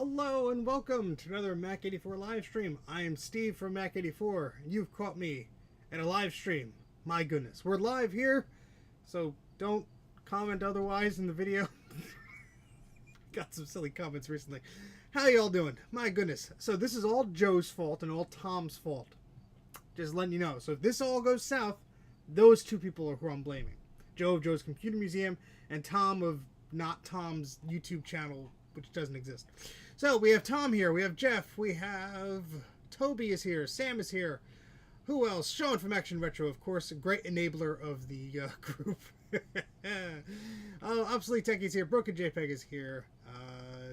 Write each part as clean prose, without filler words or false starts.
Hello and welcome to another Mac84 live stream. I am Steve from Mac84, and you've caught me at a live stream. My goodness, we're live here, so don't comment otherwise in the video. Got some silly comments recently. How y'all doing? My goodness. So this is all Joe's fault and all Tom's fault. Just letting you know. So if this all goes south, those two people are who I'm blaming. Joe of Joe's Computer Museum and Tom of Not Tom's YouTube channel, which doesn't exist. So we have Tom here, we have Jeff, we have Toby is here, Sam is here. Who else? Sean from Action Retro, of course, a great enabler of the group. Obsolete Techie's here, Broken JPEG is here,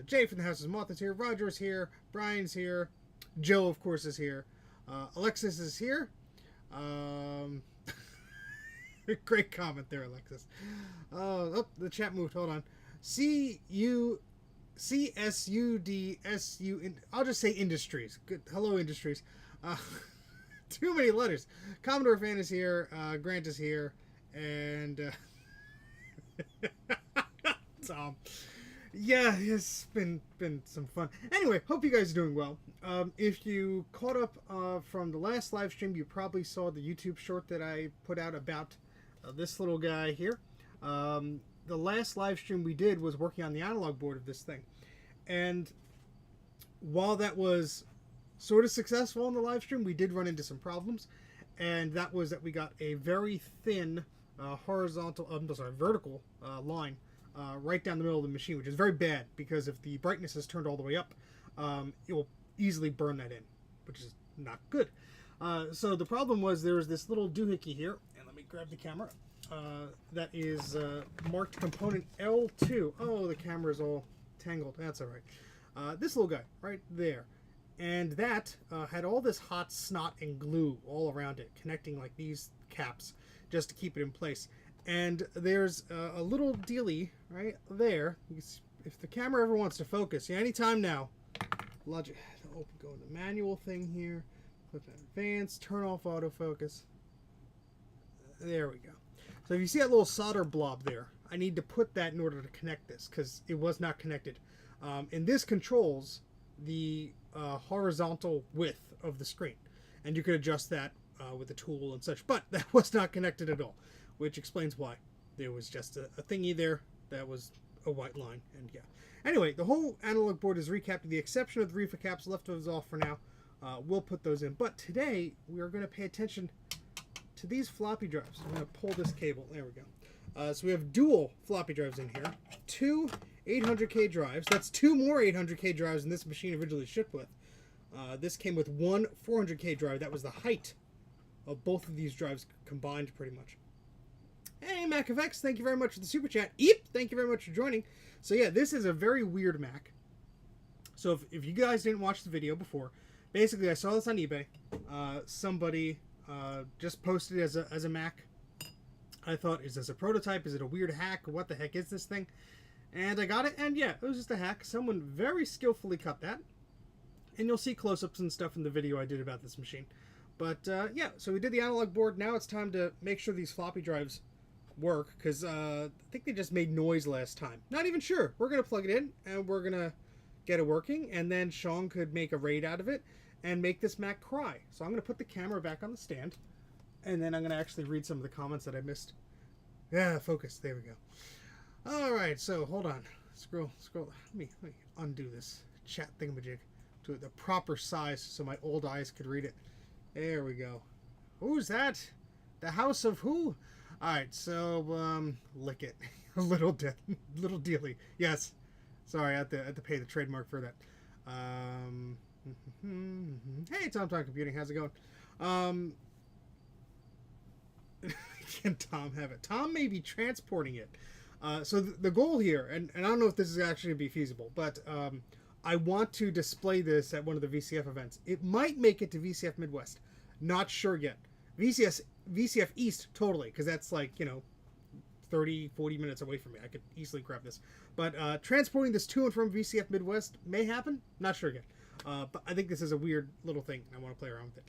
Jay from the House of Moth is here, Roger is here, Brian's here, Joe, of course, is here, Alexis is here. Great comment there, Alexis. Oh, the chat moved, hold on. CSUDSU, I'll just say Industries. Good. Hello, Industries. Too many letters. Commodore Fan is here. Grant is here. And Tom. Yeah, it's been some fun. Anyway, hope you guys are doing well. If you caught up from the last live stream, you probably saw the YouTube short that I put out about this little guy here. The last live stream we did was working on the analog board of this thing. And while that was sort of successful in the live stream, we did run into some problems. And that was that we got a very thin vertical line right down the middle of the machine, which is very bad because if the brightness is turned all the way up, it will easily burn that in, which is not good. So the problem was there was this little doohickey here, and let me grab the camera. That is marked component L2. Oh, the camera's all tangled. That's all right. This little guy right there. And that had all this hot snot and glue all around it, connecting like these caps just to keep it in place. And there's a little dealie right there. If the camera ever wants to focus, yeah, anytime now. Logic. Go in the manual thing here. Click on advanced. Turn off autofocus. There we go. So if you see that little solder blob there, I need to put that in order to connect this because it was not connected. And this controls the horizontal width of the screen. And you could adjust that with a tool and such. But that was not connected at all, which explains why. There was just a thingy there that was a white line. And yeah. Anyway, the whole analog board is recapped with the exception of the reefer caps. Left those off for now. We'll put those in. But today, we are going to pay attention to these floppy drives. I'm going to pull this cable. There we go. So we have dual floppy drives in here. Two 800K drives. That's two more 800K drives than this machine originally shipped with. This came with one 400K drive. That was the height of both of these drives combined pretty much. Hey, MacFX, thank you very much for the super chat. Eep, thank you very much for joining. So yeah, this is a very weird Mac. So if you guys didn't watch the video before, basically I saw this on eBay. Somebody just posted it as a Mac. I thought, is this a prototype? Is it a weird hack? What the heck is this thing? And I got it, and yeah, it was just a hack. Someone very skillfully cut that. And you'll see close-ups and stuff in the video I did about this machine. But yeah, so we did the analog board. Now it's time to make sure these floppy drives work, because I think they just made noise last time. Not even sure. We're going to plug it in, and we're going to get it working, and then Sean could make a raid out of it and make this Mac cry. So I'm going to put the camera back on the stand, and then I'm going to actually read some of the comments that I missed. Yeah, focus. There we go. All right, so hold on. Scroll. Let me undo this chat thingamajig to the proper size so my old eyes could read it. There we go. Who's that? The house of who? All right, so lick it. little dealy. Yes. Sorry, I have to pay the trademark for that. Hey, Tom Computing, how's it going? Can Tom have it? Tom may be transporting it. So the goal here, and I don't know if this is actually going to be feasible, but I want to display this at one of the VCF events. It might make it to VCF Midwest. Not sure yet. VCF East, totally, because that's like, 30, 40 minutes away from me. I could easily grab this. But transporting this to and from VCF Midwest may happen. Not sure yet. But I think this is a weird little thing. I want to play around with it.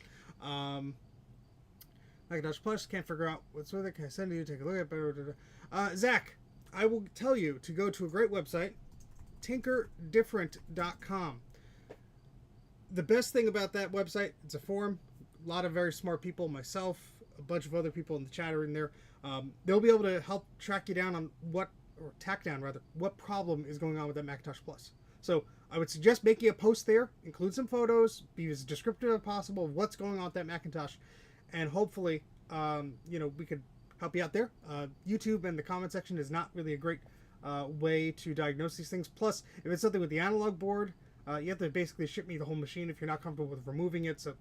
Macintosh Plus, can't figure out what's with it. Can I send you to take a look at it? Zach, I will tell you to go to a great website tinkerdifferent.com. The best thing about that website, it's a forum. A lot of very smart people, myself, a bunch of other people in the chat are in there. They'll be able to help track you down on what problem is going on with that Macintosh Plus. So I would suggest making a post there, include some photos, be as descriptive as possible of what's going on with that Macintosh, and hopefully, we could help you out there. YouTube and the comment section is not really a great way to diagnose these things. Plus, if it's something with the analog board, you have to basically ship me the whole machine if you're not comfortable with removing it, so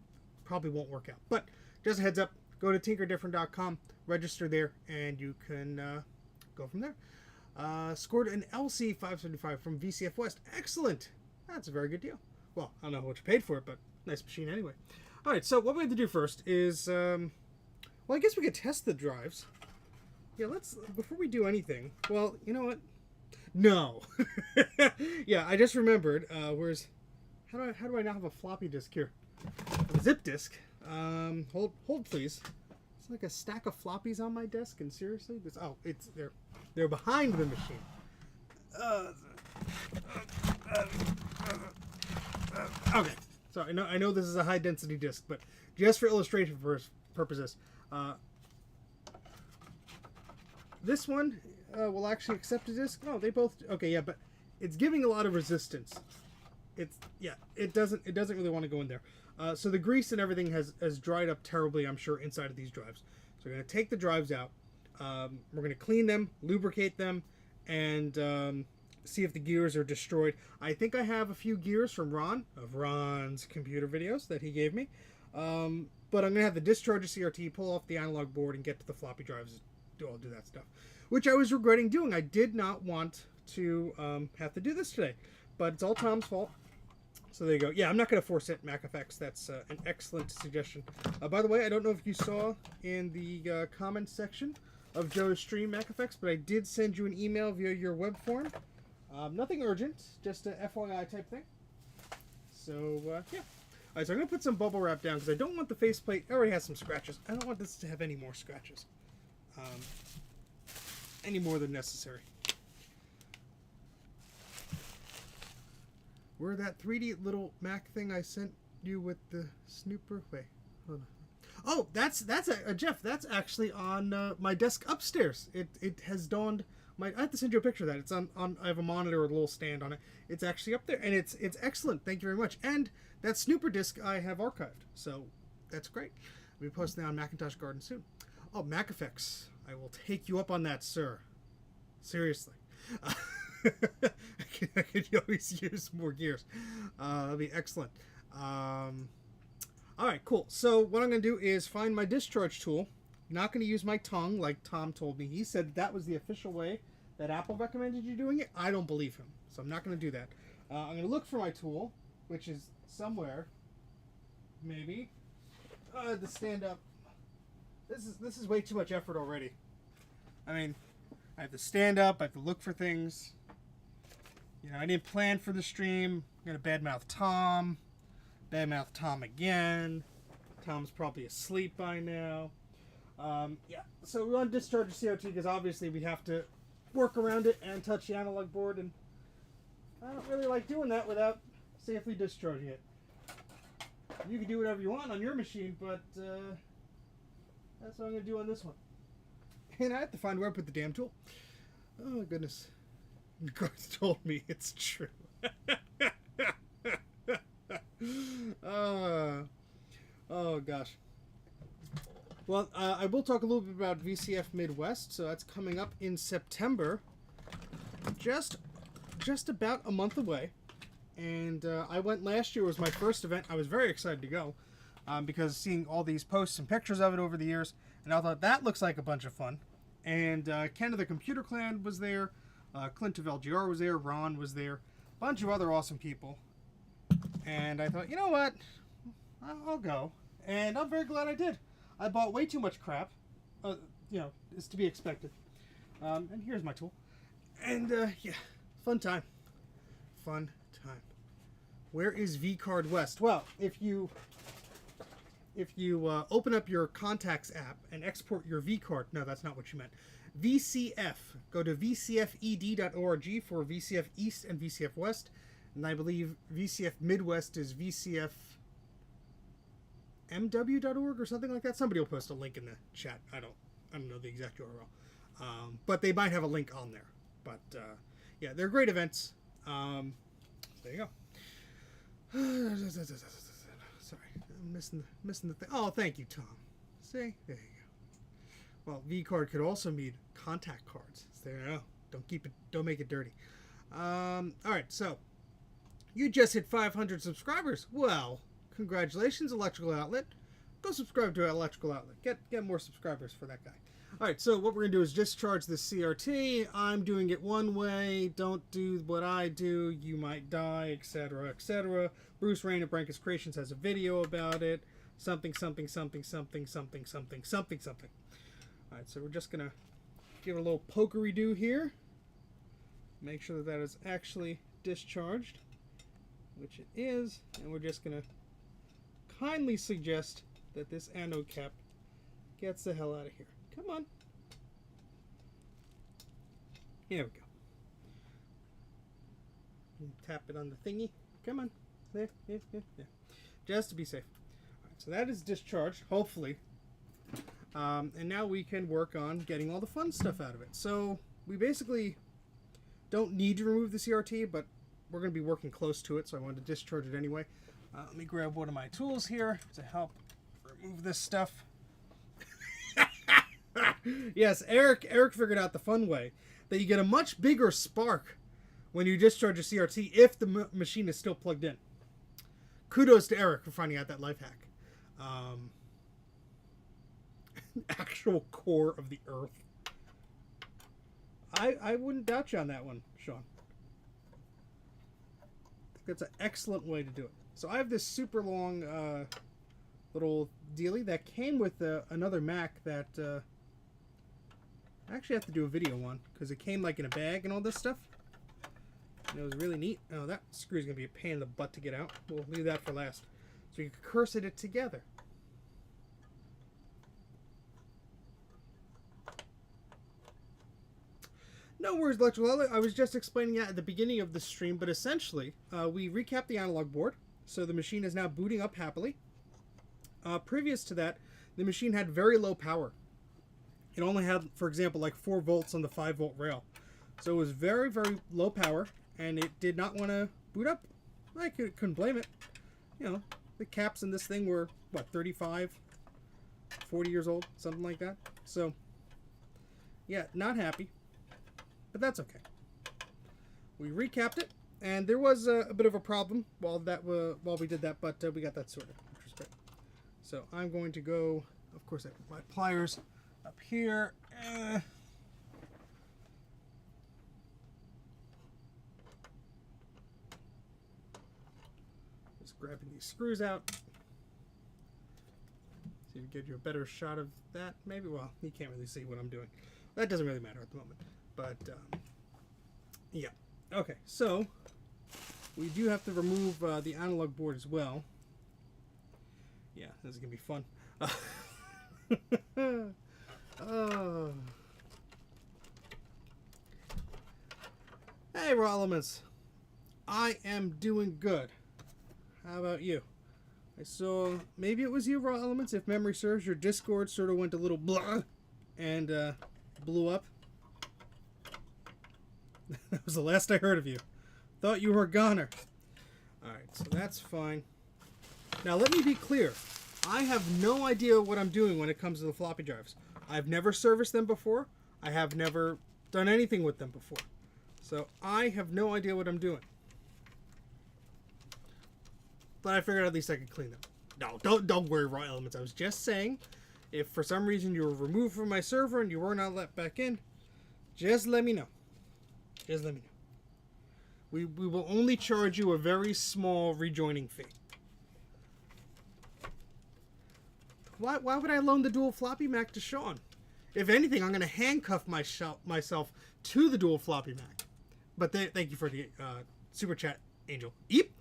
probably won't work out. But just a heads up, go to tinkerdifferent.com, register there, and you can go from there. Scored an LC 575 from VCF West. Excellent. That's a very good deal. Well, I don't know what you paid for it, but nice machine anyway. All right, so what we have to do first is, well, I guess we could test the drives. Yeah, before we do anything, well, you know what? No. Yeah, I just remembered, how do I not have a floppy disk here? A zip disk. Hold please. It's like a stack of floppies on my desk, and seriously? They're behind the machine. Okay. So I know this is a high density disk, but just for illustration purposes, this one will actually accept a disk. No, they both. Okay, yeah, but it's giving a lot of resistance. It doesn't really want to go in there. So the grease and everything has dried up terribly, I'm sure, inside of these drives. So we're going to take the drives out. We're going to clean them, lubricate them, and see if the gears are destroyed. I think I have a few gears from Ron's computer videos that he gave me. But I'm going to have the discharge the CRT, pull off the analog board, and get to the floppy drives, do that stuff. Which I was regretting doing. I did not want to have to do this today. But it's all Tom's fault. So there you go. Yeah, I'm not going to force it, MacFX. That's an excellent suggestion. By the way, I don't know if you saw in the comments section of Joe's stream, MacFX, but I did send you an email via your web form. Nothing urgent, just a FYI type thing. So, yeah. All right, so I'm going to put some bubble wrap down because I don't want the faceplate. It already has some scratches. I don't want this to have any more scratches. Any more than necessary. Where that 3D little Mac thing I sent you with the snooper? Wait, hold on. Oh, that's a Jeff. That's actually on my desk upstairs. It has dawned. I have to send you a picture of that. It's on. I have a monitor with a little stand on it. It's actually up there, and it's excellent. Thank you very much. And that snooper disc I have archived, so that's great. We'll be posting that on Macintosh Garden soon. Oh, MacFX. I will take you up on that, sir. Seriously. I could always use more gears. That'd be excellent. Alright, cool. So what I'm going to do is find my discharge tool. Not going to use my tongue like Tom told me. He said that was the official way that Apple recommended you doing it. I don't believe him. So I'm not going to do that. I'm going to look for my tool, which is somewhere. Maybe. The stand up. This is way too much effort already. I mean, I have to stand up. I have to look for things. You know, I didn't plan for the stream. I'm going to badmouth Tom. Badmouth Tom again. Tom's probably asleep by now. Yeah, so we want to discharge the CRT because obviously we have to work around it and touch the analog board, and I don't really like doing that without safely discharging it. You can do whatever you want on your machine, but that's what I'm going to do on this one. And I have to find where I put the damn tool. Oh, goodness. Garth told me it's true. Oh, gosh. Well, I will talk a little bit about VCF Midwest. So that's coming up in September. Just about a month away. And I went last year. It was my first event. I was very excited to go because seeing all these posts and pictures of it over the years. And I thought, that looks like a bunch of fun. And Ken of the Computer Clan was there. Clint of LGR was there. Ron was there. A bunch of other awesome people. And I thought, you know what? I'll go. And I'm very glad I did. I bought way too much crap. You know, is to be expected. And here's my tool. And, yeah, fun time. Fun time. Where is VCard West? Well, if you if you open up your Contacts app and export your V card, no, that's not what you meant. VCF. Go to vcfed.org for VCF East and VCF West, and I believe VCF Midwest is vcfmw.org or something like that. Somebody will post a link in the chat. I don't know the exact URL, but they might have a link on there. But yeah, they're great events. So there you go. Sorry, I'm missing the thing. Oh, thank you, Tom. See, there you go. Well, V card could also mean contact cards. So there you go. Don't make it dirty. All right, so you just hit 500 subscribers. Well, congratulations, Electrical Outlet. Go subscribe to Electrical Outlet. Get more subscribers for that guy. All right, so what we're going to do is discharge the CRT. I'm doing it one way. Don't do what I do. You might die, etc., etc. Bruce Rain of Brankus Creations has a video about it. Something, something, something, something, something, something, something, something. All right, so we're just going to give it a little pokery-do here. Make sure that is actually discharged, which it is. And we're just going to kindly suggest that this anode cap gets the hell out of here. Come on. Here we go. Tap it on the thingy. Come on. There. Just to be safe. All right, so that is discharged, hopefully. And now we can work on getting all the fun stuff out of it. So we basically don't need to remove the CRT, but we're going to be working close to it, so I wanted to discharge it anyway. Let me grab one of my tools here to help remove this stuff. Yes, Eric figured out the fun way that you get a much bigger spark when you discharge a CRT if the machine is still plugged in. Kudos to Eric for finding out that life hack. Actual core of the earth. I wouldn't doubt you on that one, Sean. That's an excellent way to do it. So I have this super long little dealie that came with another Mac that I actually have to do a video on because it came like in a bag and all this stuff. And it was really neat. Oh, that screw's going to be a pain in the butt to get out. We'll leave that for last. So you can corset it together. No worries, Electrical Outlet. I was just explaining that at the beginning of the stream, but essentially, we recapped the analog board. So the machine is now booting up happily. Previous to that, the machine had very low power. It only had, for example, like 4 volts on the 5-volt rail. So it was very, very low power, and it did not want to boot up. I couldn't blame it. You know, the caps in this thing were, what, 35, 40 years old, something like that. So, yeah, not happy. But that's okay. We recapped it, and there was a bit of a problem while we did that, but we got that sorted, which was great. So I'm going to go, of course, I put my pliers up here. Just grabbing these screws out. See if we get you a better shot of that. Maybe, well, you can't really see what I'm doing. That doesn't really matter at the moment. But, yeah. Okay, so we do have to remove the analog board as well. Yeah, this is going to be fun. Hey, Raw Elements. I am doing good. How about you? I saw, maybe it was you, Raw Elements, if memory serves, your Discord sort of went a little blah and blew up. That was the last I heard of you. Thought you were a goner. Alright, so that's fine. Now let me be clear. I have no idea what I'm doing when it comes to the floppy drives. I've never serviced them before. I have never done anything with them before. So I have no idea what I'm doing. But I figured at least I could clean them. No, don't worry, Raw Elements. I was just saying, if for some reason you were removed from my server and you were not let back in, just let me know. Just let me know. We will only charge you a very small rejoining fee. Why would I loan the dual floppy Mac to Sean? If anything, I'm going to handcuff myself to the dual floppy Mac. But thank you for the super chat, Angel. Eep.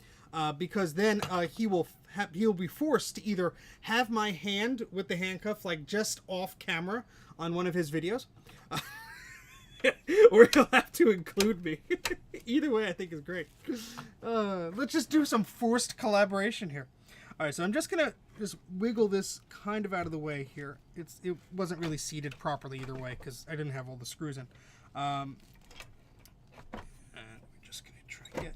because then he'll be forced to either have my hand with the handcuff like just off camera on one of his videos, or he'll have to include me. Either way, I think is great. Let's just do some forced collaboration here. All right, so I'm just gonna wiggle this kind of out of the way here. It wasn't really seated properly either way because I didn't have all the screws in. And we're just gonna try to get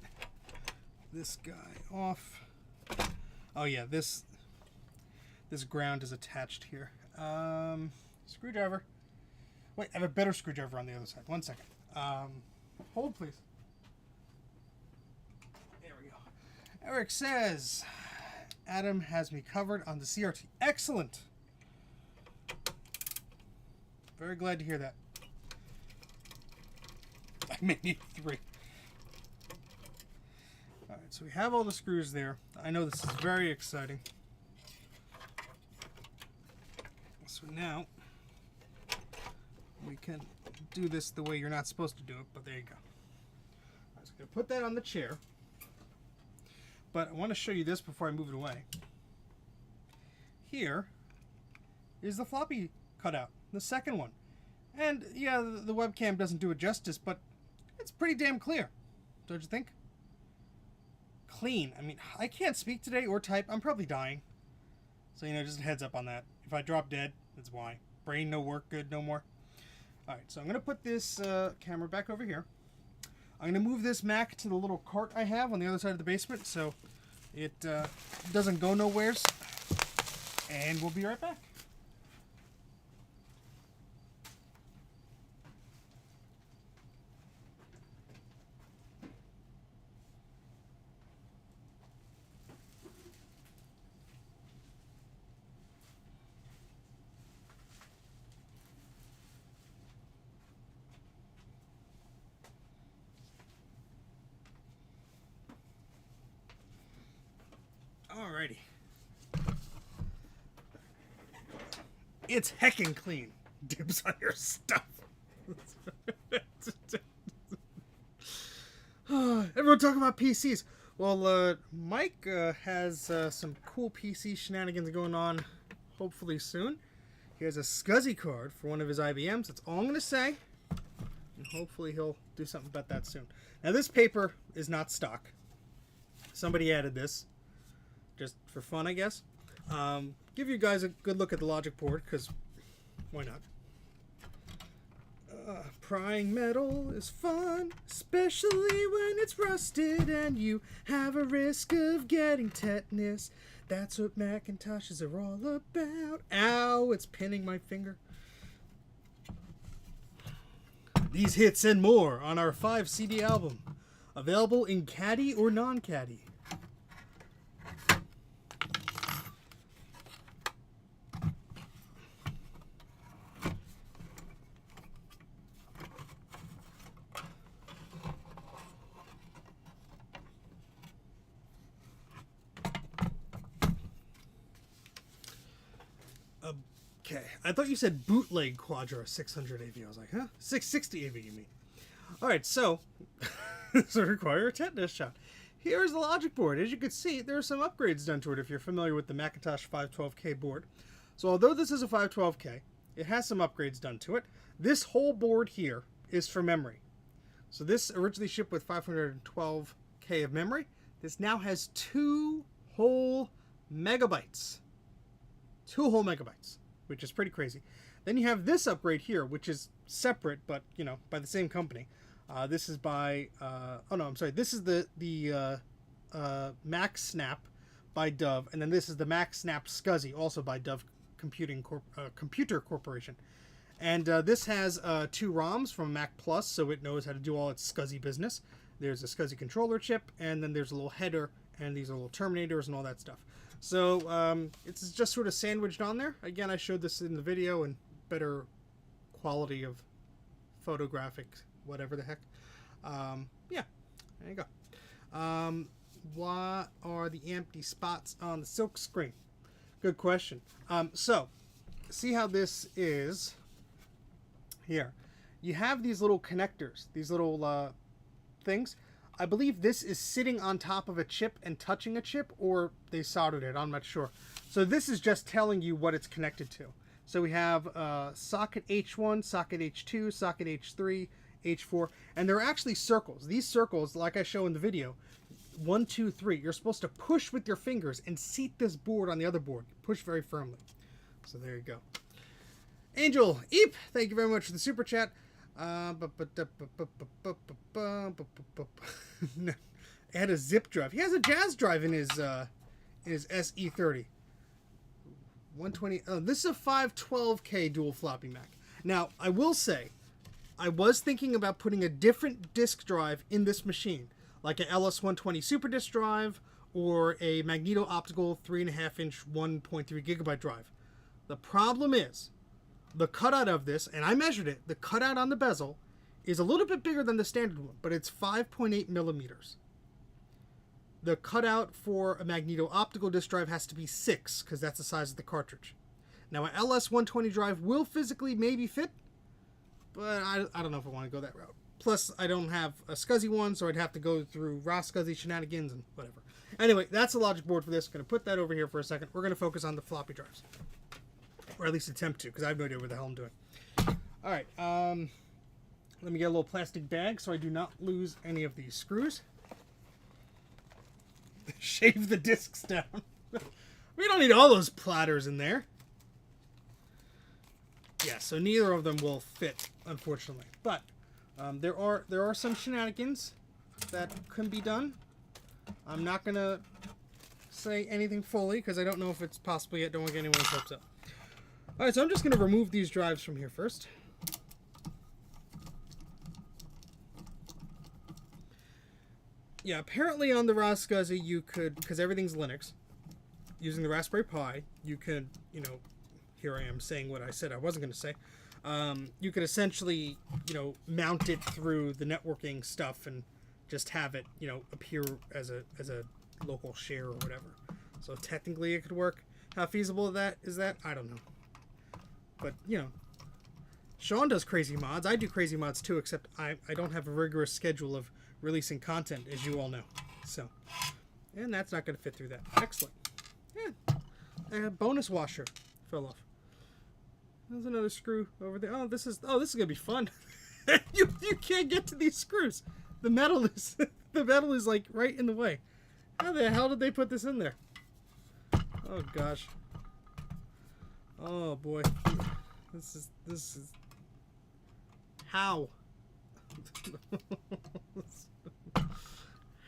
this guy off. Oh yeah, this ground is attached here. Screwdriver. Wait, I have a better screwdriver on the other side. 1 second. Hold, please. There we go. Eric says, Adam has me covered on the CRT. Excellent. Very glad to hear that. I may need 3. All right, so we have all the screws there. I know this is very exciting. So now we can do this the way you're not supposed to do it, but there you go. I was going to put that on the chair, but I want to show you this before I move it away. Here is the floppy cutout, the second one. And yeah, the webcam doesn't do it justice, but it's pretty damn clear, don't you think? Clean. I mean, I can't speak today or type. I'm probably dying. So, you know, just a heads up on that. If I drop dead, that's why. Brain no work good no more. Alright, so I'm going to put this camera back over here. I'm going to move this Mac to the little cart I have on the other side of the basement so it doesn't go nowheres. And we'll be right back. Alrighty. It's heckin' clean. Dibs on your stuff. Everyone talking about PCs. Well, Mike has some cool PC shenanigans going on hopefully soon. He has a SCSI card for one of his IBMs. That's all I'm going to say. And hopefully he'll do something about that soon. Now, this paper is not stock. Somebody added this. Just for fun, I guess. Give you guys a good look at the logic board, because why not? Prying metal is fun, especially when it's rusted and you have a risk of getting tetanus. That's what Macintoshes are all about. Ow, it's pinning my finger. These hits and more on our 5 CD album. Available in caddy or non-caddy. Okay, I thought you said bootleg Quadro 600 AV. I was like, huh? 660 AV, you mean? Alright, so, this will require a tetanus shot. Here's the logic board. As you can see, there are some upgrades done to it if you're familiar with the Macintosh 512K board. So although this is a 512K, it has some upgrades done to it. This whole board here is for memory. So this originally shipped with 512K of memory. This now has 2 whole megabytes. 2 whole megabytes. Which is pretty crazy. Then you have this upgrade here, which is separate, but, you know, by the same company. This is by, oh no, I'm sorry. This is the Mac Snap by Dove, and then this is the Mac Snap SCSI, also by Dove Computer Corporation. And this has 2 ROMs from Mac Plus, so it knows how to do all its SCSI business. There's a SCSI controller chip, and then there's a little header, and these are little terminators and all that stuff. So it's just sort of sandwiched on there. Again, I showed this in the video and better quality of photographic, whatever the heck. Yeah, there you go. What are the empty spots on the silk screen? Good question. So, see how this is here. You have these little connectors, these little things. I believe this is sitting on top of a chip and touching a chip, or they soldered it. I'm not sure. So this is just telling you what it's connected to. So we have socket H1, socket H2, socket H3, H4, and they're actually circles. These circles, like I show in the video, 1, 2, 3, you're supposed to push with your fingers and seat this board on the other board. Push very firmly. So there you go. Angel Eep, thank you very much for the super chat. Add a zip drive. He has a jazz drive in his SE30. 120. Oh, this is a 512K dual floppy Mac. Now, I will say, I was thinking about putting a different disk drive in this machine, like an LS120 Super Disk drive or a magneto-optical 3.5-inch 1.3 gigabyte drive. The problem is, the cutout of this, and I measured it, the cutout on the bezel is a little bit bigger than the standard one, but it's 5.8 millimeters. The cutout for a magneto-optical disk drive has to be 6, because that's the size of the cartridge. Now, an LS120 drive will physically maybe fit, but I don't know if I want to go that route. Plus, I don't have a SCSI one, so I'd have to go through reassembly shenanigans and whatever. Anyway, that's the logic board for this. Going to put that over here for a second. We're going to focus on the floppy drives. Or at least attempt to, because I have no idea what the hell I'm doing. Alright, let me get a little plastic bag so I do not lose any of these screws. Shave the discs down. We don't need all those platters in there. Yeah, so neither of them will fit, unfortunately. But there are some shenanigans that can be done. I'm not going to say anything fully, because I don't know if it's possible yet. Don't want to get anyone's hopes up. Alright, so I'm just going to remove these drives from here first. Yeah, apparently on the reassembly you could, because everything's Linux, using the Raspberry Pi, you could, you know, here I am saying what I said I wasn't going to say, you could essentially, you know, mount it through the networking stuff and just have it, you know, appear as a local share or whatever. So technically it could work. How feasible is that? I don't know. But, you know, Sean does crazy mods. I do crazy mods too, except I don't have a rigorous schedule of releasing content, as you all know. So, and that's not going to fit through that. Excellent. Yeah. Bonus washer fell off. There's another screw over there. Oh, this is going to be fun. you can't get to these screws. The metal is like right in the way. How the hell did they put this in there? Oh gosh. Oh boy. This is how?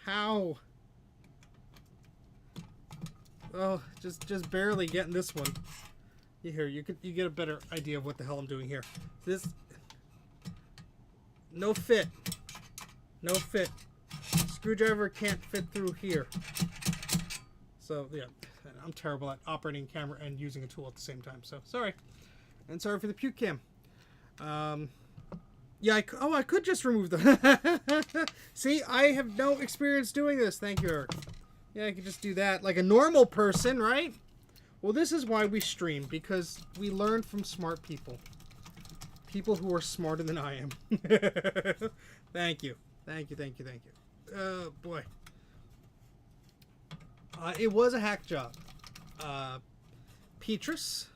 How? Oh, just barely getting this one. Here, you get a better idea of what the hell I'm doing here. This no fit. No fit. Screwdriver can't fit through here. So yeah, I'm terrible at operating a camera and using a tool at the same time. So sorry, and sorry for the puke cam. Yeah, I could just remove the. See, I have no experience doing this. Thank you, Eric. Yeah, I could just do that like a normal person, right? Well, this is why we stream, because we learn from smart people. People who are smarter than I am. Thank you. Thank you, thank you, thank you. Oh, boy. It was a hack job. Petrus,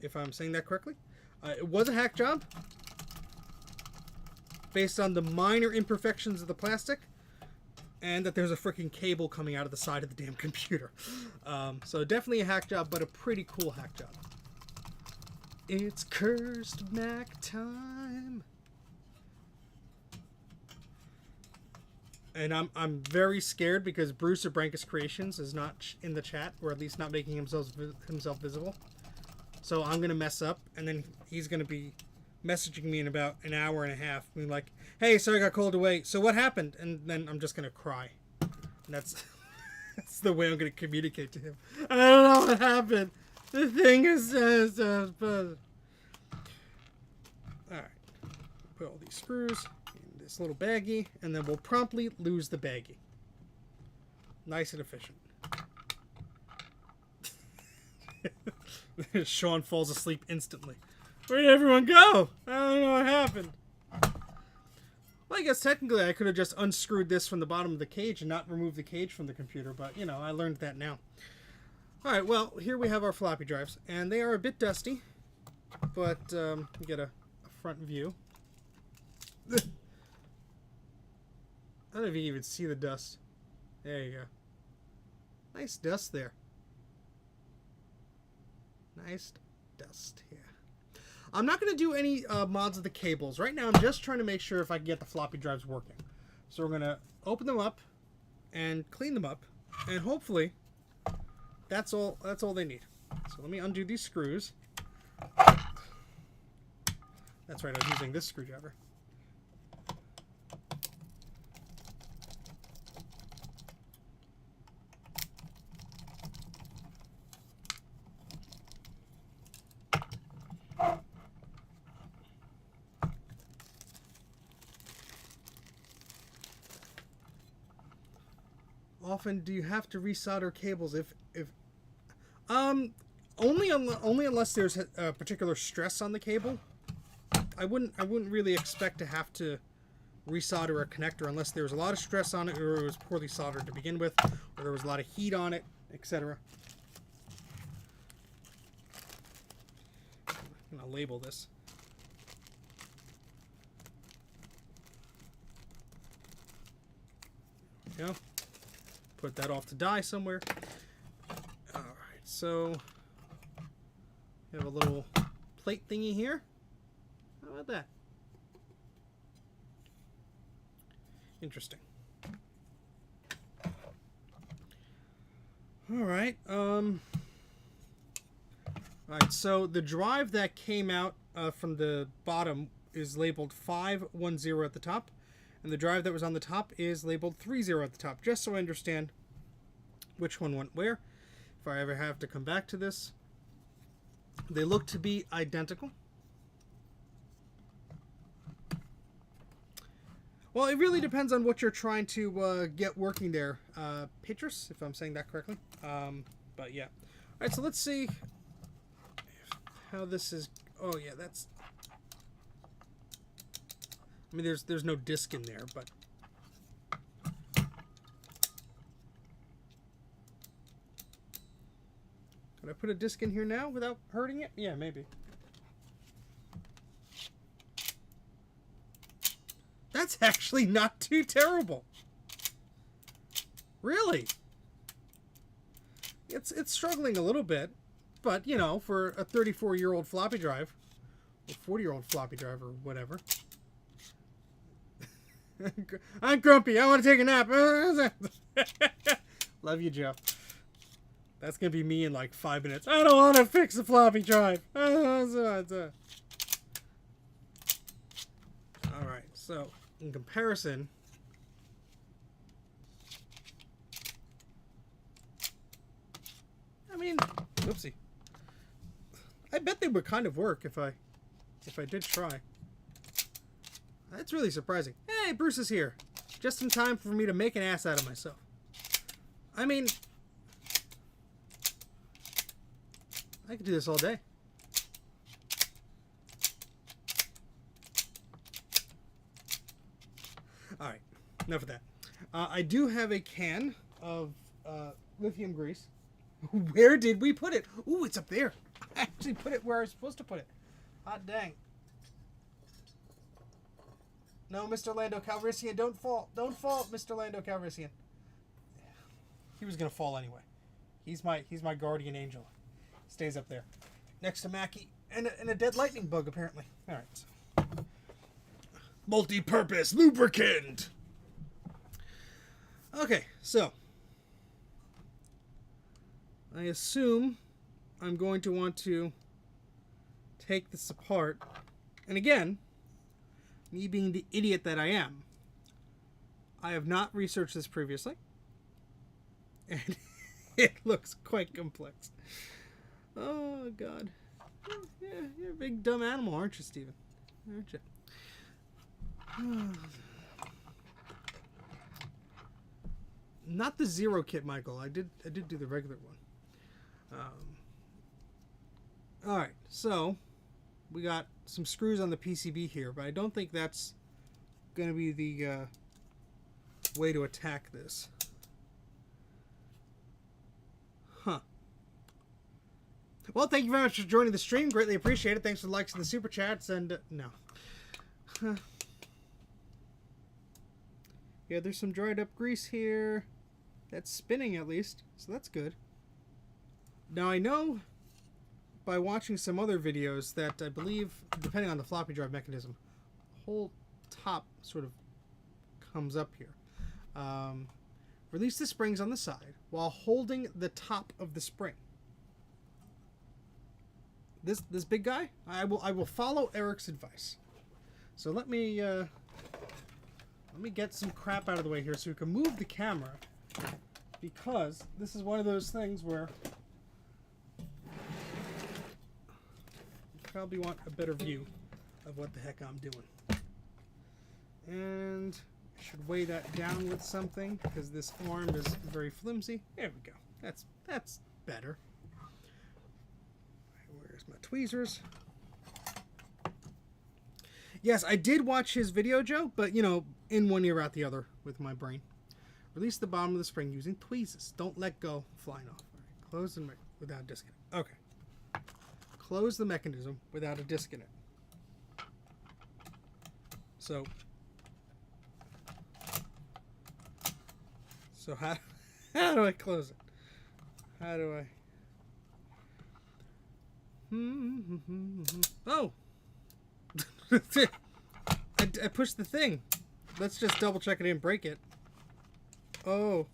if I'm saying that correctly. It was a hack job. Based on the minor imperfections of the plastic. And that there's a freaking cable coming out of the side of the damn computer. So definitely a hack job, but a pretty cool hack job. It's cursed Mac time. And I'm very scared because Bruce of Brankus Creations is not in the chat, or at least not making himself visible. So I'm going to mess up, and then he's going to be messaging me in about an hour and a half, being like, hey, sorry I got called away. So what happened? And then I'm just going to cry. And that's the way I'm going to communicate to him. I don't know what happened. The thing is... Alright. Put all these screws in this little baggie, and then we'll promptly lose the baggie. Nice and efficient. Sean falls asleep instantly. Where did everyone go? I don't know what happened. Well, I guess technically I could have just unscrewed this from the bottom of the cage and not removed the cage from the computer, but, you know, I learned that now. Alright, well, here we have our floppy drives, and they are a bit dusty, but we get a front view. I don't know if you can even see the dust. There you go. Nice dust there. Nice dust here. I'm not going to do any mods of the cables. Right now I'm just trying to make sure if I can get the floppy drives working. So we're going to open them up and clean them up, and hopefully that's all they need. So let me undo these screws. That's right, I was using this screwdriver. Often do you have to resolder cables only unless there's a particular stress on the cable. I wouldn't really expect to have to resolder a connector unless there was a lot of stress on it, or it was poorly soldered to begin with, or there was a lot of heat on it, etc. I'm gonna label this. There we go. Put that off to die somewhere. Alright, so we have a little plate thingy here. How about that? Interesting. Alright, alright, so the drive that came out from the bottom is labeled 510 at the top. And the drive that was on the top is labeled 30 at the top, just so I understand which one went where, if I ever have to come back to this. They look to be identical. Well, it really depends on what you're trying to get working there, Petrus, if I'm saying that correctly. But yeah. Alright, so let's see how this is... Oh yeah, that's... I mean, there's no disc in there, but... Could I put a disc in here now without hurting it? Yeah, maybe. That's actually not too terrible. Really? It's struggling a little bit, but, you know, for a 34-year-old floppy drive, or 40-year-old floppy drive, or whatever... I'm grumpy. I want to take a nap. Love you, Joe. That's going to be me in like 5 minutes. I don't want to fix the floppy drive. Alright, so in comparison, I mean, oopsie. I bet they would kind of work if I did try. That's really surprising. Hey, Bruce is here. Just in time for me to make an ass out of myself. I mean, I could do this all day. Alright, enough of that. I do have a can of lithium grease. Where did we put it? Ooh, it's up there. I actually put it where I was supposed to put it. Hot dang. No, Mr. Lando Calrissian, don't fall. Don't fall, Mr. Lando Calrissian. He was gonna fall anyway. He's my guardian angel. Stays up there, next to Mackie and a dead lightning bug apparently. All right. So. Multi-purpose lubricant. Okay, so I assume I'm going to want to take this apart, and again, me being the idiot that I am, I have not researched this previously, and it looks quite complex. Oh, God. Yeah, you're a big dumb animal, aren't you, Steven? Aren't you? Not the Zero kit, Michael. I did do the regular one. All right, so we got some screws on the PCB here, but I don't think that's going to be the way to attack this. Huh. Well, thank you very much for joining the stream. Greatly appreciate it. Thanks for the likes and the super chats. And no. Huh. Yeah, there's some dried up grease here. That's spinning at least, so that's good. Now I know by watching some other videos that I believe, depending on the floppy drive mechanism, the whole top sort of comes up here. Release the springs on the side while holding the top of the spring. This big guy, I will follow Eric's advice. So let me get some crap out of the way here so we can move the camera, because this is one of those things where you probably want a better view of what the heck I'm doing. And I should weigh that down with something because this arm is very flimsy. There we go. That's better. Where's my tweezers? Yes, I did watch his video, Joe, but, you know, in one ear, out the other with my brain. Release the bottom of the spring using tweezers. Don't let go, flying off. All right, close the without a disconnect. Okay. Close the mechanism without a disconnect. So how do I close it? How do I... Oh! I pushed the thing. Let's just double check it and break it. Oh.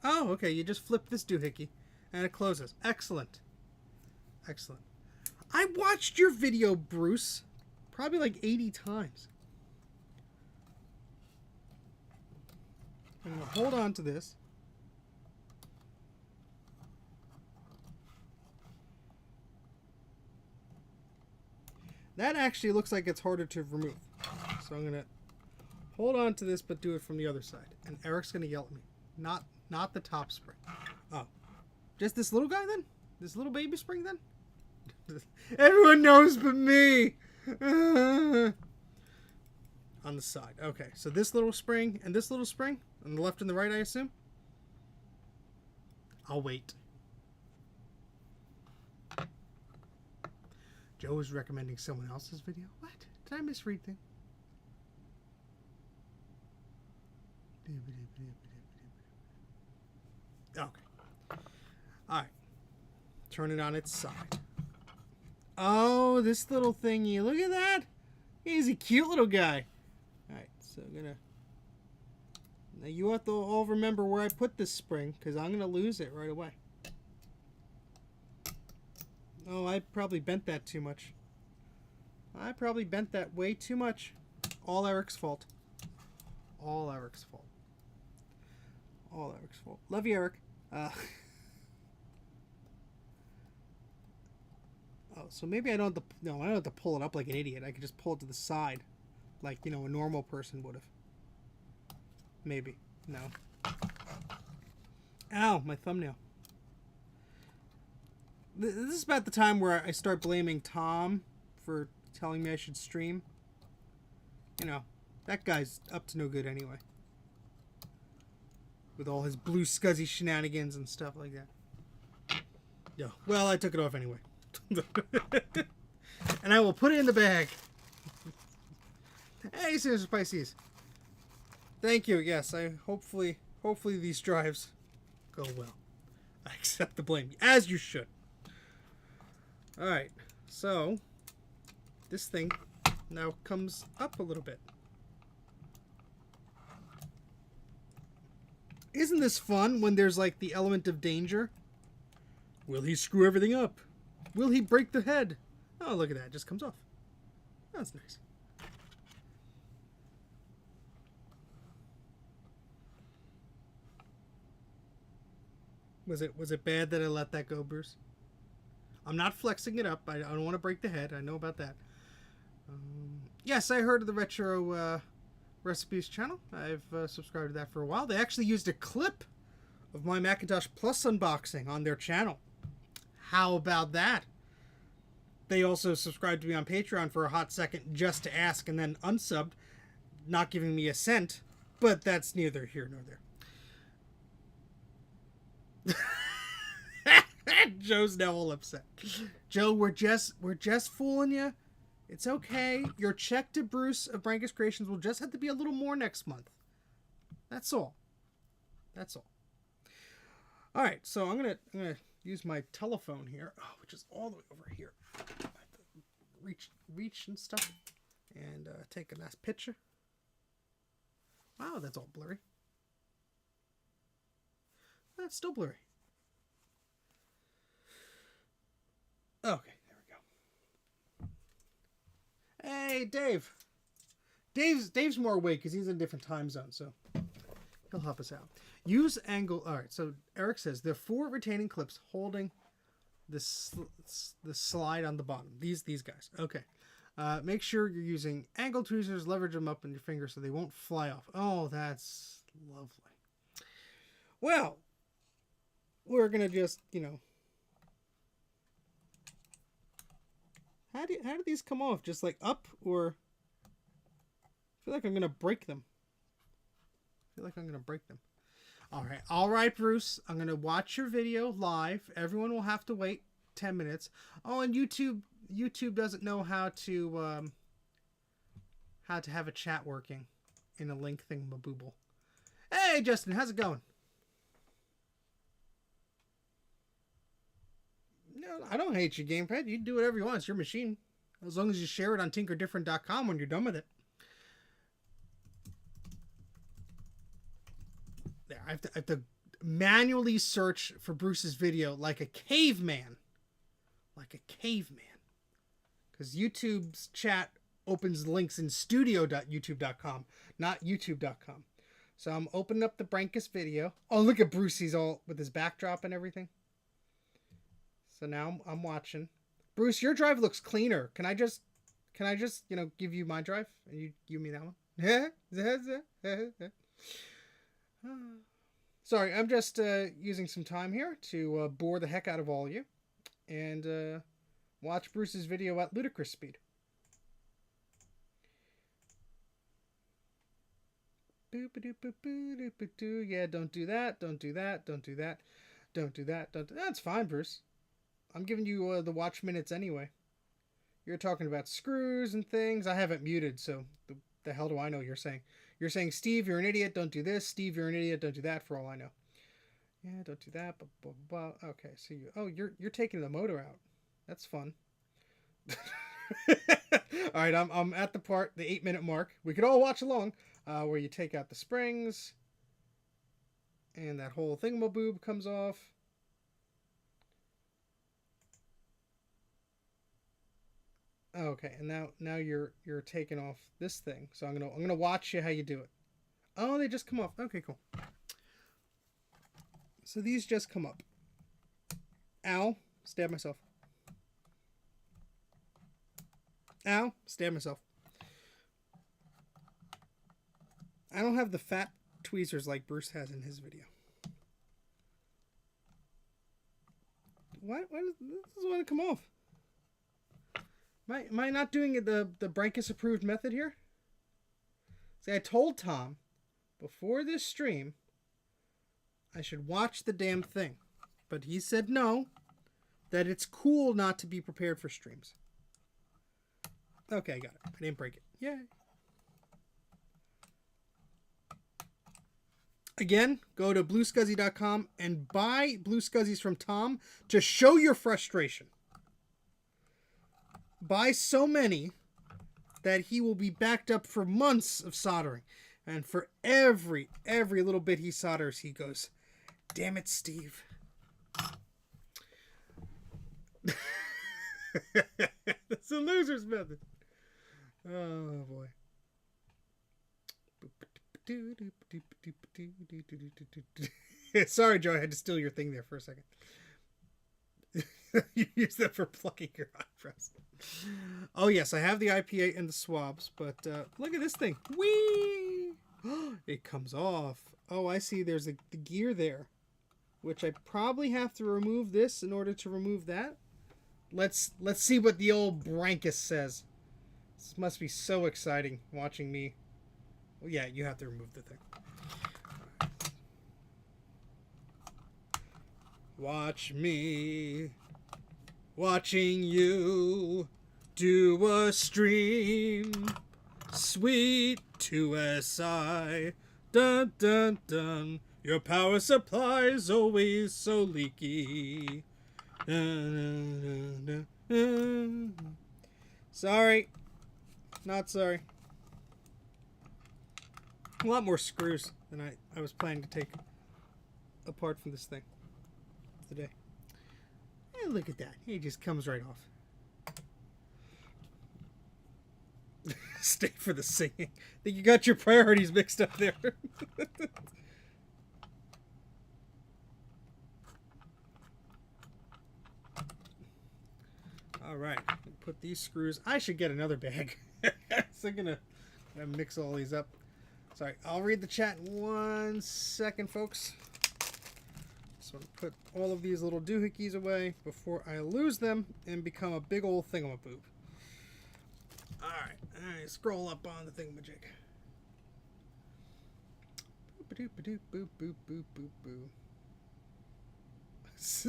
Oh, okay. You just flip this doohickey and it closes. Excellent. Excellent. I watched your video, Bruce, probably like 80 times. I'm going to hold on to this. That actually looks like it's harder to remove. So I'm going to hold on to this, but do it from the other side. And Eric's going to yell at me. Not the top spring. Oh. Just this little guy then? This little baby spring then? Everyone knows but me! On the side. Okay, so this little spring and this little spring. On the left and the right, I assume? I'll wait. Joe is recommending someone else's video. What? Did I misread things? Okay. Alright. Turn it on its side. Oh, this little thingy. Look at that. He's a cute little guy. Alright, so I'm gonna... Now you have to all remember where I put this spring, because I'm gonna lose it right away. Oh, I probably bent that too much. I probably bent that way too much. All Eric's fault. All Eric's fault. All Eric's fault. Love you, Eric. Oh, so maybe I don't have to... No, I don't have to pull it up like an idiot. I could just pull it to the side. Like, you know, a normal person would have. Maybe. No. Ow, my thumbnail. This is about the time where I start blaming Tom for telling me I should stream. You know, that guy's up to no good anyway. With all his bluescuzzy shenanigans and stuff like that. Yeah, well, I took it off anyway. And I will put it in the bag. Hey, Sinister Pisces. Thank you. Yes, hopefully these drives go well. I accept the blame, as you should. Alright, so this thing now comes up a little bit. Isn't this fun when there's like the element of danger? Will he screw everything up? Will he break the head? Oh, look at that. It just comes off. That's nice. Was it bad that I let that go, Bruce? I'm not flexing it up. I don't want to break the head. I know about that. Yes, I heard of the Retro Recipes channel. I've subscribed to that for a while. They actually used a clip of my Macintosh Plus unboxing on their channel. How about that? they also subscribed to me on Patreon for a hot second just to ask and then unsubbed, not giving me a cent. But that's neither here nor there. Joe's now all upset. Joe, we're just fooling you. It's okay. Your check to Bruce of Brankus Creations will just have to be a little more next month. That's all. That's all. All right, so I'm gonna use my telephone here, which is all the way over here. I have to reach and stuff, and take a nice picture. Wow, that's all blurry. That's still blurry. Okay, there we go. Hey, Dave. Dave's more awake because he's in a different time zone, so he'll help us out. Use angle. All right, so Eric says there are 4 retaining clips holding the slide on the bottom. These guys. Okay. Make sure you're using angle tweezers. Leverage them up in your finger so they won't fly off. Oh, that's lovely. Well, we're gonna just, how do these come off? Just like up, or I feel like I'm gonna break them. All right, Bruce. I'm gonna watch your video live. Everyone will have to wait 10 minutes. Oh, and YouTube doesn't know how to have a chat working in a link thingamabooble. Hey, Justin, how's it going? No, I don't hate your gamepad. You can do whatever you want. It's your machine. As long as you share it on tinkerdifferent.com when you're done with it. There, I have to manually search for Bruce's video like a caveman. Because YouTube's chat opens links in studio.youtube.com, not youtube.com. So I'm opening up the Brankus video. Oh, look at Bruce. He's all with his backdrop and everything. So now I'm watching. Bruce, your drive looks cleaner. Can I just give you my drive and you give me that one? Sorry, I'm just using some time here to bore the heck out of all of you and watch Bruce's video at ludicrous speed. Yeah, don't do that. That's fine, Bruce. I'm giving you the watch minutes anyway. You're talking about screws and things. I have it muted, so the hell do I know you're saying? You're saying, Steve, you're an idiot. Don't do this. Steve, you're an idiot. Don't do that. For all I know. Yeah, don't do that. Blah, blah, blah. Okay, so you're taking the motor out. That's fun. All right, I'm at the 8-minute mark. We could all watch along, where you take out the springs, and that whole thingamaboob comes off. Okay, and now you're taking off this thing. So I'm gonna watch you how you do it. Oh, they just come off. Okay, cool. So these just come up. Ow, stab myself. Ow, stab myself. I don't have the fat tweezers like Bruce has in his video. Why does this want to come off? Am I not doing the Brankus approved method here? See, I told Tom before this stream I should watch the damn thing. But he said no, that it's cool not to be prepared for streams. Okay, I got it. I didn't break it. Yay. Again, go to bluescuzzy.com and buy bluescuzzies from Tom to show your frustration. Buy so many that he will be backed up for months of soldering. And for every little bit he solders, he goes, "Damn it, Steve." That's the loser's method. Oh, boy. Sorry, Joe, I had to steal your thing there for a second. You use that for plucking your eyebrows. Oh, yes, I have the IPA and the swabs, but look at this thing. Whee! It comes off. Oh, I see. There's the gear there, which I probably have to remove this in order to remove that. let's see what the old Brankus says. This must be so exciting watching me. Well, yeah, you have to remove the thing. Watch me watching you do a stream. Sweet 2SI. Dun dun dun. Your power supply's always so leaky. Dun, dun, dun, dun. Sorry. Not sorry. A lot more screws than I was planning to take apart from this thing today. And look at that. It just comes right off. Stay for the singing. I think you got your priorities mixed up there. All right, put these screws. I should get another bag. So I'm gonna mix all these up. Sorry, I'll read the chat in 1 second, folks. Just want to put all of these little doohickeys away before I lose them and become a big old thingamaboob. All right, scroll up on the thingamajig. Boop boop boop boop boop boop.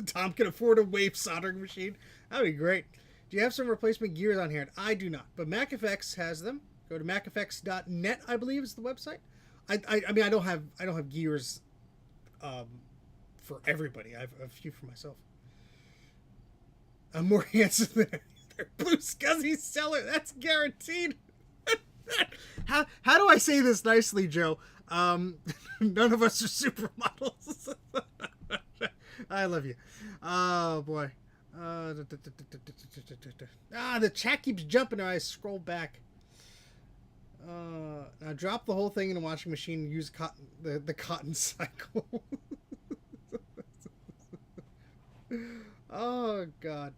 Tom can afford a wave soldering machine. That'd be great. Do you have some replacement gears on hand? I do not, but MacFX has them. Go to macfx.net, I believe is the website. I mean, I don't have gears for everybody. I have a few for myself. I'm more handsome than their bluescuzzy seller. That's guaranteed. How do I say this nicely, Joe? None of us are supermodels. I love you. Oh boy. The chat keeps jumping and I scroll back. Now drop the whole thing in a washing machine and use the cotton cycle. Oh god.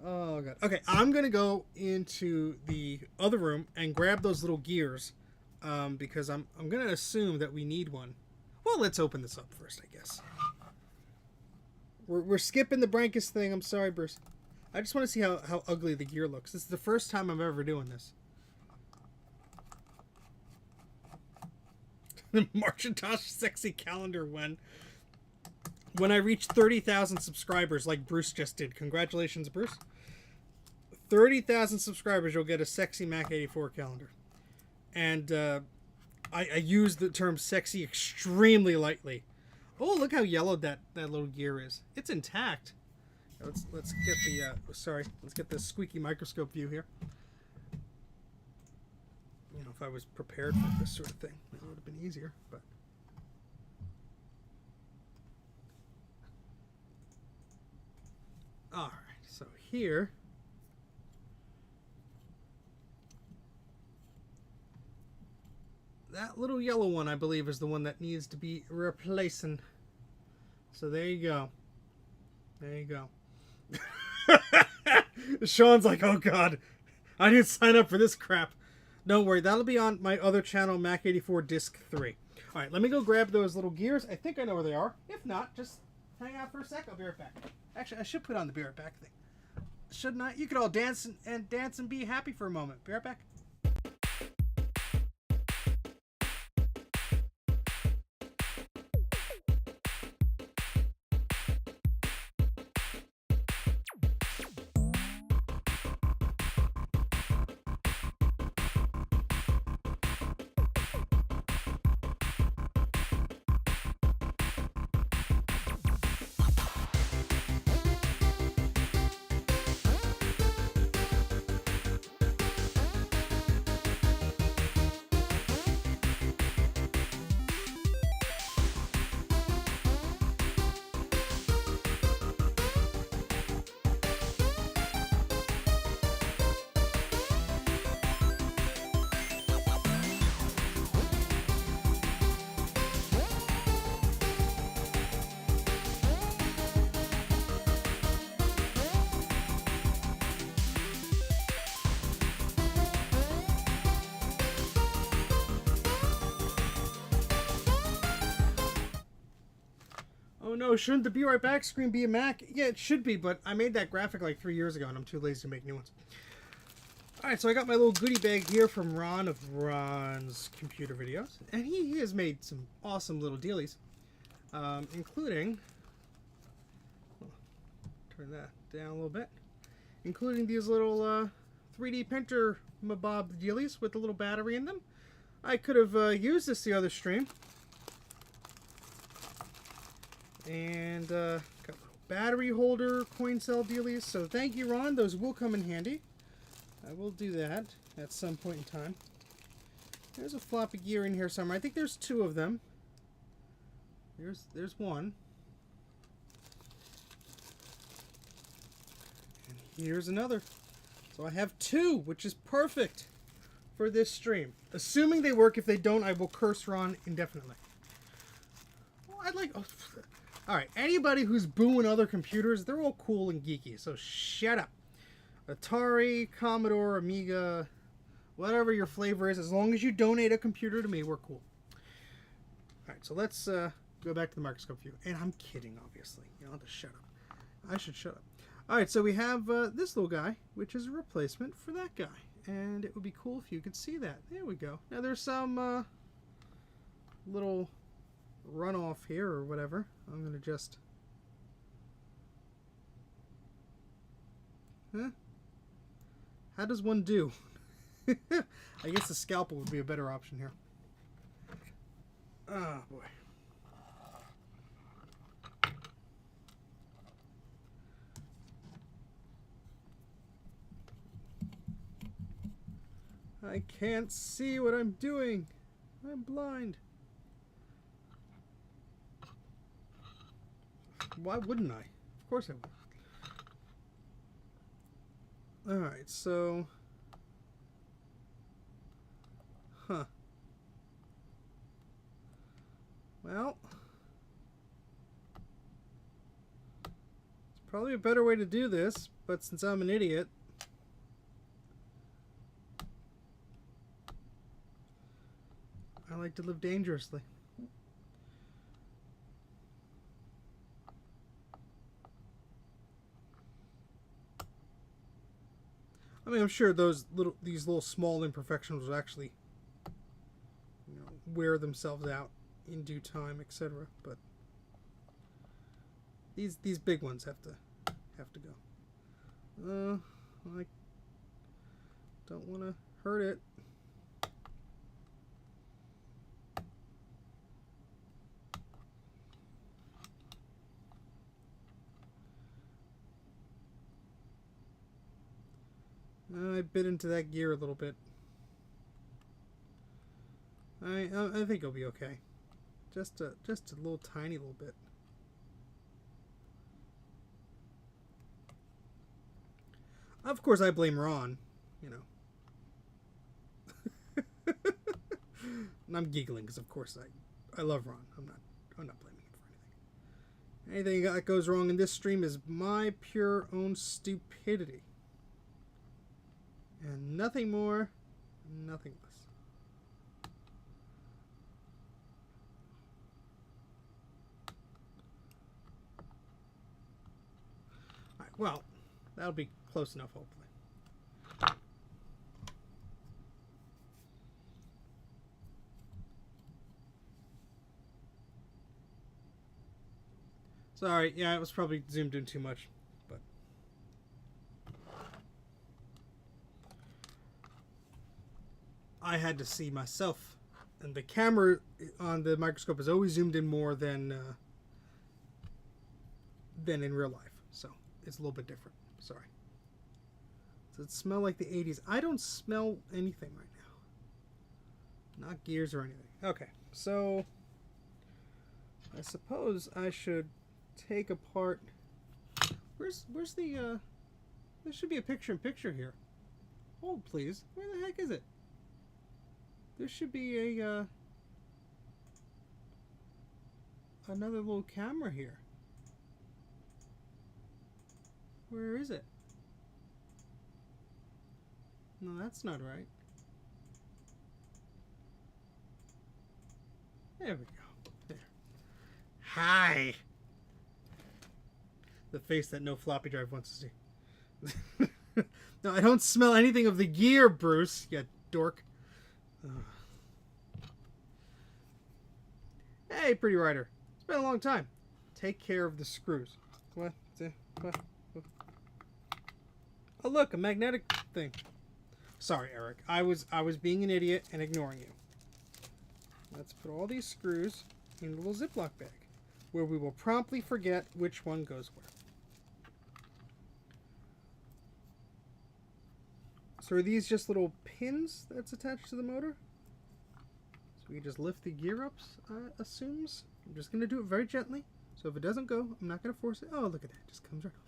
Oh god. Okay, I'm gonna go into the other room and grab those little gears, because I'm gonna assume that we need one. Well, let's open this up first, I guess. We're skipping the Brankus thing. I'm sorry, Bruce. I just want to see how ugly the gear looks. This is the first time I'm ever doing this. The Marcintosh sexy calendar when I reach 30,000 subscribers, like Bruce just did. Congratulations, Bruce. 30,000 subscribers, you'll get a sexy Mac84 calendar. And I use the term sexy extremely lightly. Oh, look how yellowed that little gear is. It's intact. Let's get the let's get the squeaky microscope view here. You know, if I was prepared for this sort of thing, it would have been easier, but all right. So here, that little yellow one, I believe, is the one that needs to be replacing. So there you go. There you go. Sean's like, oh god, I didn't sign up for this crap. Don't worry, that'll be on my other channel, Mac84 Disc 3. Alright, let me go grab those little gears. I think I know where they are. If not, just hang out for a sec. I'll be right back. Actually, I should put on the be right back thing. Shouldn't I? You could all dance and be happy for a moment. Be right back. no, shouldn't the Be Right Back screen be a Mac? Yeah, it should be, but I made that graphic like 3 years ago and I'm too lazy to make new ones. Alright, so I got my little goodie bag here from Ron of Ron's Computer Videos. And he has made some awesome little dealies. Including... turn that down a little bit. Including these little 3D printer mabob dealies with a little battery in them. I could have used this the other stream. And got a little battery holder, coin cell dealies. So thank you, Ron. Those will come in handy. I will do that at some point in time. There's a floppy gear in here somewhere. I think there's 2 of them. There's one. And here's another. So I have 2, which is perfect for this stream. Assuming they work. If they don't, I will curse Ron indefinitely. Well, I'd like... Oh, alright, anybody who's booing other computers, they're all cool and geeky, so shut up. Atari, Commodore, Amiga, whatever your flavor is, as long as you donate a computer to me, we're cool. Alright, so let's go back to the microscope view. And I'm kidding, obviously. You don't have to shut up. I should shut up. Alright, so we have this little guy, which is a replacement for that guy. And it would be cool if you could see that. There we go. Now there's some little runoff here or whatever. I'm going to just... Huh? How does one do? I guess the scalpel would be a better option here. Oh, boy. I can't see what I'm doing. I'm blind. Why wouldn't I? Of course I would. Alright, so... Huh. Well... It's probably a better way to do this, but since I'm an idiot... I like to live dangerously. I mean, I'm sure these little small imperfections will actually, wear themselves out in due time, etc. But these big ones have to go. I don't want to hurt it. I bit into that gear a little bit. I think it'll be okay. Just a little tiny little bit. Of course, I blame Ron. And I'm giggling because, of course, I love Ron. I'm not blaming him for anything. Anything that goes wrong in this stream is my pure own stupidity. And nothing more, nothing less. Alright, well, that'll be close enough, hopefully. Sorry, yeah, it was probably zoomed in too much. I had to see myself, and the camera on the microscope is always zoomed in more than in real life, so it's a little bit different. Sorry. Does it smell like the 80s? I don't smell anything right now. Not gears or anything. Okay, so I suppose I should take apart. Where's the? There should be a picture-in-picture here. Hold, please. Where the heck is it? There should be a another little camera here. Where is it? No, that's not right. There we go. There. Hi. The face that no floppy drive wants to see. No, I don't smell anything of the gear, Bruce. You dork. Hey, pretty rider. It's been a long time. Take care of the screws. What? Oh, look, a magnetic thing. Sorry, Eric. I was being an idiot and ignoring you. Let's put all these screws in a little Ziploc bag, where we will promptly forget which one goes where. So are these just little pins that's attached to the motor? So we just lift the gear up, assumes. I'm just going to do it very gently. So if it doesn't go, I'm not going to force it. Oh, look at that. It just comes right off.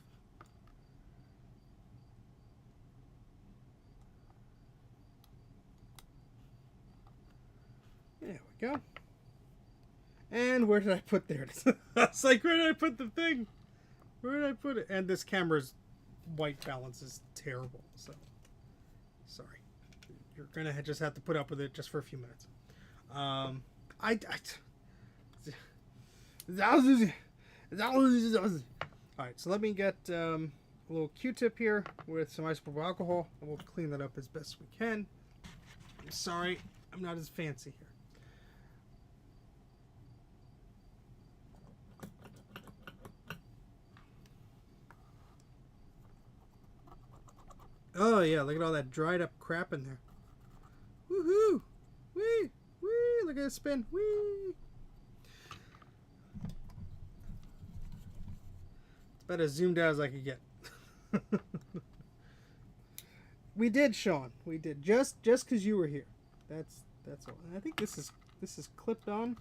There we go. And where did I put there? It's like, where did I put the thing? Where did I put it? And this camera's white balance is terrible. So, sorry. You're going to just have to put up with it just for a few minutes. Alright, so let me get a little Q-tip here with some isopropyl alcohol, and we'll clean that up as best we can. I'm sorry, I'm not as fancy here. Oh yeah, look at all that dried up crap in there. Woohoo! Wee! Wee! Look at it spin. Wee! It's about as zoomed out as I could get. We did, Sean. We did. Just because you were here. That's all. And I think this is clipped on.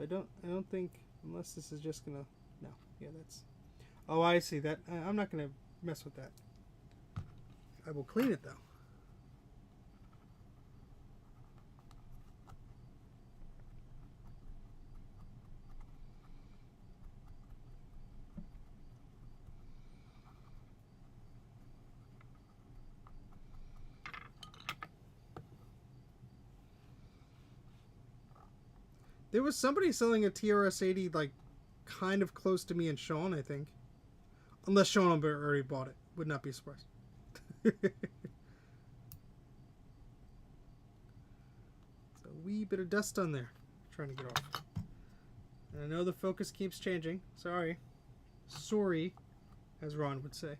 I don't think, unless this is just gonna, no. Yeah, that's, oh, I see that. I'm not gonna mess with that. I will clean it though. There was somebody selling a TRS-80 like kind of close to me and Sean, I think. Unless Sean already bought it. Would not be surprised. It's a wee bit of dust on there. I'm trying to get off. And I know the focus keeps changing. Sorry. Sorry, as Ron would say.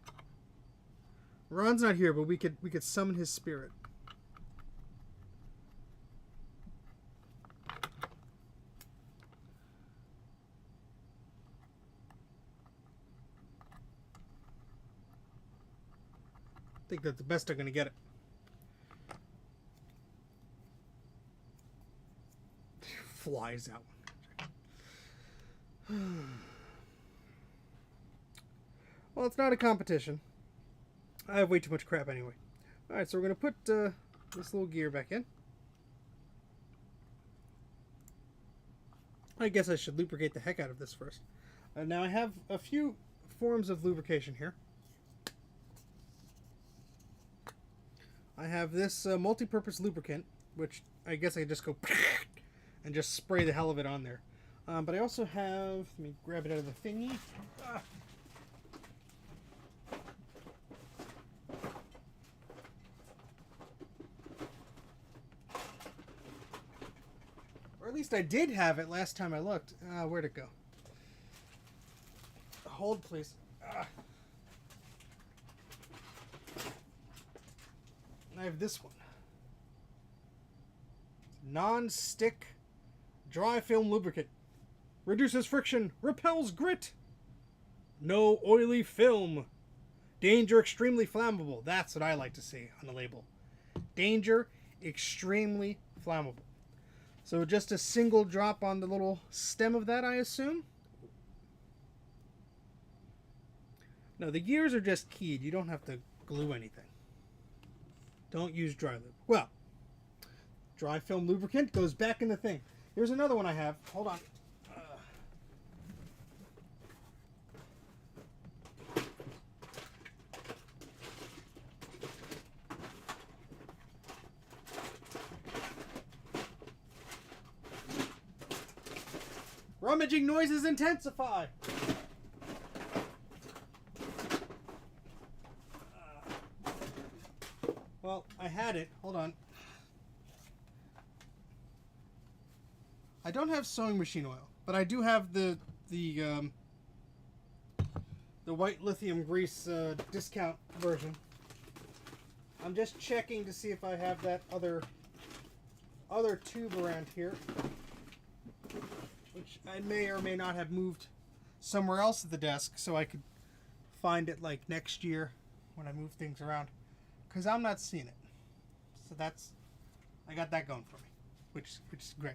Ron's not here, but we could summon his spirit. I think that's the best I'm going to get it. Flies out. Well, it's not a competition. I have way too much crap anyway. Alright, so we're going to put this little gear back in. I guess I should lubricate the heck out of this first. Now I have a few forms of lubrication here. I have this multi-purpose lubricant, which I guess I can just go and just spray the hell of it on there. But I also have, let me grab it out of the thingy. Or at least I did have it last time I looked. Where'd it go? Hold, please. I have this one. Non-stick dry film lubricant. Reduces friction. Repels grit. No oily film. Danger extremely flammable. That's what I like to see on the label. Danger extremely flammable. So just a single drop on the little stem of that, I assume. No, the gears are just keyed. You don't have to glue anything. Don't use dry lube. Well, dry film lubricant goes back in the thing. Here's another one I have. Hold on. Rummaging noises intensify. Well, I had it. Hold on. I don't have sewing machine oil, but I do have the white lithium grease discount version. I'm just checking to see if I have that other tube around here, which I may or may not have moved somewhere else at the desk, so I could find it like next year when I move things around, because I'm not seeing it. So I got that going for me, which is great.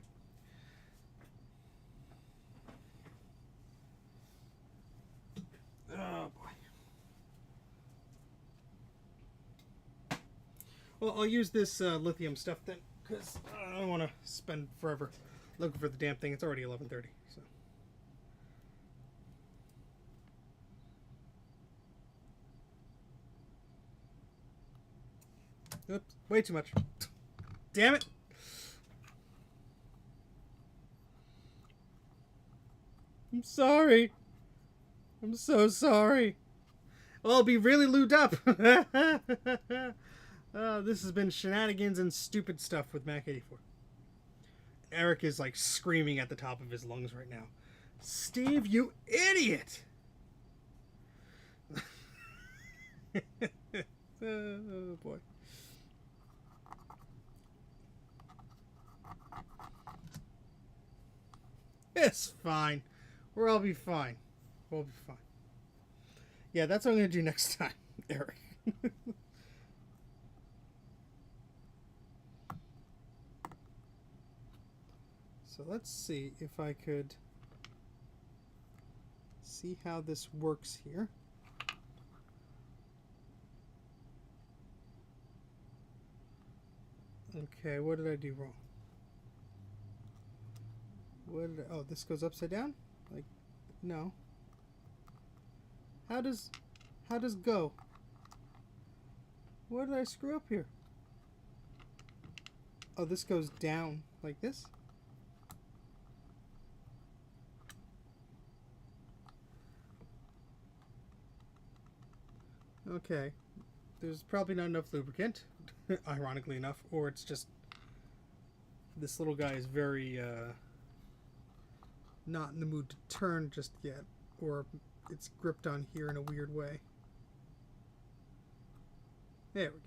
Oh boy. Well, I'll use this lithium stuff then, because I don't want to spend forever looking for the damn thing. It's already 11:30. So. Oops, way too much. Damn it! I'm sorry. I'm so sorry. Well, I'll be really lubed up. This has been shenanigans and stupid stuff with Mac84. Eric is like screaming at the top of his lungs right now. Steve, you idiot! Oh boy. It's fine. We'll be fine. We'll be fine. Yeah, that's what I'm going to do next time, Eric. So let's see if I could see how this works here. Okay, what did I do wrong? Oh, this goes upside down? Like, no. How does go? What did I screw up here? Oh, this goes down like this? Okay. There's probably not enough lubricant, ironically enough, or it's just this little guy is very not in the mood to turn just yet, or it's gripped on here in a weird way. There we go.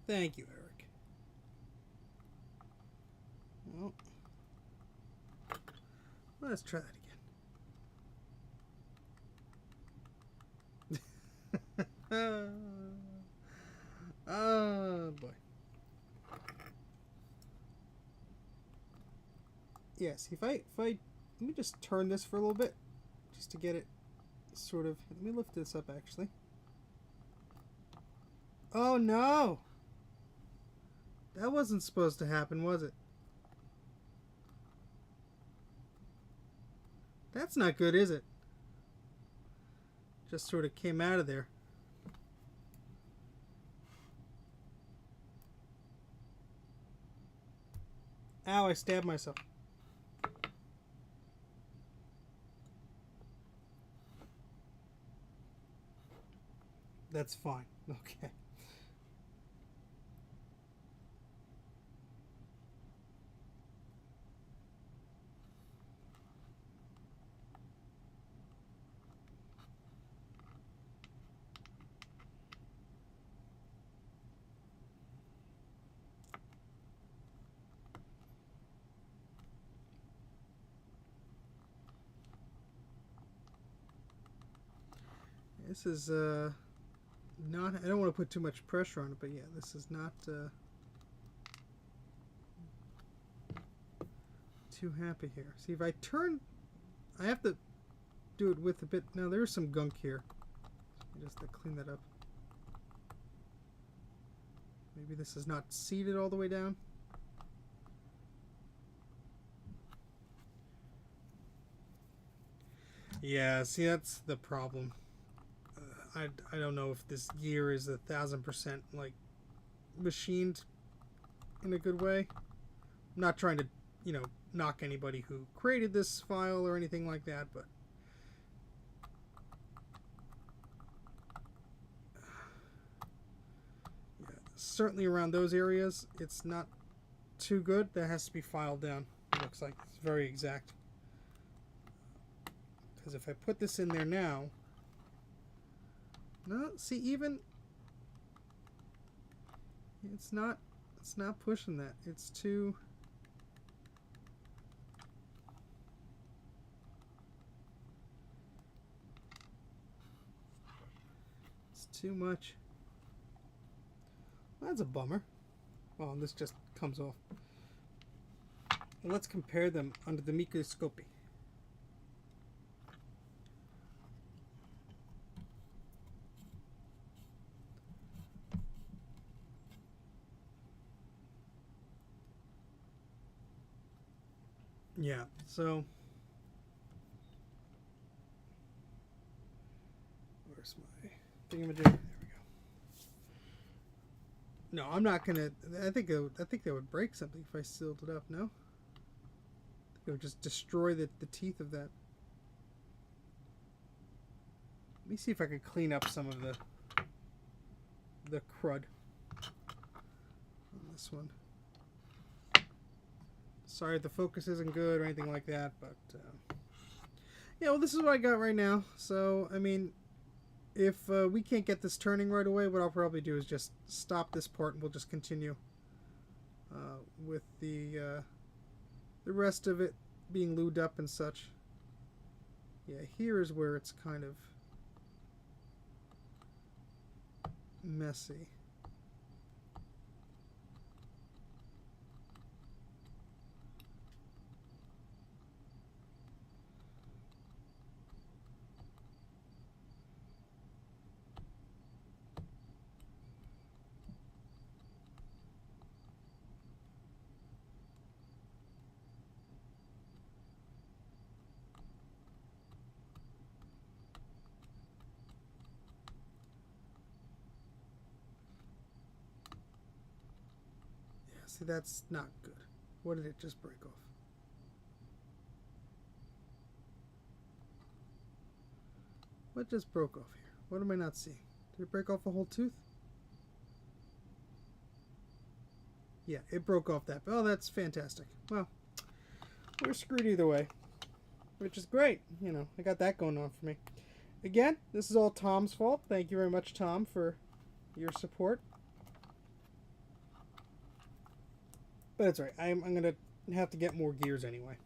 Thank you, Eric. Well, let's try that again. Oh boy. Yes, if I let me just turn this for a little bit, just to get it sort of. Let me lift this up actually. Oh no! That wasn't supposed to happen, was it? That's not good, is it? Just sort of came out of there. Ow, I stabbed myself. That's fine. Okay. This is not, I don't want to put too much pressure on it, but yeah, this is not too happy here. See, if I turn, I have to do it with a bit, now there's some gunk here. Just to clean that up. Maybe this is not seated all the way down. Yeah, see, that's the problem. I don't know if this gear is 1000% like machined in a good way. I'm not trying to, you know, knock anybody who created this file or anything like that, but yeah, certainly around those areas, it's not too good. That has to be filed down. It looks like it's very exact. Because if I put this in there now, no, see, even it's not pushing that. It's too. It's too much. That's a bummer. Well, this just comes off. Let's compare them under the microscope. Yeah, so where's my thingamajig? There we go. No, I'm not gonna. I think that would break something if I sealed it up. No, it would just destroy the teeth of that. Let me see if I can clean up some of the crud on this one. Sorry if the focus isn't good or anything like that, but yeah, well, this is what I got right now. So, I mean, if we can't get this turning right away, what I'll probably do is just stop this part and we'll just continue with the rest of it being lubed up and such. Yeah, here is where it's kind of messy. See, that's not good. What did it just break off? What just broke off here? What am I not seeing? Did it break off a whole tooth? Yeah, it broke off that. Oh, that's fantastic. Well, we're screwed either way, which is great. You know, I got that going on for me. Again, this is all Tom's fault. Thank you very much, Tom, for your support. But it's alright. I'm going to have to get more gears anyway.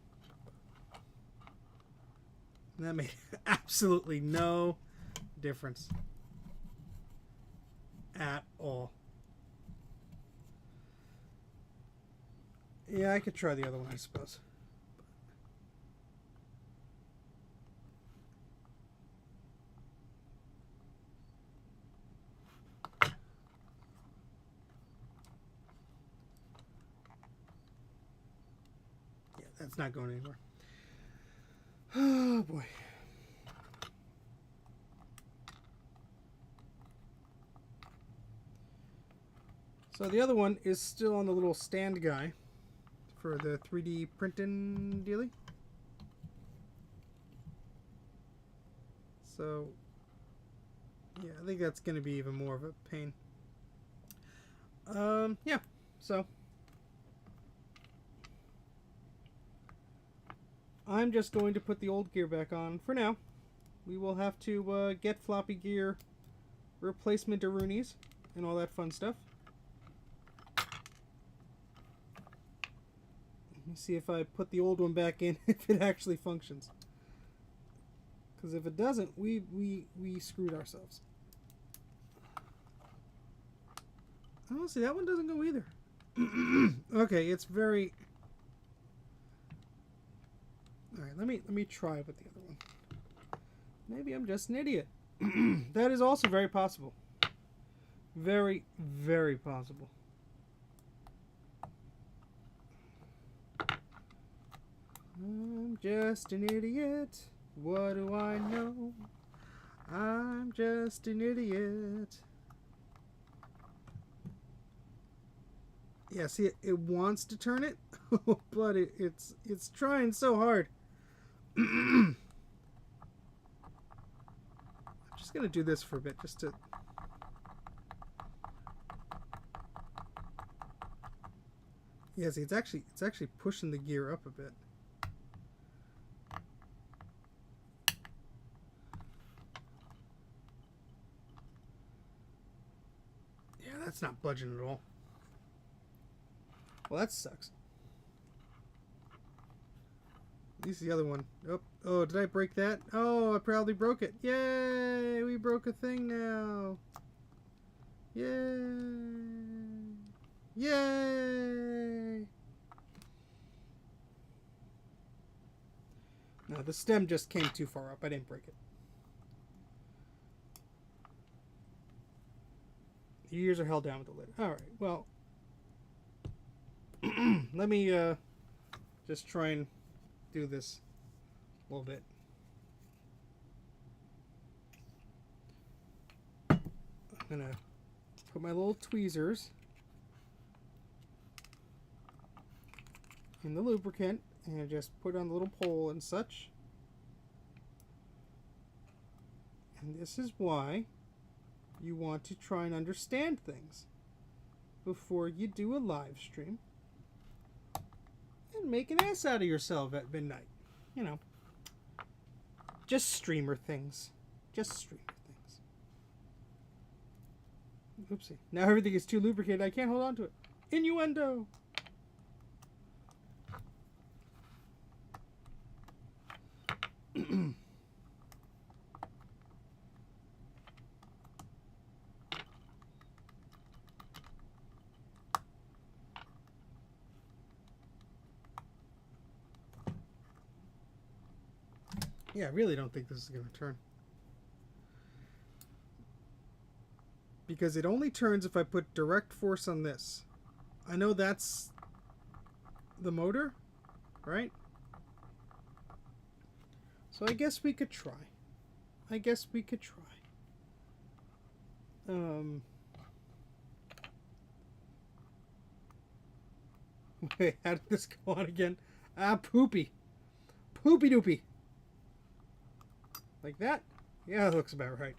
And that made absolutely no difference at all. Yeah, I could try the other one, I suppose. Yeah, that's not going anywhere. Oh, boy. So the other one is still on the little stand guy for the 3D printing dealy. So, yeah, I think that's going to be even more of a pain. Yeah, so I'm just going to put the old gear back on for now. We will have to get floppy gear replacement Aroonies and all that fun stuff. Let me see if I put the old one back in, if it actually functions. Because if it doesn't, we screwed ourselves. Oh, see, that one doesn't go either. Okay, it's very... Alright, let me try with the other one. Maybe I'm just an idiot. That is also very possible. Very, very possible. I'm just an idiot. What do I know? I'm just an idiot. Yeah, see, it wants to turn it, but it's trying so hard. I'm just gonna do this for a bit, just to. Yeah, see, it's actually pushing the gear up a bit. Yeah, that's not budging at all. Well, that sucks. At least the other one. Oh, did I break that? Oh, I probably broke it. Yay! We broke a thing now. Yay! Yay! No, the stem just came too far up. I didn't break it. The ears are held down with the lid. Alright, well. Let me just try and do this a little bit. I'm going to put my little tweezers in the lubricant and just put on the little pole and such. And this is why you want to try and understand things before you do a live stream and make an ass out of yourself at midnight. You know, just streamer things. Just streamer things. Oopsie. Now everything is too lubricated. I can't hold on to it. Innuendo. Yeah, I really don't think this is going to turn. Because it only turns if I put direct force on this. I know that's the motor, right? So I guess we could try. Wait, how did this go on again? Poopy. Poopy doopy. Like that? Yeah, that looks about right.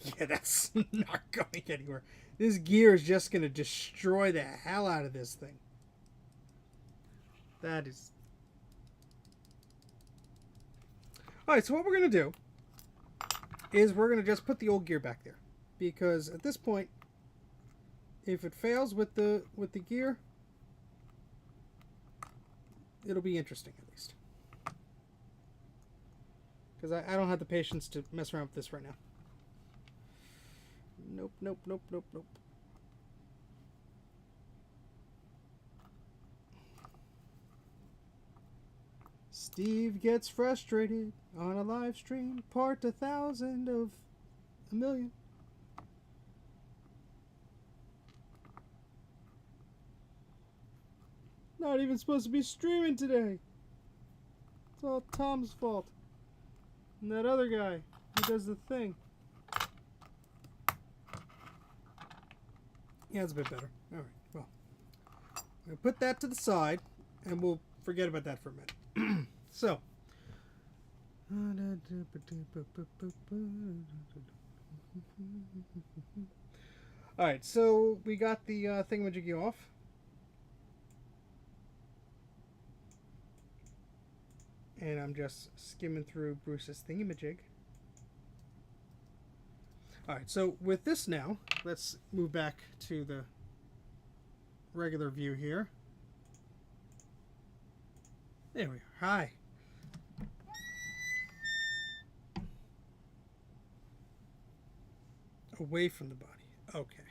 Yeah, that's not going anywhere. This gear is just going to destroy the hell out of this thing. That is... Alright, so what we're going to do is we're going to just put the old gear back there. Because at this point, if it fails with the gear, it'll be interesting at least. Because I don't have the patience to mess around with this right now. Nope, nope, nope, nope, nope. Steve gets frustrated on a live stream, part 1,000 of a million. Not even supposed to be streaming today. It's all Tom's fault. And that other guy who does the thing. Yeah, it's a bit better. Alright, well. I'm going to put that to the side, and we'll forget about that for a minute. So. Alright, so we got the thingamajiggy off. And I'm just skimming through Bruce's thingamajig. Alright, so with this now, let's move back to the regular view here. There we are. Hi. Away from the body. Okay.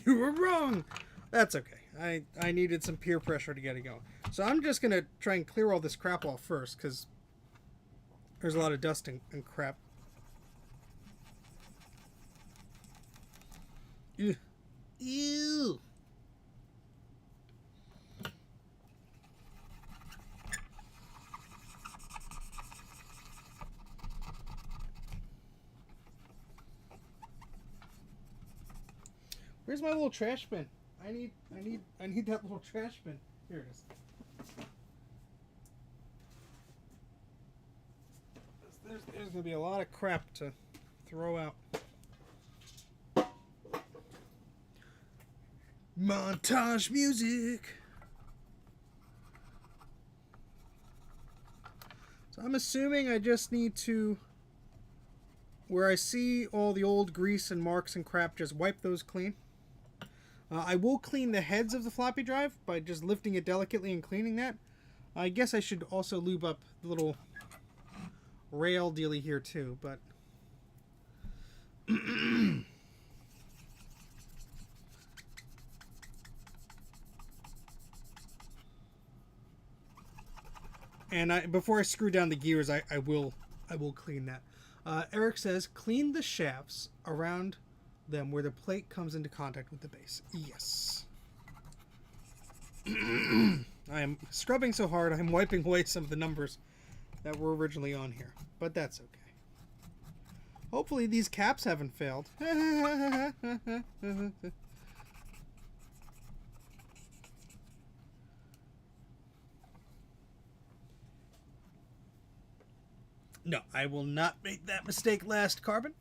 You were wrong. That's okay. I needed some peer pressure to get it going. So I'm just going to try and clear all this crap off first, because there's a lot of dust and crap. Ew. Ew. Where's my little trash bin? I need that little trash bin. Here it is. There's gonna be a lot of crap to throw out. Montage music. So I'm assuming I just need to, where I see all the old grease and marks and crap, just wipe those clean. I will clean the heads of the floppy drive by just lifting it delicately and cleaning that. I guess I should also lube up the little rail dealy here too, but and before I screw down the gears, I will clean that. Eric says clean the shafts around them where the plate comes into contact with the base. Yes. I am scrubbing so hard I'm wiping away some of the numbers that were originally on here, but that's okay. Hopefully these caps haven't failed. No, I will not make that mistake last carbon.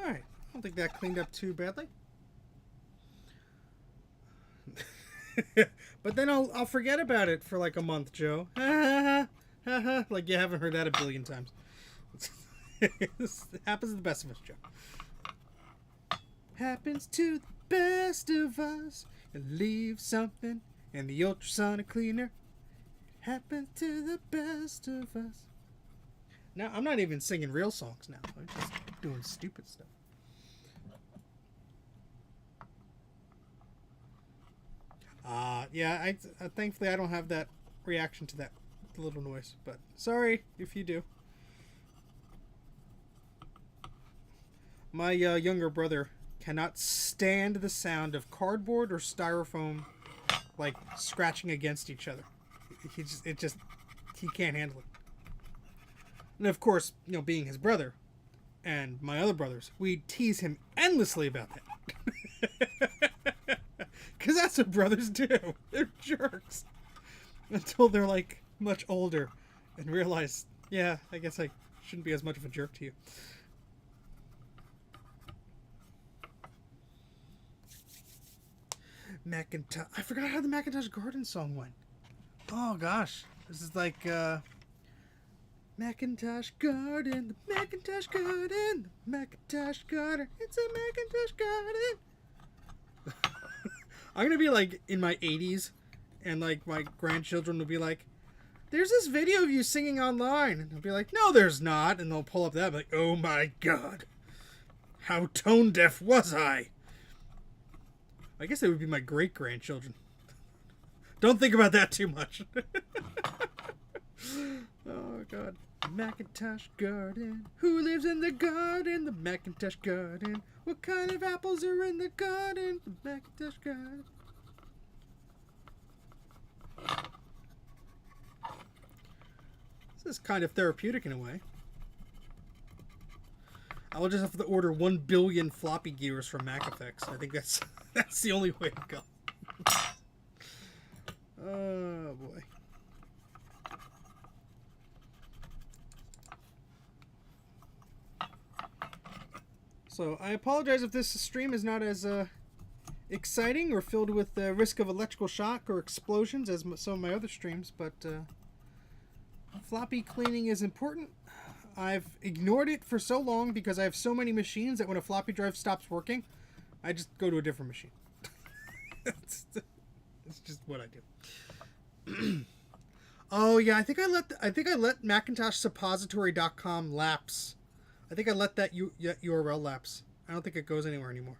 Alright, I don't think that cleaned up too badly. But then I'll forget about it for like a month, Joe. Like you haven't heard that a billion times. It happens to the best of us, Joe. Happens to the best of us. And leave something in the ultrasonic cleaner. Happens to the best of us. Now, I'm not even singing real songs now. I'm just doing stupid stuff. Yeah, thankfully I don't have that reaction to that little noise, but sorry if you do. My younger brother cannot stand the sound of cardboard or styrofoam like scratching against each other. He can't handle it. And of course, you know, being his brother and my other brothers, we tease him endlessly about that. Because that's what brothers do. They're jerks. Until they're like much older and realize, yeah, I guess I shouldn't be as much of a jerk to you. Macintosh. I forgot how the Macintosh Garden song went. Oh gosh. This is like Macintosh Garden, the Macintosh Garden, the Macintosh Garden, it's a Macintosh Garden. I'm gonna be like in my 80s, and like my grandchildren will be like, "There's this video of you singing online," and I'll be like, "No, there's not," and they'll pull up that, and be like, "Oh my god, how tone deaf was I?" I guess they would be my great grandchildren. Don't think about that too much. Oh god. Macintosh Garden. Who lives in the garden? The Macintosh Garden. What kind of apples are in the garden? The Macintosh Garden. This is kind of therapeutic in a way. I will just have to order 1 billion floppy gears from MacFX. I think that's the only way to go. Oh boy. So I apologize if this stream is not as exciting or filled with the risk of electrical shock or explosions as some of my other streams, but floppy cleaning is important. I've ignored it for so long because I have so many machines that when a floppy drive stops working, I just go to a different machine. It's just what I do. Oh yeah, I think I let MacintosSuppository.com lapse. I think I let that URL lapse. I don't think it goes anywhere anymore.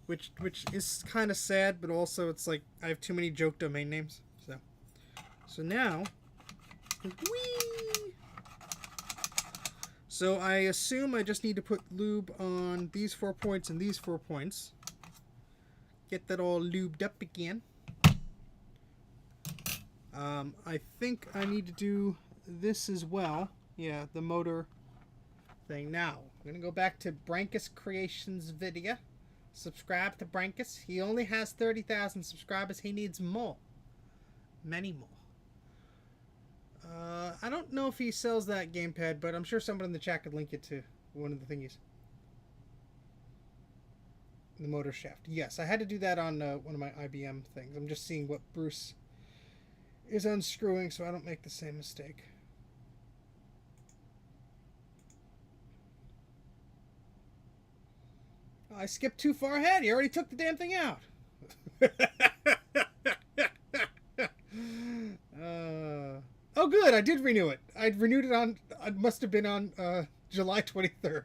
which is kind of sad, but also it's like I have too many joke domain names. So now, whee! So I assume I just need to put lube on these 4 points and these 4 points. Get that all lubed up again. I think I need to do this as well. Yeah, the motor thing. Now, I'm going to go back to Brankus Creations video. Subscribe to Brankus. He only has 30,000 subscribers. He needs more. Many more. I don't know if he sells that gamepad, but I'm sure someone in the chat could link it to one of the thingies. The motor shaft. Yes, I had to do that on one of my IBM things. I'm just seeing what Bruce is unscrewing so I don't make the same mistake. Oh, I skipped too far ahead. He already took the damn thing out. Oh, good. I did renew it. I renewed it on... It must have been on July 23rd.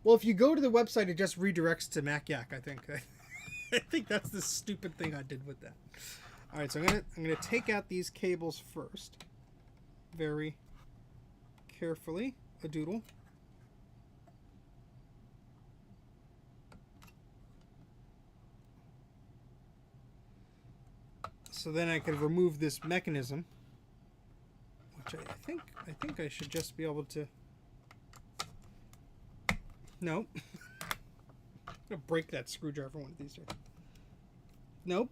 Well, if you go to the website, it just redirects to MacYak, I think. I think that's the stupid thing I did with that. All right, so I'm gonna take out these cables first, very carefully. A doodle. So then I can remove this mechanism, which I think I should just be able to. Nope. I'm gonna break that screwdriver one of these days. Nope.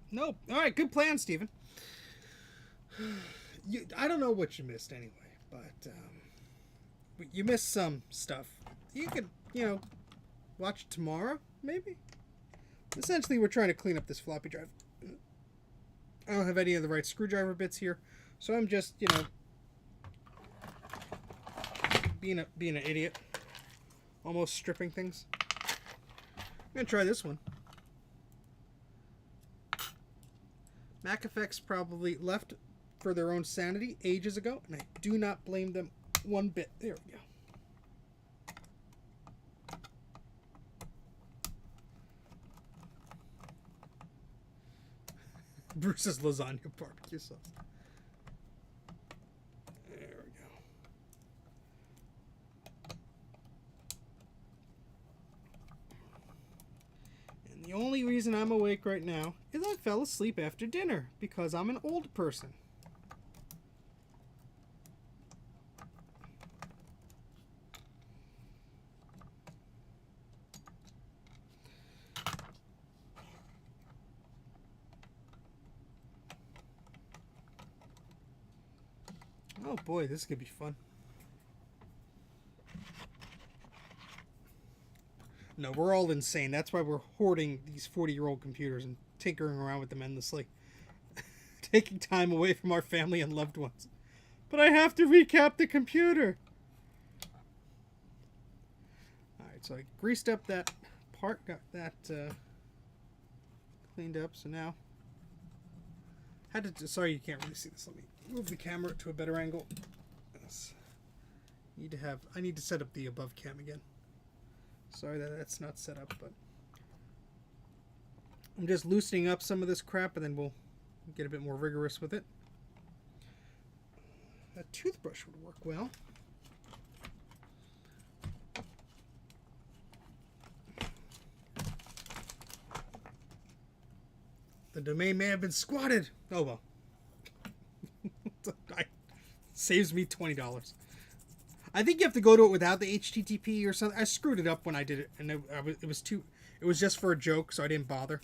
Nope. All right, good plan, Steven. I don't know what you missed anyway, but you missed some stuff. You could, watch it tomorrow, maybe? Essentially, we're trying to clean up this floppy drive. I don't have any of the right screwdriver bits here, so I'm just, being an idiot. Almost stripping things. I'm going to try this one. Mac Effects probably left for their own sanity ages ago, and I do not blame them one bit. There we go. Bruce's lasagna barbecue sauce. There we go. And the only reason I'm awake right now is I fell asleep after dinner because I'm an old person. Oh boy, this is going to be fun. No, we're all insane. That's why we're hoarding these 40-year-old computers and tinkering around with them endlessly. Taking time away from our family and loved ones. But I have to recap the computer. Alright, so I greased up that part, got that cleaned up, so now... Sorry you can't really see this. Let me move the camera to a better angle. Yes. I need to set up the above cam again. Sorry that that's not set up, but I'm just loosening up some of this crap and then we'll get a bit more rigorous with it. A toothbrush would work well. The domain may have been squatted. Oh well. Saves me $20. I think you have to go to it without the HTTP or something. I screwed it up when I did it, and it was just for a joke, so I didn't bother.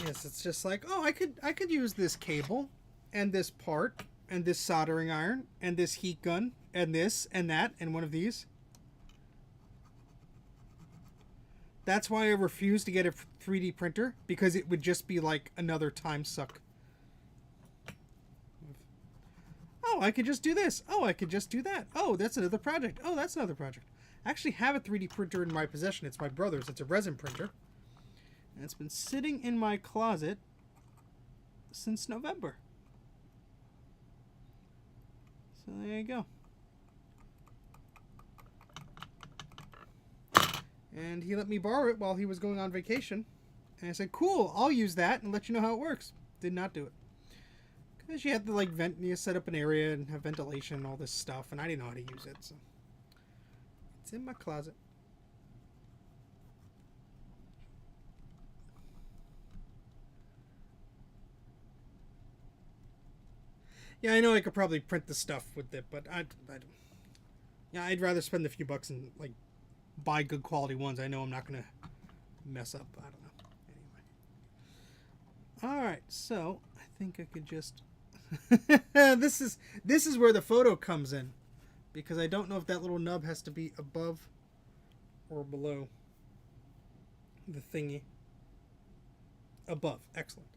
Yes, it's just like, oh, I could use this cable and this part and this soldering iron and this heat gun and this and that and one of these. That's why I refuse to get a 3D printer, because it would just be like another time suck. Oh, I could just do this. Oh, I could just do that. Oh, that's another project. Oh, that's another project. I actually have a 3D printer in my possession. It's my brother's. It's a resin printer. And it's been sitting in my closet since November. So there you go. And he let me borrow it while he was going on vacation. And I said, cool, I'll use that and let you know how it works. Did not do it. Because you have to, like, you set up an area and have ventilation and all this stuff. And I didn't know how to use it, so. It's in my closet. Yeah, I know I could probably print the stuff with it, but I'd rather spend a few bucks and, like, buy good quality ones. I know I'm not going to mess up. I don't know. Anyway. Alright, so I think I could just... this is where the photo comes in. Because I don't know if that little nub has to be above or below the thingy. Above. Excellent.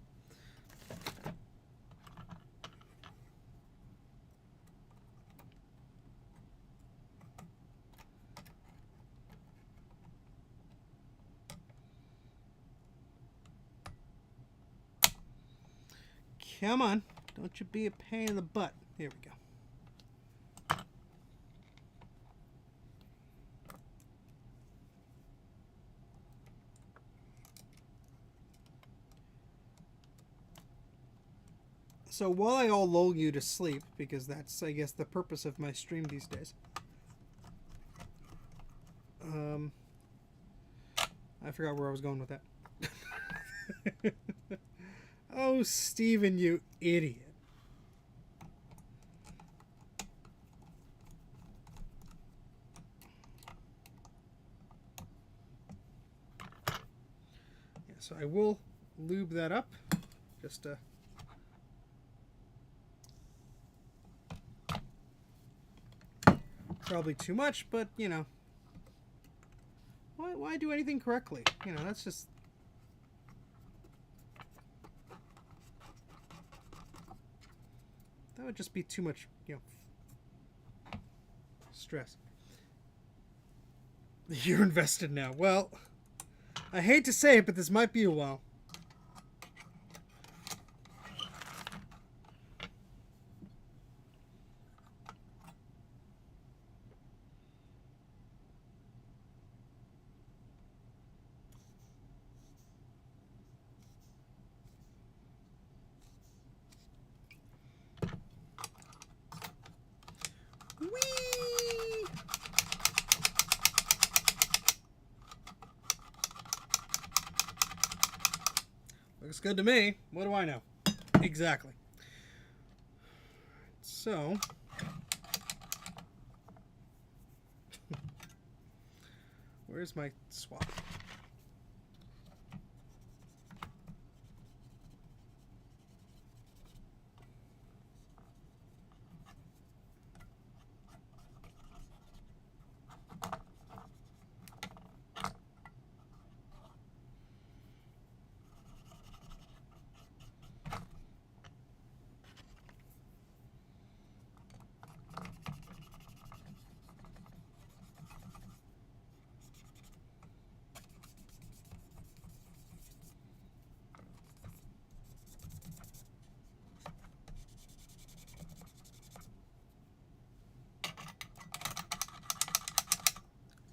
Come on. Don't you be a pain in the butt. Here we go. So while I all lull you to sleep, because that's, I guess, the purpose of my stream these days. I forgot where I was going with that. Oh, Steven, you idiot. Yeah, so I will lube that up. Just probably too much, but, you know. Why do anything correctly? You know, that's just... That would just be too much, you know, stress. You're invested now. Well, I hate to say it, but this might be a while. Looks good to me. What do I know? Exactly. So, where's my swap?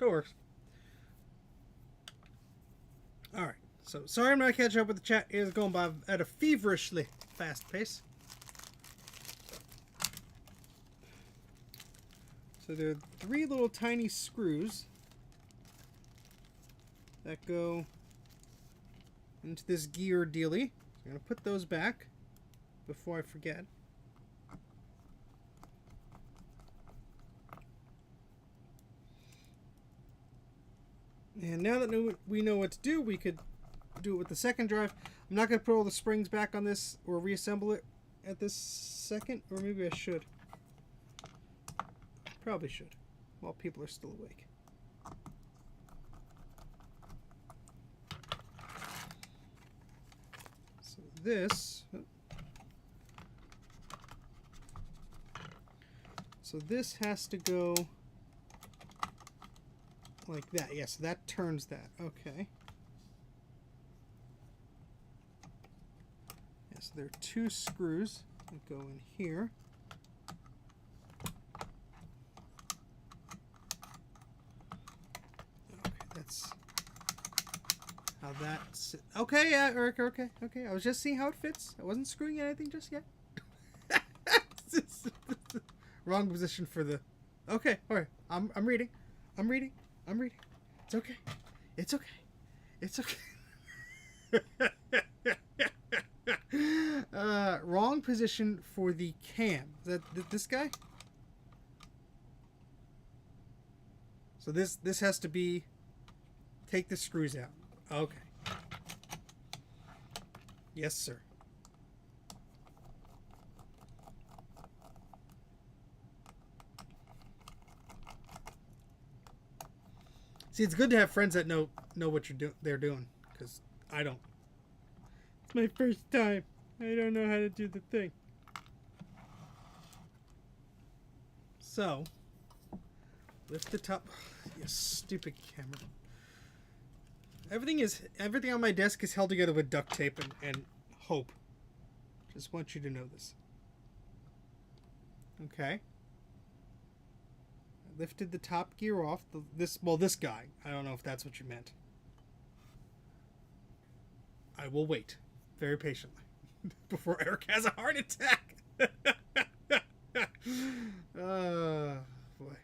It works. Alright, so sorry I'm not catching up with the chat. It is going by at a feverishly fast pace. So there are 3 little tiny screws that go into this gear dealie. So I'm going to put those back before I forget. And now that we know what to do, we could do it with the second drive. I'm not going to put all the springs back on this or reassemble it at this second, or maybe I should. Probably should, while people are still awake. So this has to go like that. Yes, that turns that. Okay. Yes, there are 2 screws that go in here. Okay, that's how that's... Okay, yeah, Eric, okay. I was just seeing how it fits. I wasn't screwing anything just yet. Wrong position for the... Okay, alright. I'm reading. It's okay. It's okay. Wrong position for the cam. Is that this guy? So this has to be... Take the screws out. Okay. Yes, sir. See, it's good to have friends that know what they're doing, because I don't. It's my first time. I don't know how to do the thing. So, lift the top. You stupid camera. Everything on my desk is held together with duct tape and hope. Just want you to know this. Okay. Lifted the top gear off. This guy. I don't know if that's what you meant. I will wait very patiently before Eric has a heart attack. Boy.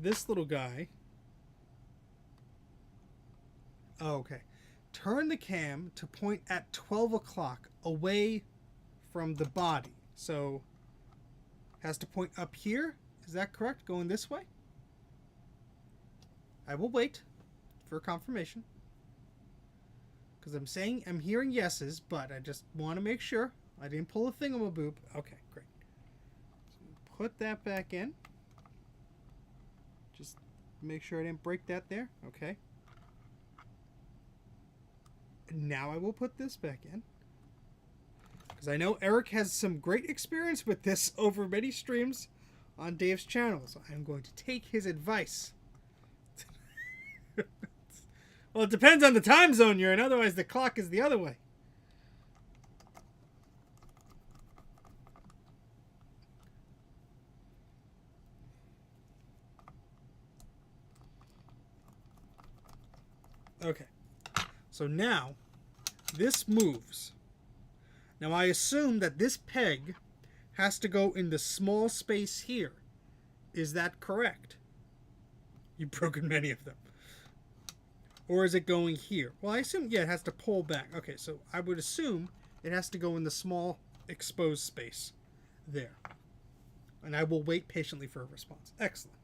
This little guy. Oh, okay. Turn the cam to point at 12 o'clock away from the body. So, has to point up here. Is that correct? Going this way? I will wait for confirmation. Because I'm hearing yeses, but I just want to make sure I didn't pull a thingamaboob. Okay, great. So put that back in. Just make sure I didn't break that there. Okay. And now I will put this back in. Because I know Eric has some great experience with this over many streams on Dave's channel. So I'm going to take his advice. Well, it depends on the time zone you're in. Otherwise, the clock is the other way. Okay. So now, this moves. Now, I assume that this peg has to go in the small space here. Is that correct? You've broken many of them. Or is it going here? Well, I assume, yeah, it has to pull back. Okay, so I would assume it has to go in the small exposed space there. And I will wait patiently for a response. Excellent.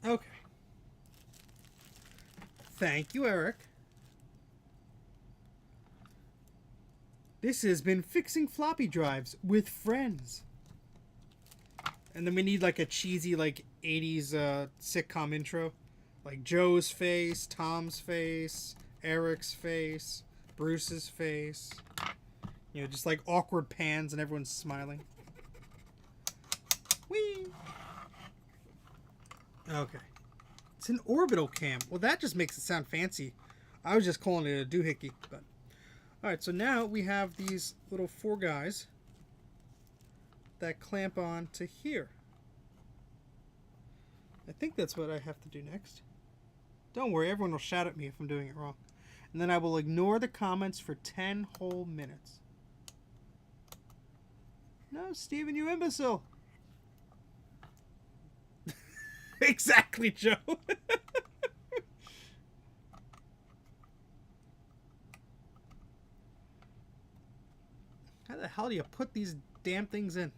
Okay. Thank you, Eric. This has been Fixing Floppy Drives with Friends. And then we need like a cheesy like 80s sitcom intro. Like Joe's face, Tom's face, Eric's face, Bruce's face. You know, just like awkward pans and everyone's smiling. Whee! Okay. It's an orbital cam. Well, that just makes it sound fancy. I was just calling it a doohickey, but... Alright, so now we have these little 4 guys that clamp on to here. I think that's what I have to do next. Don't worry, everyone will shout at me if I'm doing it wrong. And then I will ignore the comments for 10 whole minutes. No, Steven, you imbecile! Exactly, Joe! How the hell do you put these damn things in?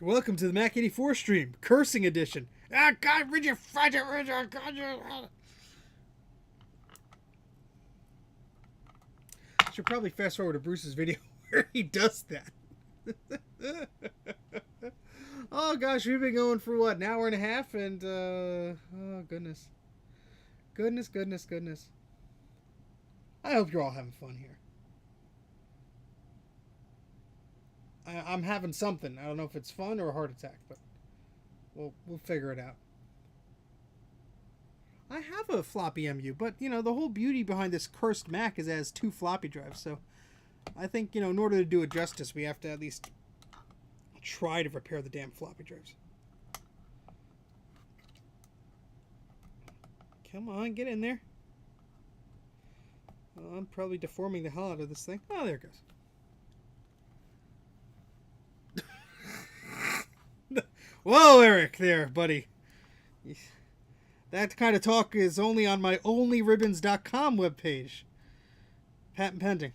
Welcome to the Mac84 stream, cursing edition. Ah, God, Richard, God, should probably fast forward to Bruce's video where he does that. Oh gosh, we've been going for what, an hour and a half, and oh goodness, goodness. I hope you're all having fun here. I'm having something. I don't know if it's fun or a heart attack, but we'll figure it out. I have a floppy MU, but you know the whole beauty behind this cursed Mac is it has 2 floppy drives. So I think, you know, in order to do it justice, we have to at least try to repair the damn floppy drives. Come on, get in there. Oh, I'm probably deforming the hell out of this thing. Oh, there it goes. Whoa, Eric, there, buddy. That kind of talk is only on my onlyribbons.com webpage. Patent pending.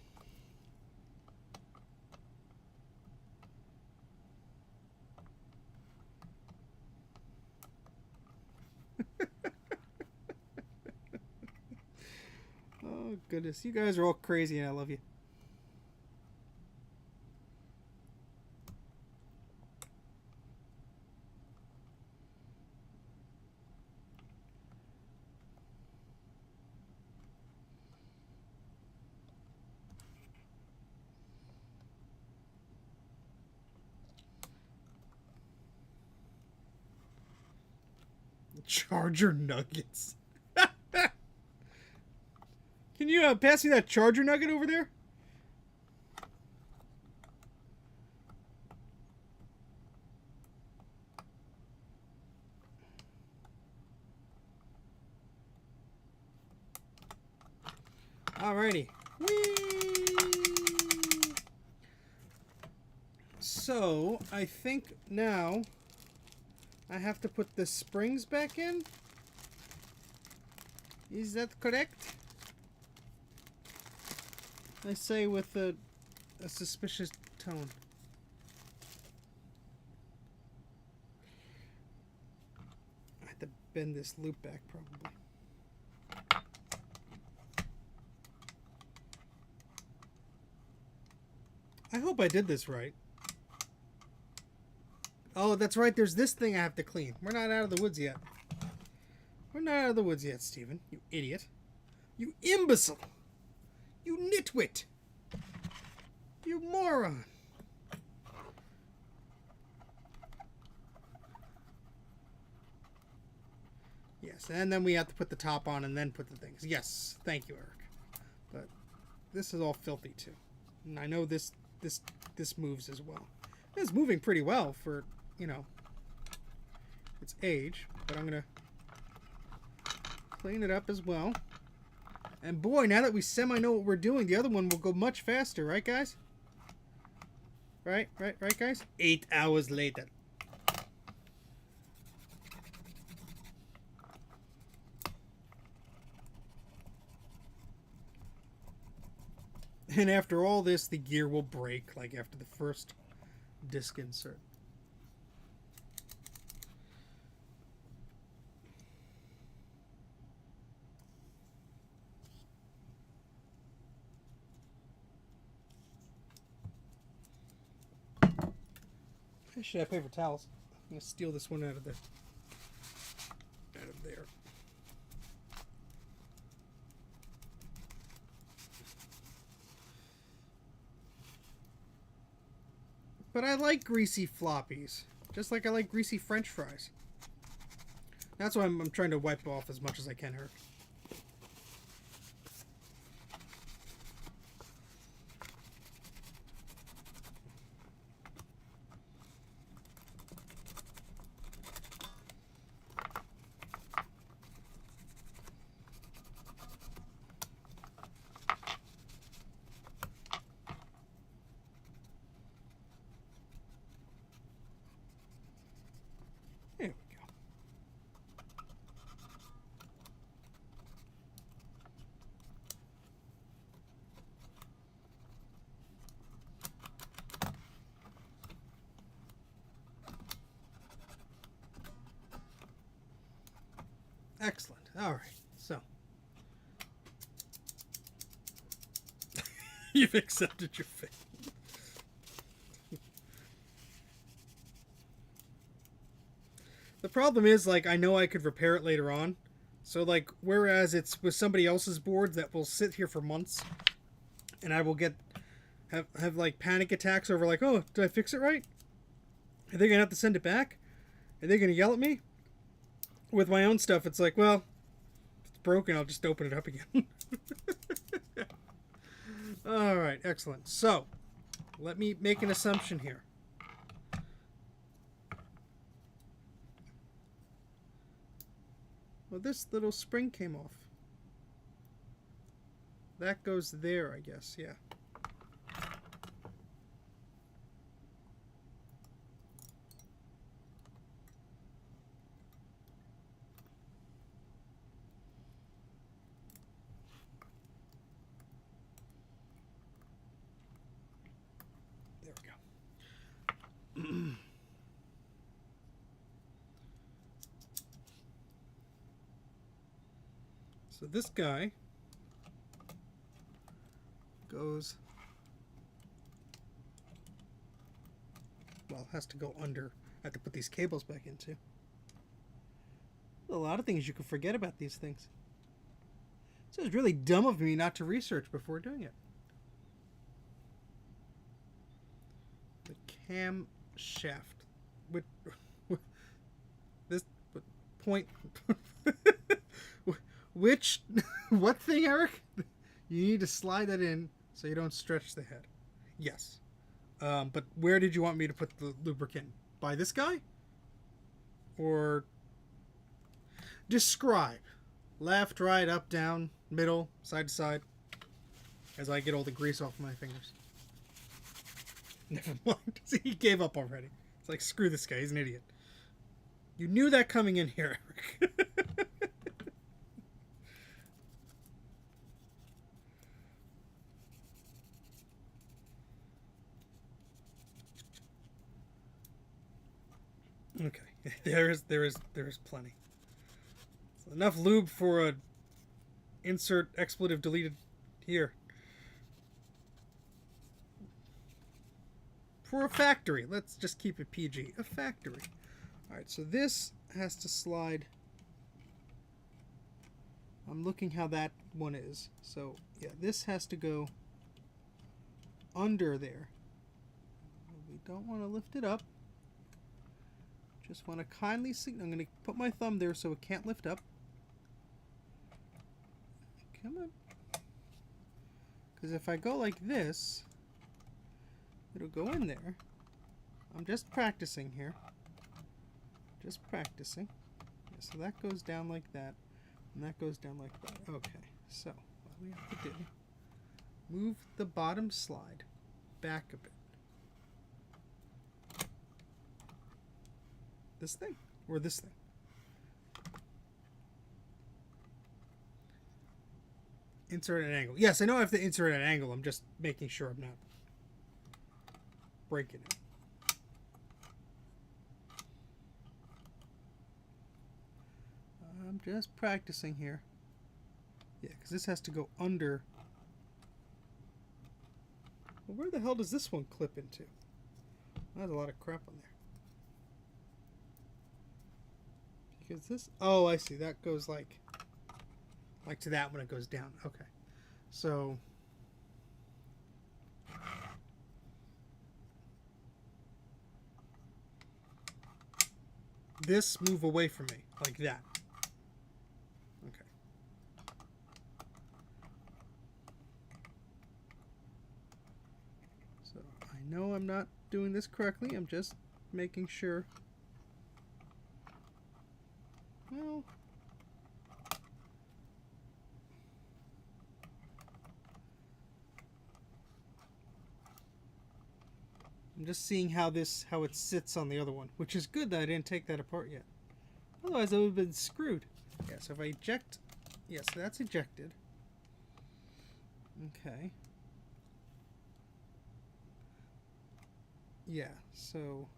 Oh, goodness. You guys are all crazy and I love you. Charger nuggets. Can you pass me that charger nugget over there? Alrighty. Whee! So, I think now I have to put the springs back in. Is that correct? I say with a suspicious tone. I have to bend this loop back probably. I hope I did this right. Oh, that's right. There's this thing I have to clean. We're not out of the woods yet. We're not out of the woods yet, Steven. You idiot. You imbecile. You nitwit. You moron. Yes, and then we have to put the top on and then put the things. Yes, thank you, Eric. But this is all filthy too. And I know this moves as well. It's moving pretty well for, you know, its age, but I'm gonna clean it up as well. And boy, now that we semi know what we're doing, the other one will go much faster, right, guys? Right, guys? 8 hours later. And after all this, the gear will break, like after the first disc insert. I should have paper towels. I'm gonna steal this one out of there. But I like greasy floppies, just like I like greasy French fries. That's why I'm trying to wipe off as much as I can here. There we go. Excellent. All right. So you've accepted your fate. The problem is, like, I know I could repair it later on. So, like, whereas it's with somebody else's boards that will sit here for months, and I will have like panic attacks over like, oh, did I fix it right? Are they gonna have to send it back? Are they gonna yell at me? With my own stuff, it's like, well, if it's broken, I'll just open it up again. All right, excellent. So, let me make an assumption here. Well, this little spring came off. That goes there, I guess, yeah. There we go. So this guy goes, well, has to go under. I have to put these cables back into. A lot of things you can forget about these things. So it's really dumb of me not to research before doing it. The camshaft. This point. Which, what thing, Eric? You need to slide that in so you don't stretch the head. Yes. But where did you want me to put the lubricant? By this guy? Or describe. Left, right, up, down, middle, side to side. As I get all the grease off my fingers. Never mind. See, he gave up already. It's like, screw this guy. He's an idiot. You knew that coming in here, Eric. Okay, there is plenty. So enough lube for a insert expletive deleted here. For a factory, let's just keep it PG. A factory. All right, so this has to slide. I'm looking how that one is. So yeah, this has to go under there. We don't want to lift it up. Just want to kindly see. I'm going to put my thumb there so it can't lift up. Come on. Because if I go like this, it'll go in there. I'm just practicing here. Just practicing. Yeah, so that goes down like that. And that goes down like that. Okay. So what we have to do, move the bottom slide back a bit. This thing or this thing? Insert at an angle. Yes, I know I have to insert at an angle. I'm just making sure I'm not breaking it. I'm just practicing here. Yeah, because this has to go under. Well, where the hell does this one clip into? There's a lot of crap on there. Because this, oh, I see. That goes like to that when it goes down. Okay. So this move away from me like that. Okay. So I know I'm not doing this correctly. I'm just making sure. Well, I'm just seeing how it sits on the other one, which is good that I didn't take that apart yet. Otherwise, I would have been screwed. Yeah, so if I eject, yes, that's ejected. Okay. Yeah, so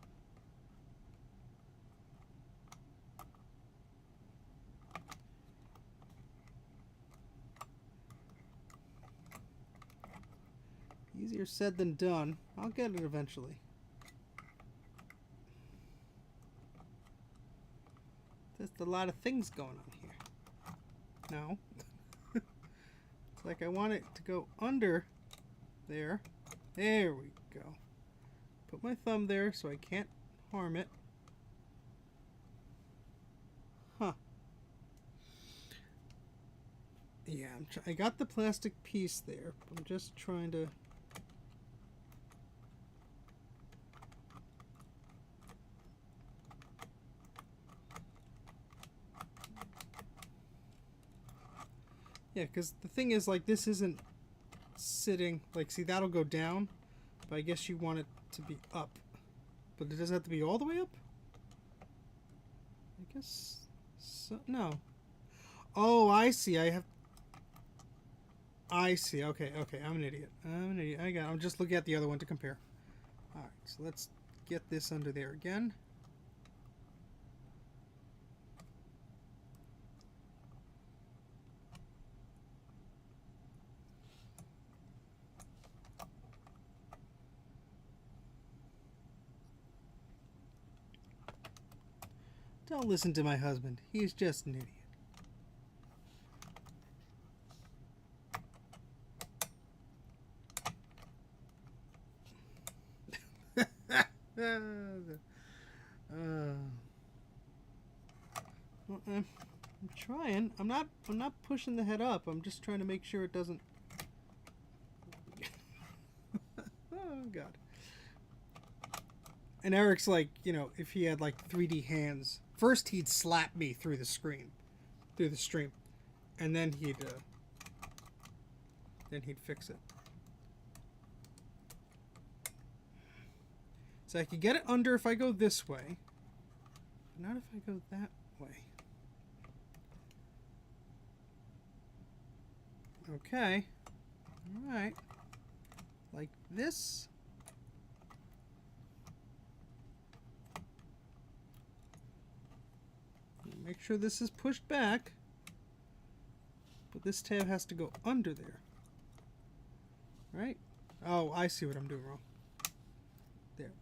easier said than done. I'll get it eventually. lot of things going on here. No. It's like I want it to go under there. There we go. Put my thumb there so I can't harm it. Huh. Yeah, I got the plastic piece there. I'm just trying to... Yeah, because the thing is, like, this isn't sitting... Like, see, that'll go down. But I guess you want it to be up. But it doesn't have to be all the way up? I guess... So, no. Oh, I see. I see. Okay, okay. I'm an idiot. I'm just looking at the other one to compare. Alright, so let's get this under there again. Don't listen to my husband. He's just an idiot. Well, I'm trying. I'm not pushing the head up. I'm just trying to make sure it doesn't. Oh God. And Eric's like, you know, if he had like 3D hands, first he'd slap me through the stream, and then he'd fix it. So I could get it under if I go this way, but not if I go that way. Okay. Alright. Like this. Make sure this is pushed back. But this tab has to go under there. Right? Oh, I see what I'm doing wrong. There.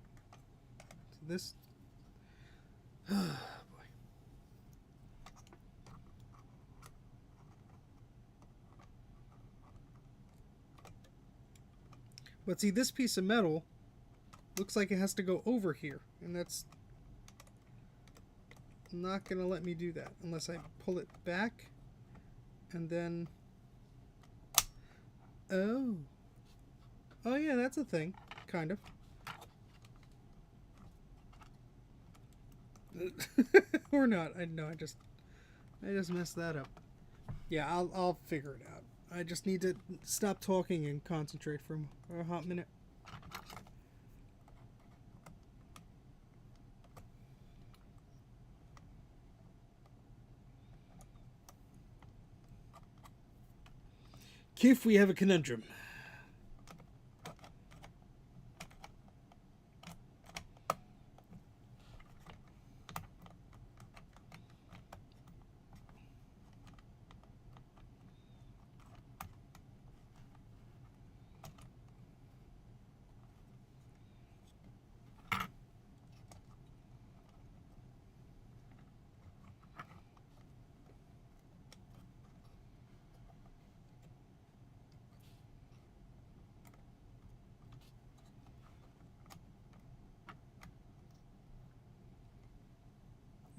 So this... Oh, boy. But see, this piece of metal looks like it has to go over here. And that's not going to let me do that unless I pull it back and then... Oh. Oh yeah, that's a thing. Kind of. Or not. I just messed that up. Yeah, I'll figure it out. I just need to stop talking and concentrate for a hot minute. Keith, we have a conundrum.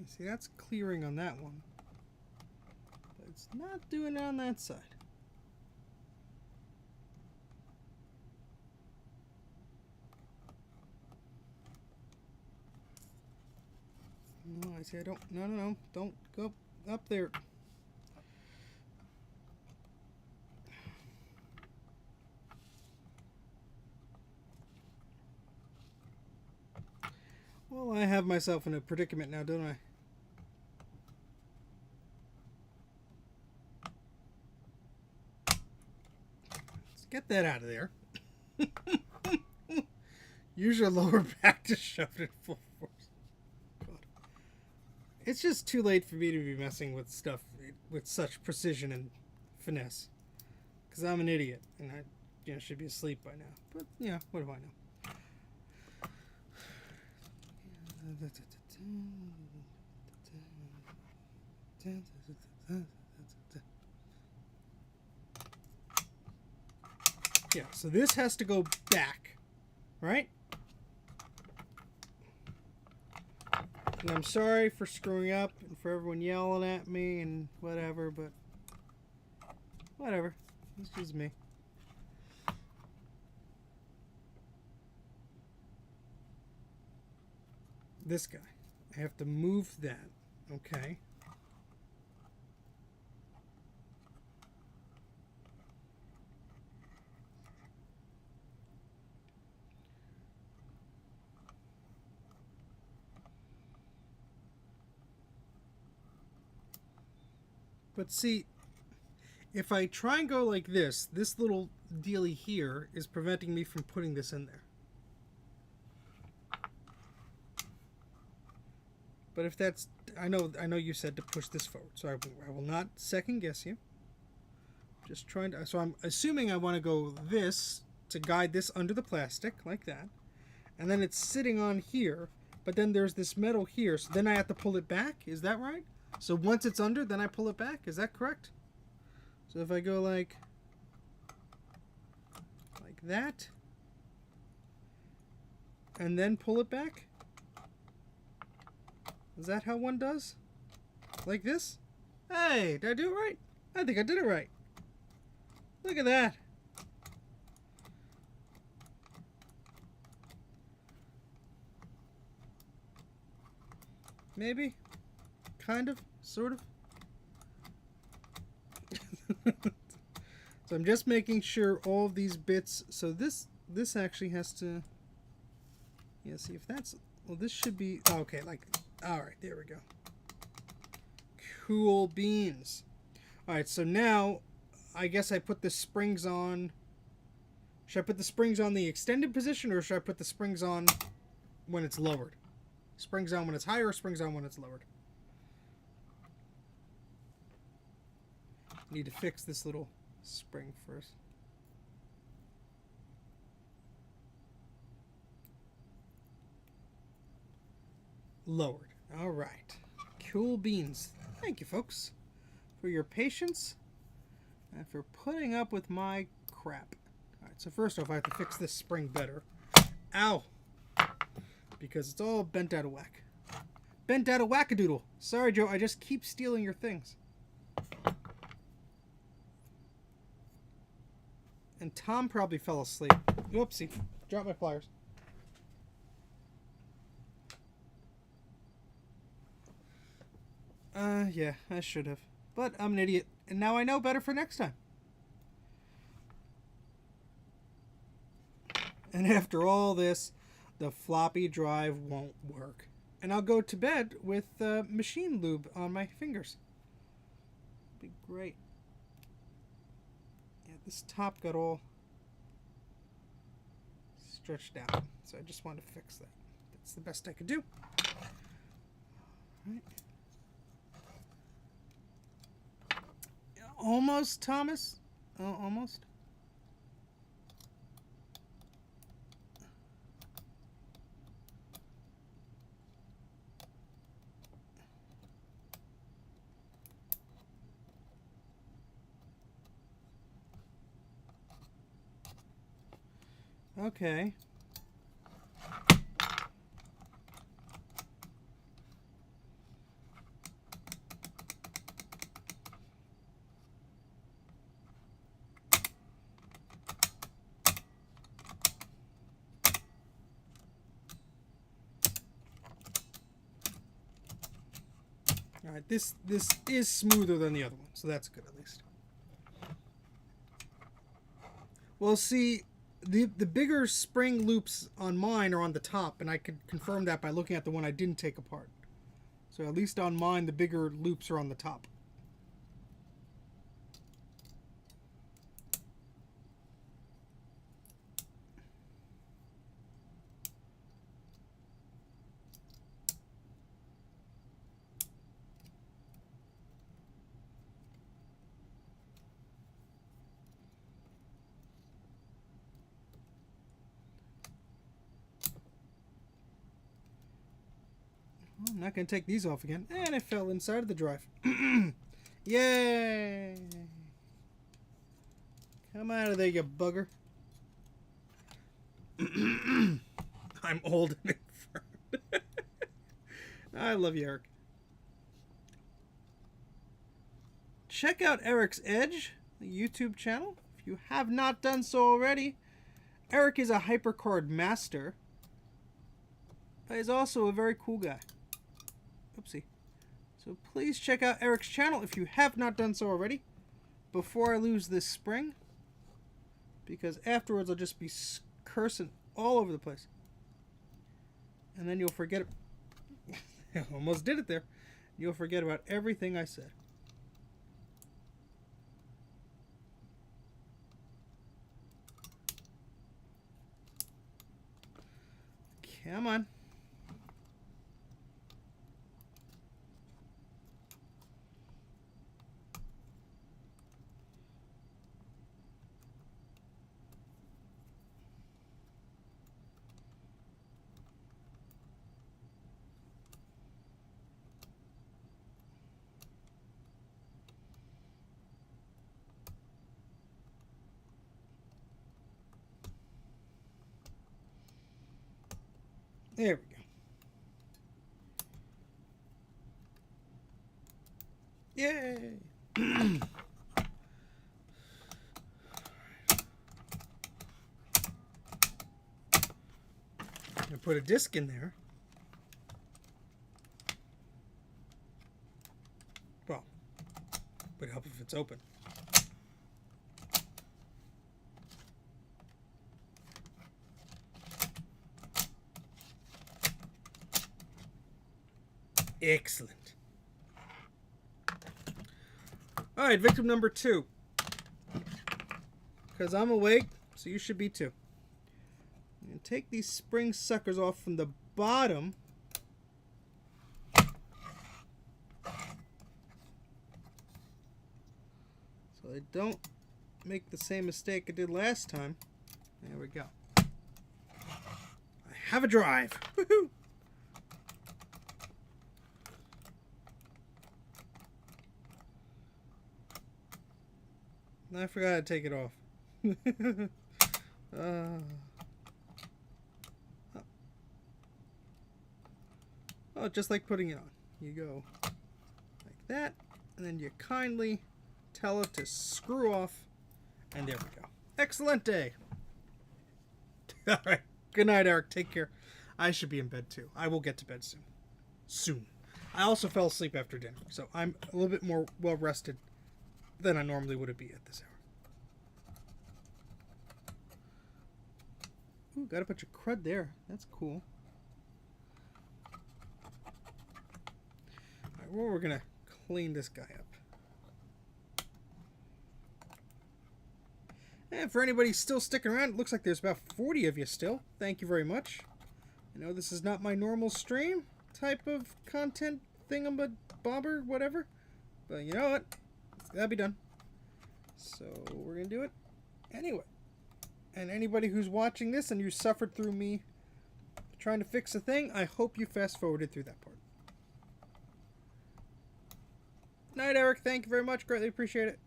See, that's clearing on that one. But it's not doing it on that side. No, I see, I don't... No. Don't go up there. Well, I have myself in a predicament now, don't I? Get that out of there. Use your lower back to shove it full force. God. It's just too late for me to be messing with stuff with such precision and finesse. Because I'm an idiot. And I should be asleep by now. But, yeah, what do I know? Yeah, so this has to go back, right? And I'm sorry for screwing up and for everyone yelling at me and whatever, but whatever. It's just me. This guy. I have to move that. Okay. But see, if I try and go like this little dealy here is preventing me from putting this in there. But if that's, I know you said to push this forward, so I will not second guess you. Just trying to, so I'm assuming I want to go this to guide this under the plastic, like that. And then it's sitting on here, but then there's this metal here, so then I have to pull it back, is that right? So once it's under, then I pull it back, is that correct? So if I go like that, and then pull it back, is that how one does? Like this? Hey, did I do it right? I think I did it right. Look at that. Maybe? Kind of? Sort of? So I'm just making sure all of these bits, so this actually has to, yeah, see if that's, well, this should be, oh, okay, like, all right, there we go. Cool beans. All right, so now I guess I put the springs on. Should I put the springs on the extended position, or should I put the springs on when it's lowered? Springs on when it's higher, or springs on when it's lowered? Need to fix this little spring first. Lowered. All right. Cool beans. Thank you, folks, for your patience and for putting up with my crap. All right, so first off, I have to fix this spring better. Ow! Because it's all bent out of whack. Bent out of wackadoodle. Sorry, Joe, I just keep stealing your things. And Tom probably fell asleep. Whoopsie. Dropped my pliers. Yeah, I should have. But I'm an idiot. And now I know better for next time. And after all this, the floppy drive won't work. And I'll go to bed with machine lube on my fingers. Be great. Yeah, this top got all stretched out. So I just wanted to fix that. That's the best I could do. All right. Almost, Thomas. Oh, almost. Okay. All right, this is smoother than the other one, so that's good at least. Well, see, the bigger spring loops on mine are on the top, and I could confirm that by looking at the one I didn't take apart. So at least on mine, the bigger loops are on the top. I'm not going to take these off again. And it fell inside of the drive. Yay! Come out of there, you bugger. I'm old and infirm. I love you, Eric. Check out Eric's Edge, the YouTube channel, if you have not done so already. Eric is a HyperCard master, but he's also a very cool guy. Oopsie. So please check out Eric's channel if you have not done so already, before I lose this spring, because afterwards I'll just be cursing all over the place. And then you'll forget it. I almost did it there. You'll forget about everything I said. Come on. There we go. Yay! I put a disc in there. Well, would help if it's open. Excellent. Alright, victim number 2. Because I'm awake, so you should be too. And take these spring suckers off from the bottom. So I don't make the same mistake I did last time. There we go. I have a drive. Woohoo! I forgot to take it off. Oh, just like putting it on. You go like that, and then you kindly tell it to screw off, and there we go. Excellent day. All right. Good night, Eric. Take care. I should be in bed too. I will get to bed soon. Soon. I also fell asleep after dinner, so I'm a little bit more well rested than I normally would be at this hour. Ooh, got a bunch of crud there. That's cool. Alright, well, we're gonna clean this guy up. And for anybody still sticking around, it looks like there's about 40 of you still. Thank you very much. I know this is not my normal stream type of content thingamabobber, whatever. But you know what? That'll be done. So we're going to do it anyway. And anybody who's watching this and you suffered through me trying to fix a thing, I hope you fast forwarded through that part. Night, Eric. Thank you very much. Greatly appreciate it.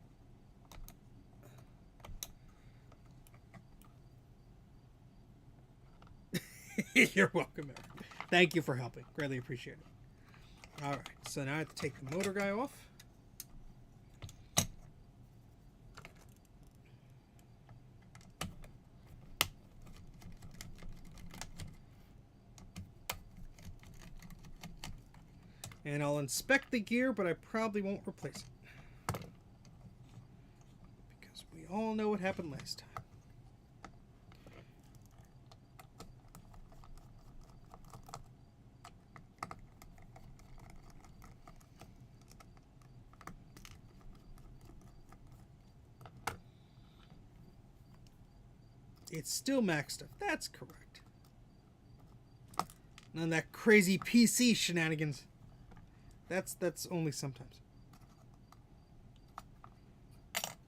You're welcome, Eric. Thank you for helping. Greatly appreciate it. Alright, so now I have to take the motor guy off. And I'll inspect the gear, but I probably won't replace it. Because we all know what happened last time. It's still Mac stuff. That's correct. None of that crazy PC shenanigans. That's only sometimes.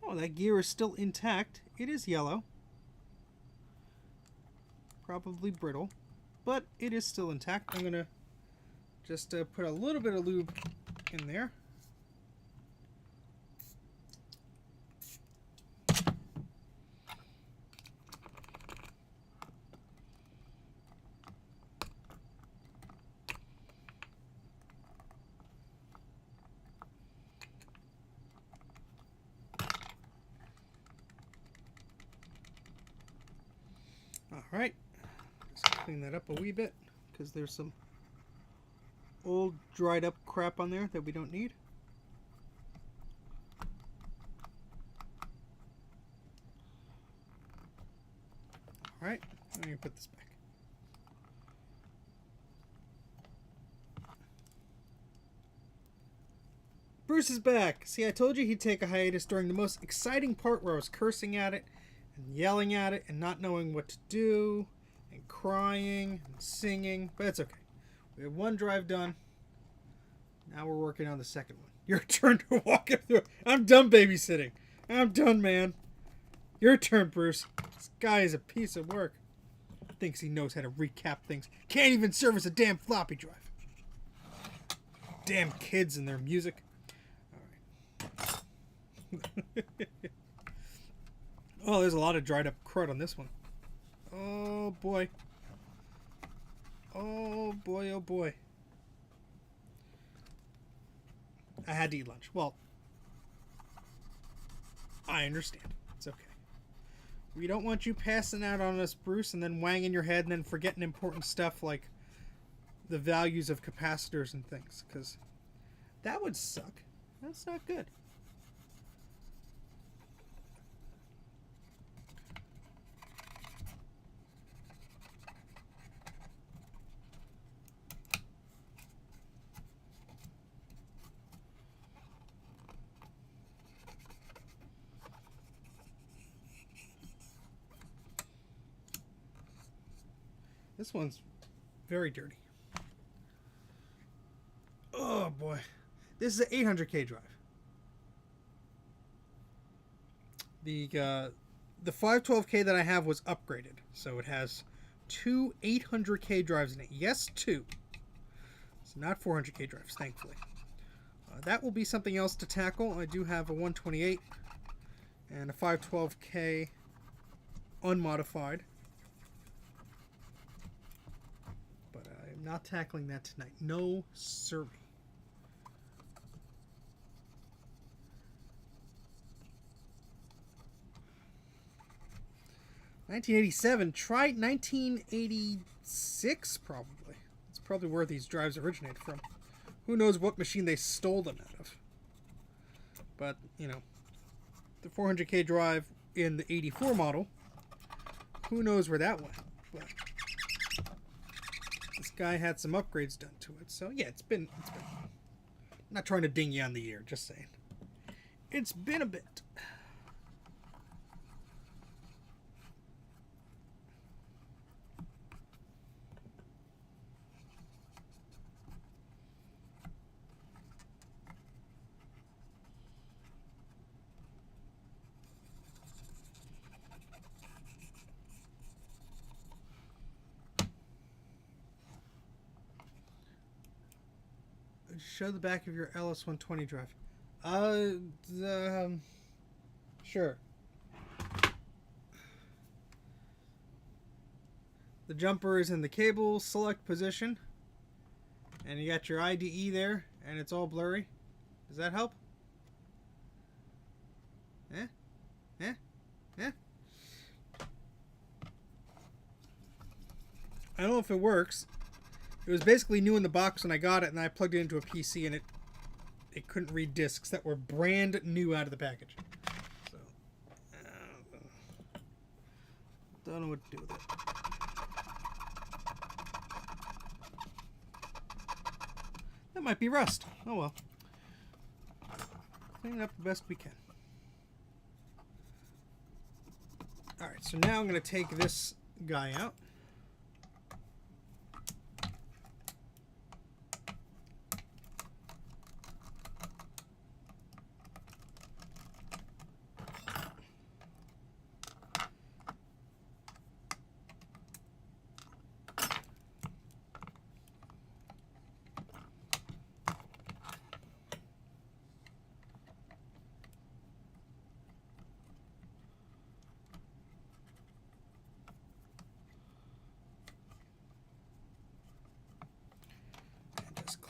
Oh, that gear is still intact. It is yellow. Probably brittle. But it is still intact. I'm going to Just to put a little bit of lube in there. Alright, just clean that up a wee bit because there's some old dried up crap on there that we don't need. Alright, I'm going to put this back. Bruce is back. See, I told you he'd take a hiatus during the most exciting part where I was cursing at it and yelling at it and not knowing what to do and crying and singing, but it's okay. We have one drive done. Now we're working on the second one. Your turn to walk it through. I'm done babysitting. I'm done, man. Your turn, Bruce. This guy is a piece of work. Thinks he knows how to recap things. Can't even service a damn floppy drive. Damn kids and their music. Alright. Oh, there's a lot of dried up crud on this one. Oh boy. Oh boy, oh boy. I had to eat lunch. Well, I understand. It's okay. We don't want you passing out on us, Bruce, and then wanging your head and then forgetting important stuff like the values of capacitors and things, because that would suck. That's not good. This one's very dirty. Oh boy. This is an 800K drive. The 512K that I have was upgraded. So it has two 800K drives in it. Yes, two. It's not 400K drives, thankfully. That will be something else to tackle. I do have a 128 and a 512K unmodified. Not tackling that tonight. No, sir. $1987. Try 1986, probably. It's probably where these drives originated from. Who knows what machine they stole them out of. But, you know, the 400K drive in the 84 model, who knows where that went. But this guy had some upgrades done to it, so yeah, it's been I'm not trying to ding you on the year, just saying. It's been a bit. Show the back of your LS120 drive. Sure. The jumper is in the cable select position. And you got your IDE there, and it's all blurry. Does that help? Eh? Eh? Eh? I don't know if it works. It was basically new in the box when I got it, and I plugged it into a PC, and it couldn't read discs that were brand new out of the package. So, don't know what to do with it. That might be rust. Oh well. Clean it up the best we can. Alright, so now I'm going to take this guy out.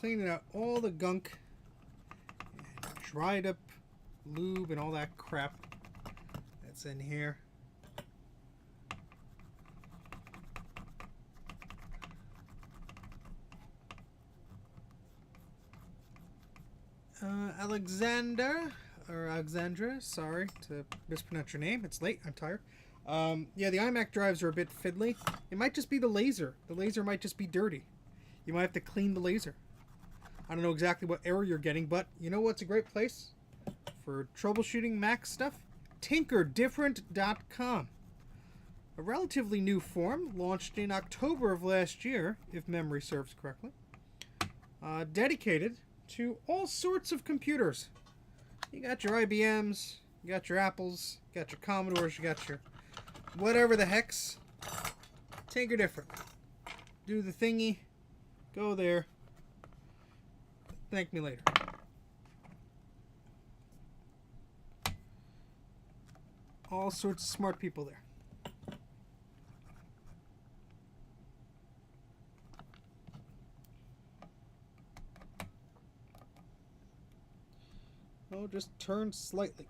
cleaning out all the gunk, and dried up lube and all that crap that's in here. Alexandra, sorry to mispronounce your name. It's late. I'm tired. Yeah, the iMac drives are a bit fiddly. It might just be the laser. The laser might just be dirty. You might have to clean the laser. I don't know exactly what error you're getting, but you know what's a great place for troubleshooting Mac stuff? TinkerDifferent.com. A relatively new forum launched in October of last year, if memory serves correctly. Dedicated to all sorts of computers. You got your IBMs, you got your Apples, you got your Commodores, you got your whatever the hex. Tinker Different. Do the thingy. Go there. Thank me later. All sorts of smart people there. Oh, just turn slightly.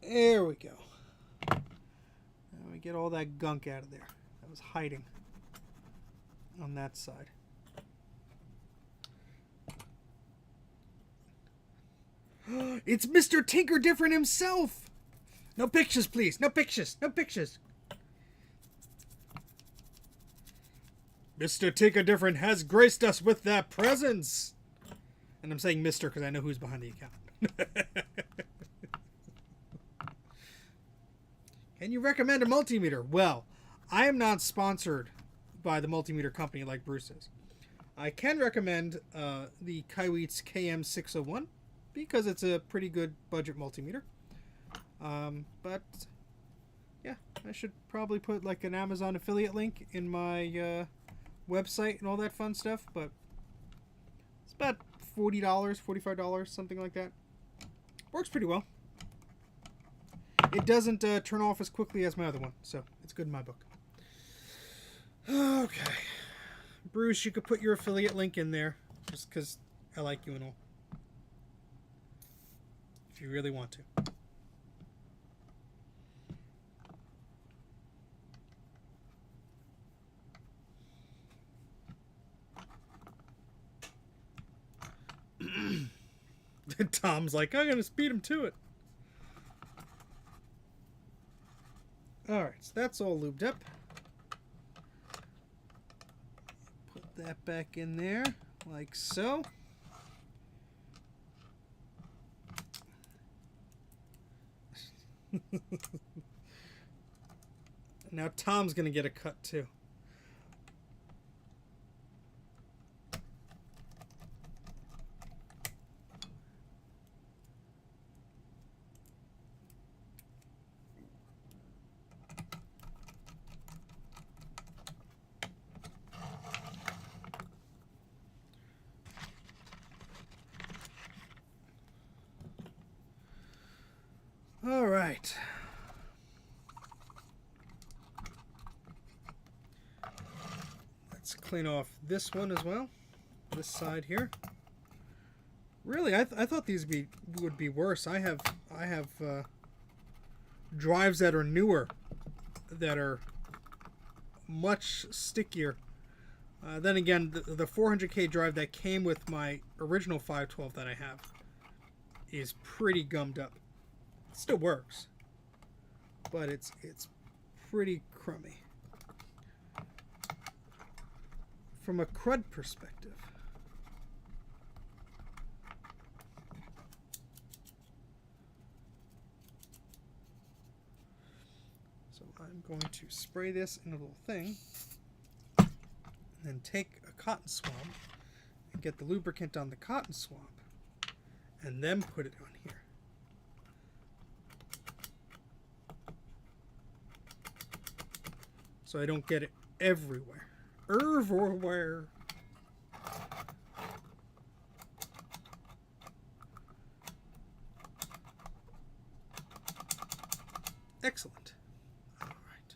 There we go. Now we get all that gunk out of there that was hiding on that side. It's Mr. Tinker Different himself! No pictures, please. No pictures. No pictures. Mr. Tinker Different has graced us with their presence. And I'm saying Mr. because I know who's behind the account. Can you recommend a multimeter? Well, I am not sponsored by the multimeter company like Bruce is. I can recommend the Kaiweets KM601 because it's a pretty good budget multimeter. But yeah, I should probably put like an Amazon affiliate link in my website and all that fun stuff, but it's about $40, $45, something like that. Works pretty well. It doesn't turn off as quickly as my other one, so it's good in my book. Okay. Bruce, you could put your affiliate link in there, just because I like you and all. If you really want to. Tom's like, I'm going to speed him to it. Alright, so that's all lubed up. Put that back in there, like so. Now Tom's going to get a cut too. All right. Let's clean off this one as well. This side here. Really, I thought these would be worse. I have drives that are newer, that are much stickier. Then again, the 400K drive that came with my original 512 that I have is pretty gummed up. It still works, but it's pretty crummy from a crud perspective. So I'm going to spray this in a little thing, and then take a cotton swab and get the lubricant on the cotton swab, and then put it on here. So I don't get it everywhere. Everywhere. Excellent. All right.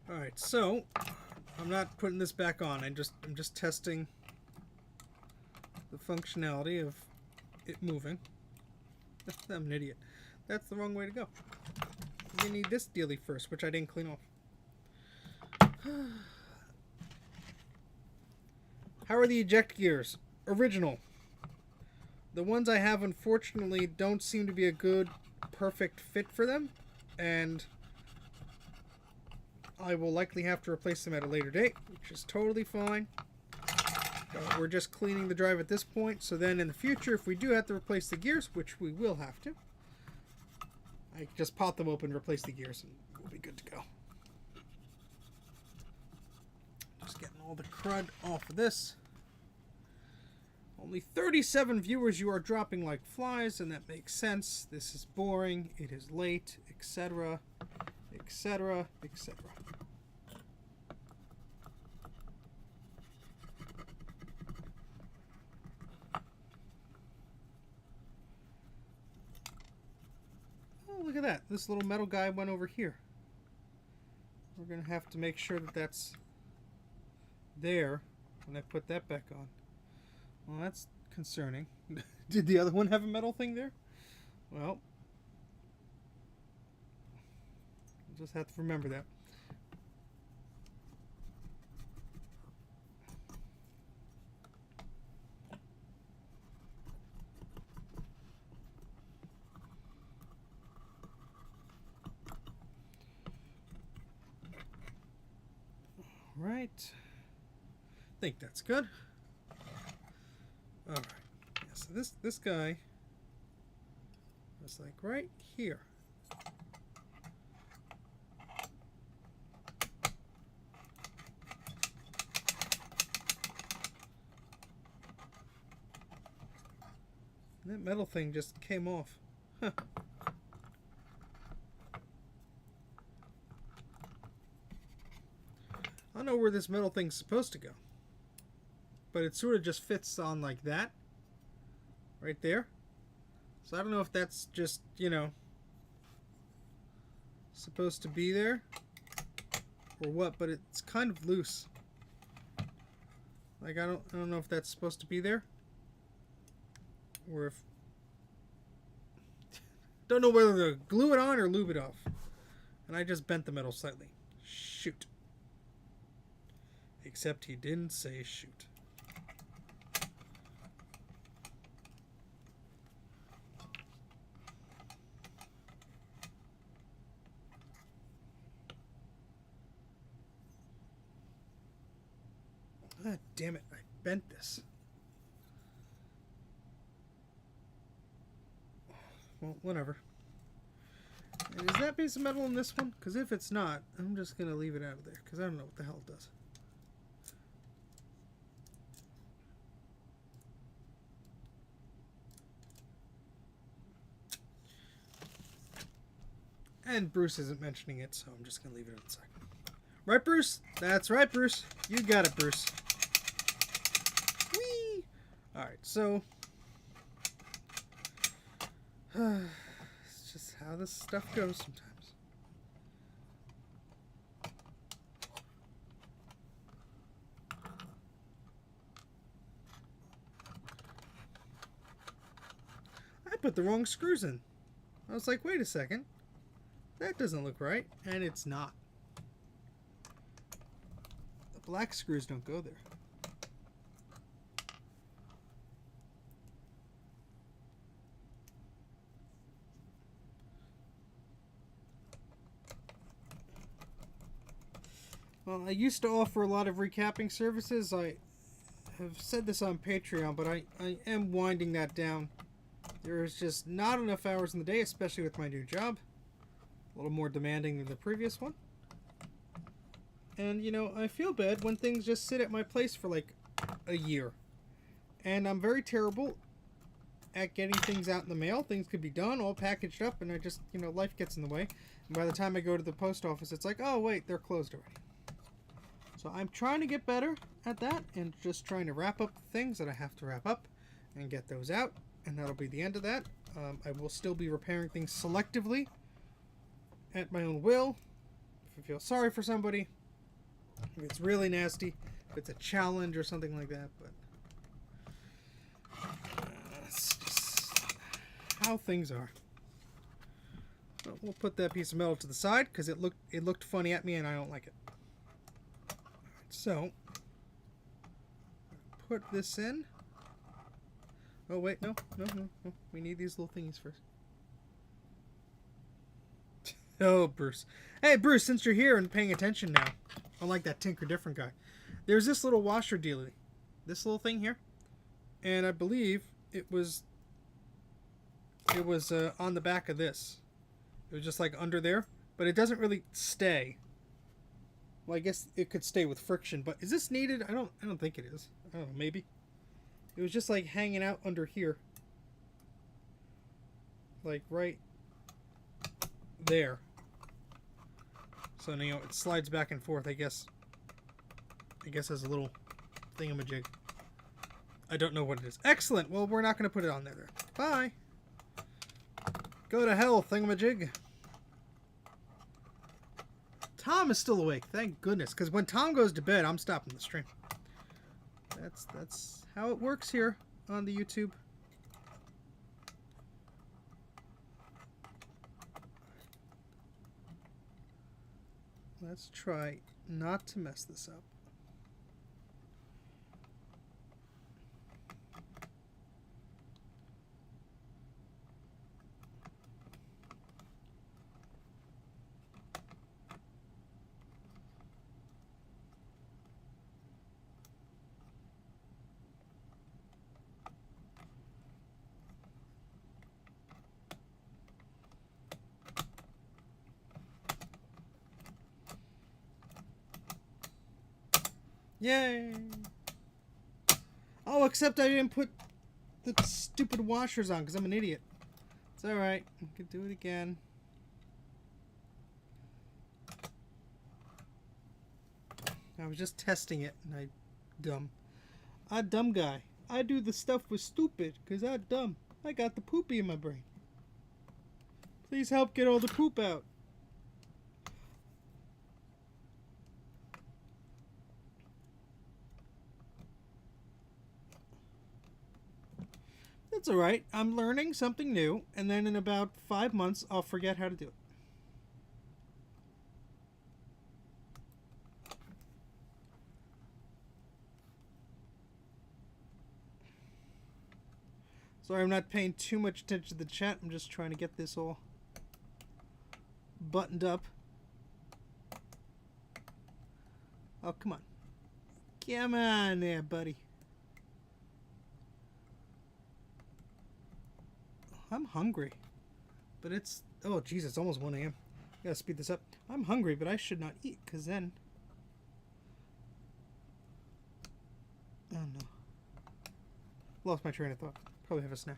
Alright, so I'm not putting this back on. I'm just testing the functionality of it moving. I'm an idiot. That's the wrong way to go. You need this dealie first, which I didn't clean off. How are the eject gears? Original. The ones I have, unfortunately, don't seem to be a good, perfect fit for them, and I will likely have to replace them at a later date, which is totally fine. We're just cleaning the drive at this point, so then in the future, if we do have to replace the gears, which we will have to, I just pop them open, replace the gears, and we'll be good to go. Just getting all the crud off of this. Only 37 viewers, you are dropping like flies, and that makes sense. This is boring, it is late, etc., etc., etc. Oh, look at that. This little metal guy went over here. We're going to have to make sure that that's there when I put that back on. Well, that's concerning. Did the other one have a metal thing there? Well, we'll just have to remember that. Right. I think that's good. All right. Yeah, so this guy was like right here. And that metal thing just came off. Huh. I don't know where this metal thing's supposed to go, but it sort of just fits on like that, right there. So I don't know if that's just, you know, supposed to be there or what, but it's kind of loose. Like I don't know if that's supposed to be there, or if don't know whether to glue it on or lube it off, and I just bent the metal slightly. Shoot. Except he didn't say shoot. Ah, damn it, I bent this. Well, whatever. And is that piece of metal in this one? Because if it's not, I'm just going to leave it out of there, because I don't know what the hell it does. And Bruce isn't mentioning it, so I'm just going to leave it inside. Right, Bruce? That's right, Bruce. You got it, Bruce. Whee! Alright, so it's just how this stuff goes sometimes. I put the wrong screws in. I was like, wait a second. That doesn't look right. And it's not. The black screws don't go there. Well, I used to offer a lot of recapping services. I have said this on Patreon, but I am winding that down. There's just not enough hours in the day, especially with my new job. A little more demanding than the previous one. And, you know, I feel bad when things just sit at my place for like a year. And I'm very terrible at getting things out in the mail. Things could be done, all packaged up, and I just, you know, life gets in the way. And by the time I go to the post office, it's like, oh, wait, they're closed already. So I'm trying to get better at that and just trying to wrap up the things that I have to wrap up and get those out. And that'll be the end of that. I will still be repairing things selectively at my own will. If I feel sorry for somebody, if it's really nasty, if it's a challenge or something like that. But it's just how things are. But we'll put that piece of metal to the side because it looked funny at me and I don't like it. So put this in. Oh wait, no. We need these little thingies first. Oh, Bruce. Hey, Bruce, since you're here and paying attention now, unlike that Tinker Different guy, there's this little washer dealie. This little thing here. And I believe it was on the back of this. It was just like under there. But it doesn't really stay. Well, I guess it could stay with friction. But is this needed? I don't think it is. I don't know, maybe. It was just like hanging out under here. Like right there. So, you know, it slides back and forth, I guess as a little thingamajig. I don't know what it is. Excellent! Well, we're not going to put it on there. Bye! Go to hell, thingamajig. Tom is still awake, thank goodness. Because when Tom goes to bed, I'm stopping the stream. That's how it works here on the YouTube. Let's try not to mess this up. Yay! Oh, except I didn't put the stupid washers on because I'm an idiot. It's alright. I can do it again. I was just testing it and I dumb guy. I do the stuff with stupid because I dumb. I got the poopy in my brain. Please help get all the poop out. That's alright. I'm learning something new, and then in about 5 months, I'll forget how to do it. Sorry, I'm not paying too much attention to the chat. I'm just trying to get this all buttoned up. Oh, come on. Come on there, buddy. I'm hungry, but it's, oh jeez, it's almost 1 a.m. Gotta speed this up. I'm hungry, but I should not eat, because then, oh no, lost my train of thought. Probably have a snack.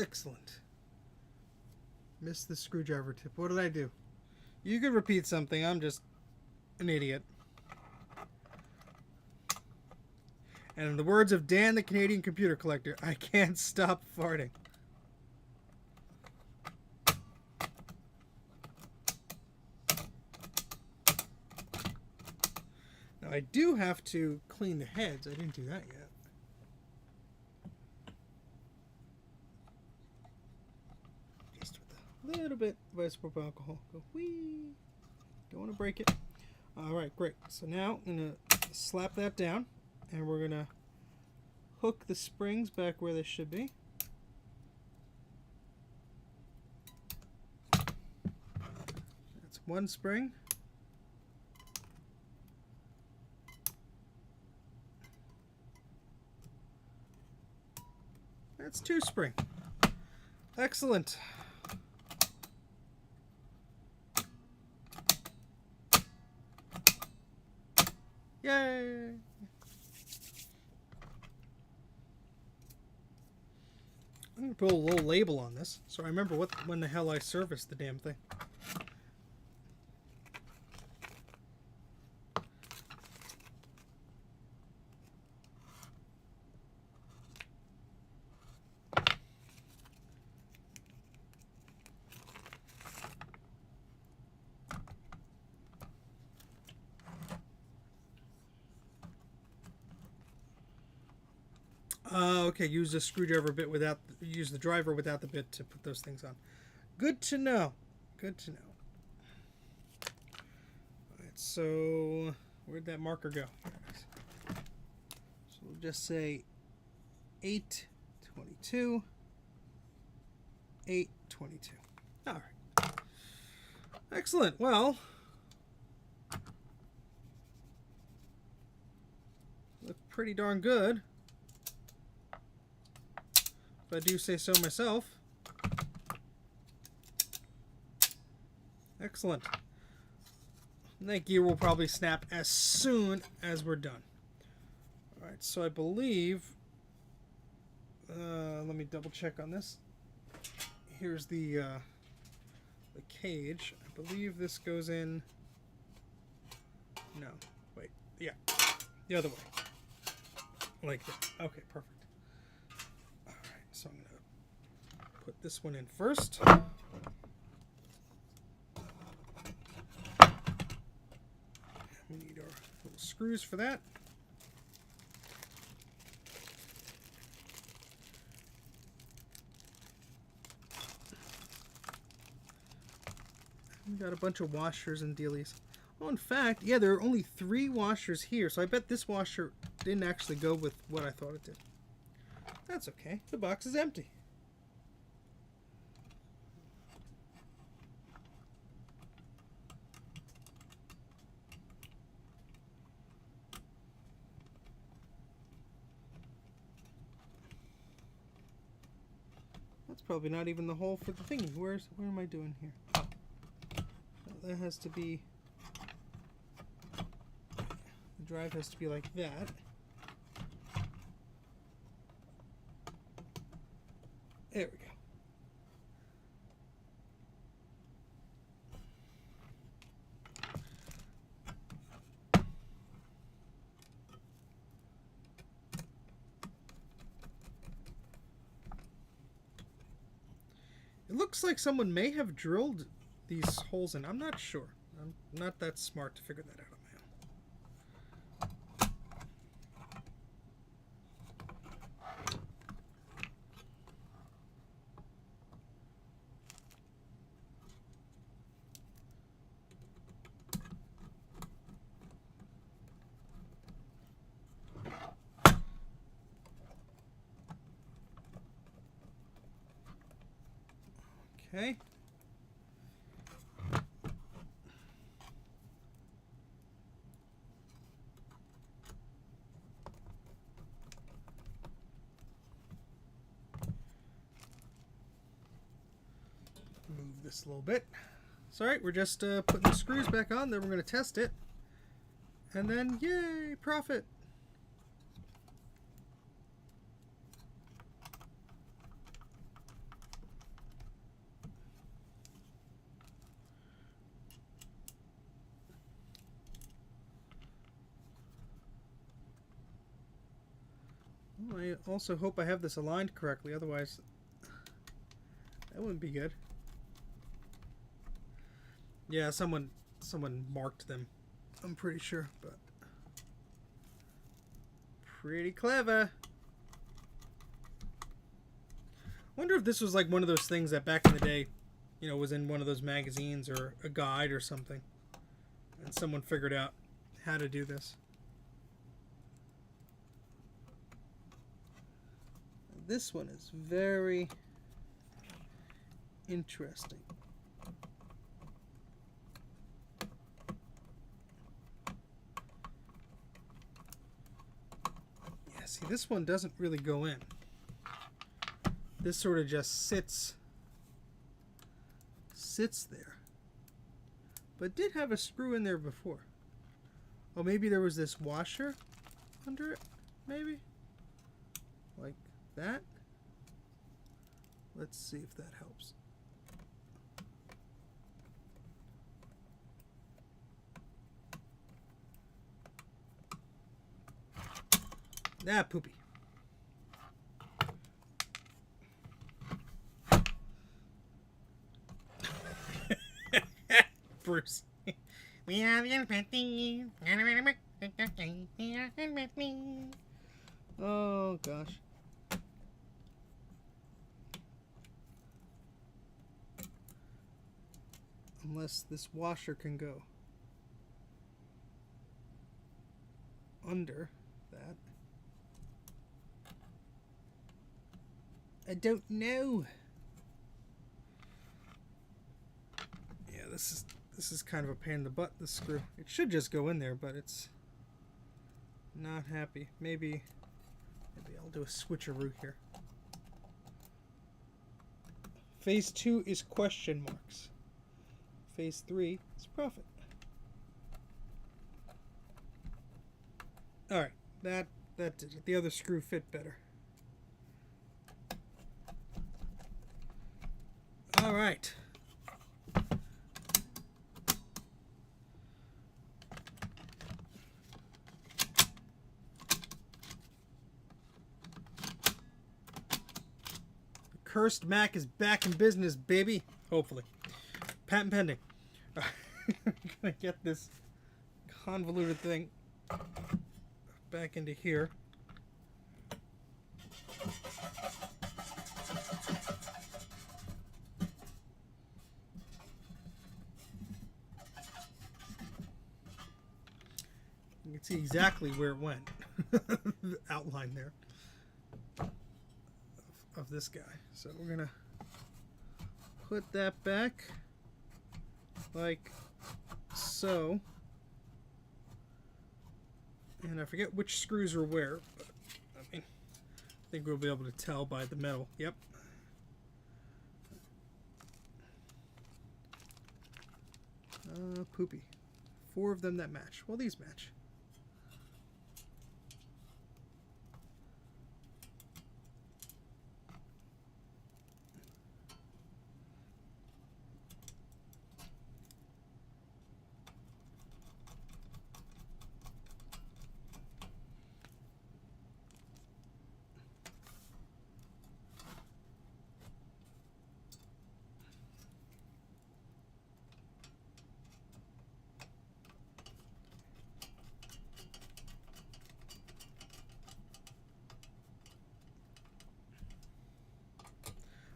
Excellent. Missed the screwdriver tip. What did I do? You could repeat something. I'm just an idiot. And in the words of Dan the Canadian Computer Collector, I can't stop farting. Now I do have to clean the heads. I didn't do that yet. Little bit of isopropyl alcohol. Go whee. Don't want to break it. Alright, great. So now I'm going to slap that down and we're going to hook the springs back where they should be. That's one spring. That's two spring. Excellent. Yay! I'm gonna put a little label on this so I remember when the hell I serviced the damn thing. Okay, use the screwdriver bit use the driver without the bit to put those things on. Good to know. Good to know. Alright, so where'd that marker go? So we'll just say 822. 822. Alright. Excellent. Well, look pretty darn good. If I do say so myself. Excellent. And that gear will probably snap as soon as we're done. Alright, so I believe... let me double check on this. Here's the cage. I believe this goes in... No. Wait. Yeah. The other way. Like that. Okay, perfect. So I'm going to put this one in first. We need our little screws for that. We got a bunch of washers and dealies. Oh, in fact, yeah, there are only 3 washers here, so I bet this washer didn't actually go with what I thought it did. That's okay. The box is empty. That's probably not even the hole for the thingy. Where am I doing here? Oh. That has to be... The drive has to be like that. There we go. It looks like someone may have drilled these holes in. I'm not sure. I'm not that smart to figure that out on my own. Okay. Move this a little bit. It's alright, we're just putting the screws back on, then we're going to test it. And then, yay, profit! I also hope I have this aligned correctly, otherwise that wouldn't be good. Yeah, someone marked them, I'm pretty sure, but pretty clever. Wonder if this was like one of those things that back in the day, you know, was in one of those magazines or a guide or something, and someone figured out how to do this. This one is very interesting. Yeah, see, this one doesn't really go in. This sort of just sits there. But it did have a screw in there before. Oh, maybe there was this washer under it? Maybe? Like that? Let's see if that helps. Ah, poopy. Bruce. We are the inventing. Oh gosh. Unless this washer can go under that. I don't know. Yeah, this is kind of a pain in the butt, this screw. It should just go in there, but it's not happy. Maybe I'll do a switcheroo here. Phase 2 is question marks. Phase 3 is profit. Alright, that did it. The other screw fit better. Alright. The cursed Mac is back in business, baby. Hopefully. Patent pending. I'm gonna get this convoluted thing back into here. You can see exactly where it went. The outline there of this guy. So we're gonna put that back like so. And I forget which screws are where, but I mean, I think we'll be able to tell by the metal. Yep. Poopy. 4 of them that match. Well, these match.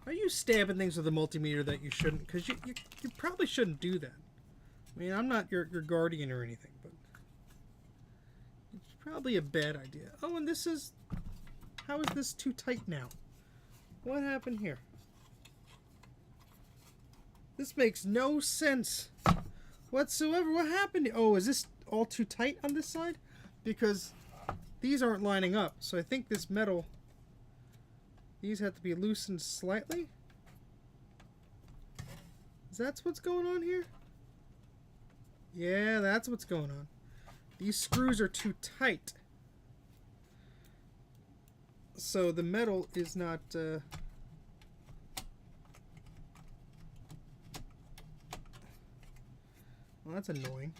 Are you stabbing things with a multimeter that you shouldn't? Because you probably shouldn't do that. I mean, I'm not your guardian or anything, but it's probably a bad idea. Oh, and this is... How is this too tight now? What happened here? This makes no sense whatsoever. What happened? Oh, is this all too tight on this side? Because these aren't lining up. So I think this metal... These have to be loosened slightly. Is that what's going on here? Yeah, that's what's going on. These screws are too tight. So the metal is not... Well, that's annoying.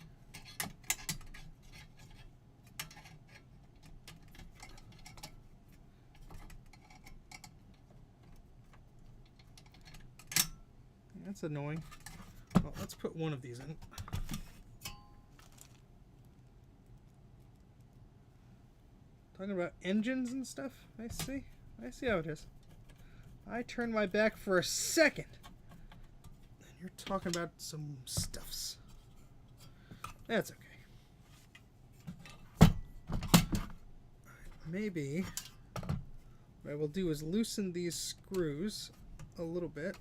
That's annoying. Well, let's put one of these in. Talking about engines and stuff. I see how it is. I turned my back for a second. And you're talking about some stuffs. That's okay. Maybe what I will do is loosen these screws a little bit.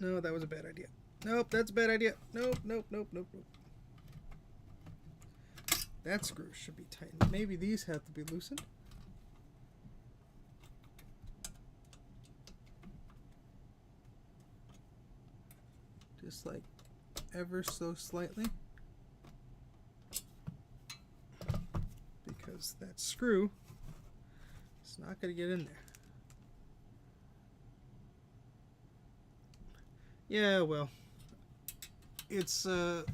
No, that was a bad idea. Nope, that's a bad idea. Nope. That screw should be tightened. Maybe these have to be loosened. Just like ever so slightly. Because because that screw is not going to get in there. Yeah, well, it's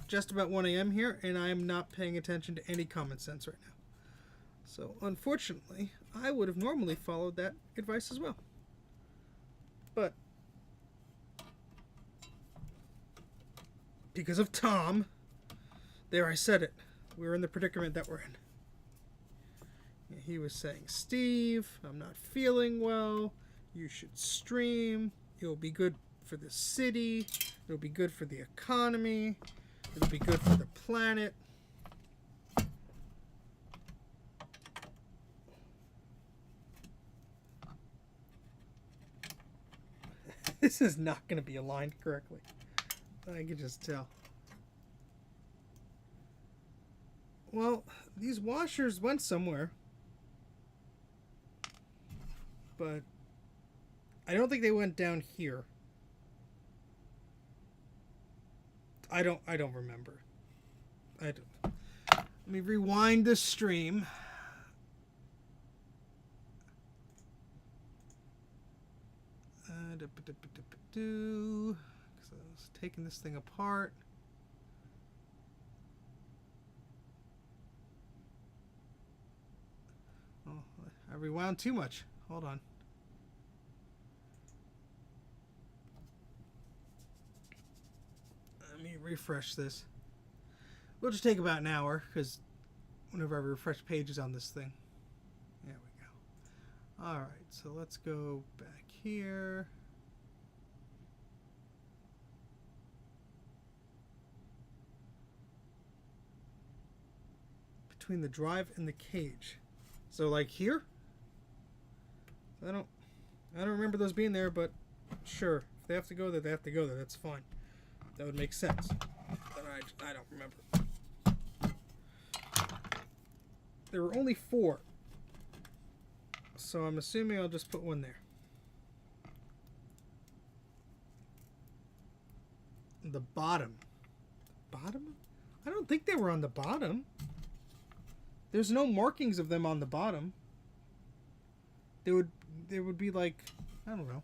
just about 1 a.m. here, and I am not paying attention to any common sense right now. So, unfortunately, I would have normally followed that advice as well. But, because of Tom, there I said it. We're in the predicament that we're in. He was saying, Steve, I'm not feeling well. You should stream. It'll be good for the city. It'll be good for the economy. It'll be good for the planet. This is not going to be aligned correctly. I can just tell. Well, these washers went somewhere. But I don't think they went down here. I don't remember. Let me rewind this stream. Because I was taking this thing apart. Oh, I rewound too much. Hold on. Let me refresh this. We'll just take about an hour, because whenever I refresh pages on this thing. There we go. Alright, so let's go back here. Between the drive and the cage. So like here? I don't remember those being there, but sure. If they have to go there, they have to go there. That's fine. That would make sense. But I don't remember. There were only 4. So I'm assuming I'll just put one there. The bottom. Bottom? I don't think they were on the bottom. There's no markings of them on the bottom. There would be like, I don't know.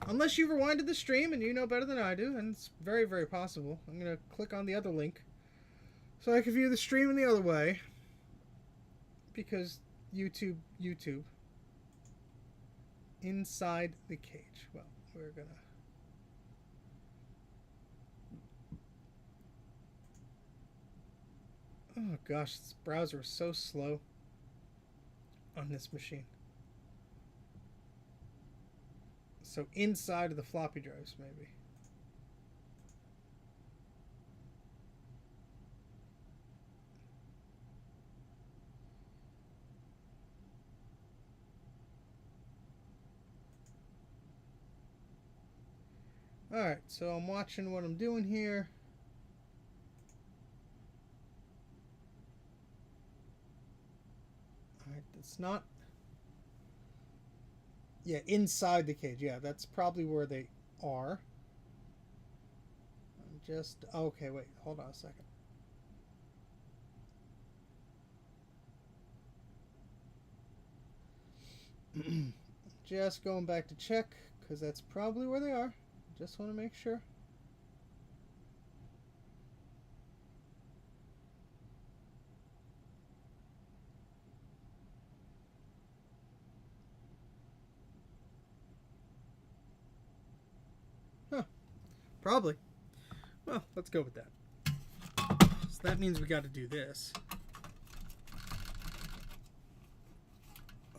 Unless you rewinded the stream and you know better than I do, and it's very, very possible. I'm going to click on the other link so I can view the stream in the other way. Because YouTube. Inside the cage. Well, we're going to... Oh gosh, this browser is so slow on this machine. So inside of the floppy drives, maybe. Alright, so I'm watching what I'm doing here. Alright, it's not... Yeah, inside the cage. Yeah, that's probably where they are. I'm just... Okay, wait. Hold on a second. Just going back to check, because that's probably where they are. Just want to make sure. Huh. Probably. Well, let's go with that. So that means we got to do this.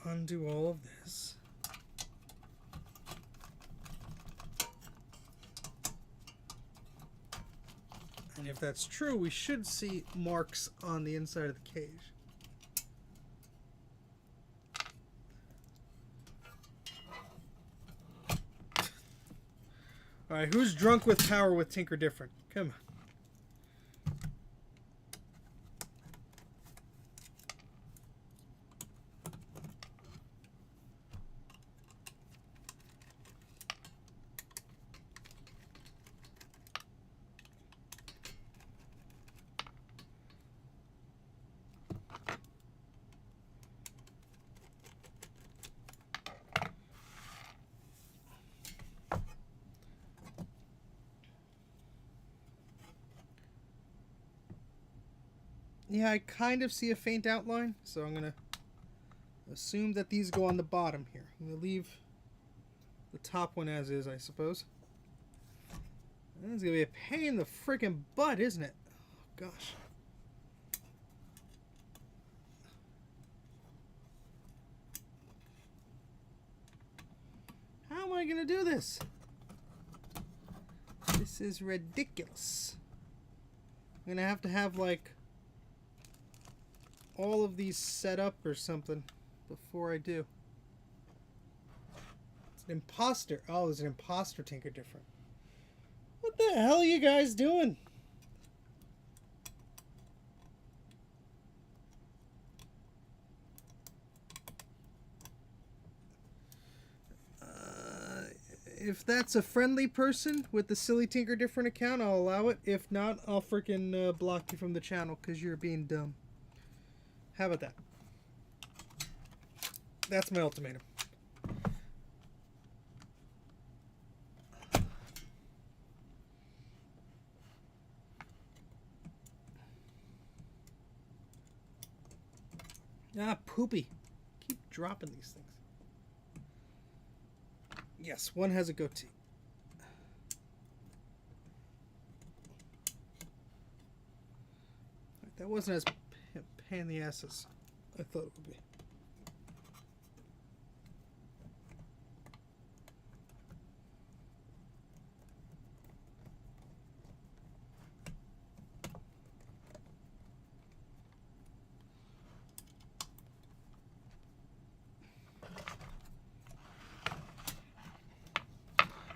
Undo all of this. And if that's true, we should see marks on the inside of the cage. Alright, who's drunk with power with Tinker Different? Come on. Yeah, I kind of see a faint outline, so I'm going to assume that these go on the bottom here. I'm going to leave the top one as is, I suppose. This is going to be a pain in the freaking butt, isn't it? Oh, gosh. How am I going to do this? This is ridiculous. I'm going to have like all of these set up or something before I do. It's an imposter. Oh, there's an imposter tinker different. What the hell are you guys doing? If that's a friendly person with the Silly Tinker Different account, I'll allow it. If not, I'll freaking block you from the channel because you're being dumb. How about that? That's my ultimatum. Ah, poopy. Keep dropping these things. Yes, one has a goatee. That wasn't as pain in the ass as I thought it would be.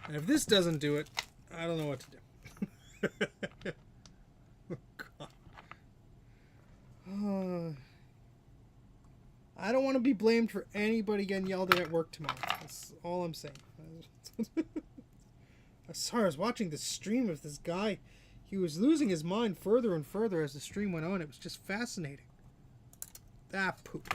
And if this doesn't do it, I don't know what to do. Oh, God. I don't want to be blamed for anybody getting yelled at work tomorrow. That's all I'm saying. Sorry, I was watching the stream of this guy. He was losing his mind further and further as the stream went on. It was just fascinating. Ah, poop.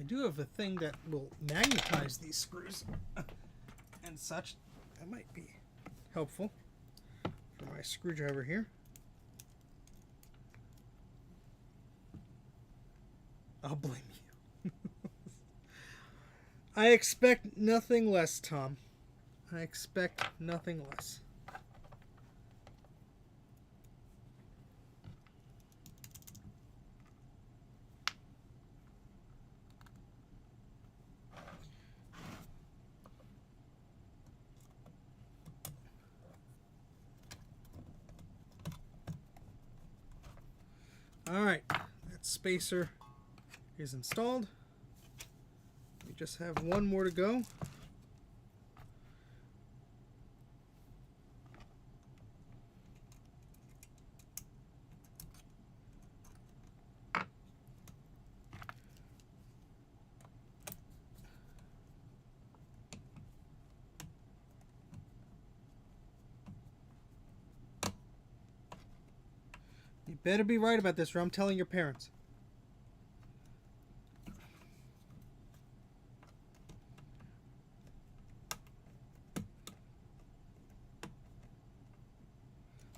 I do have a thing that will magnetize these screws and such. That might be helpful for my screwdriver here. I'll blame you. I expect nothing less, Tom. I expect nothing less. Alright, that spacer is installed. We just have one more to go. You better be right about this or I'm telling your parents.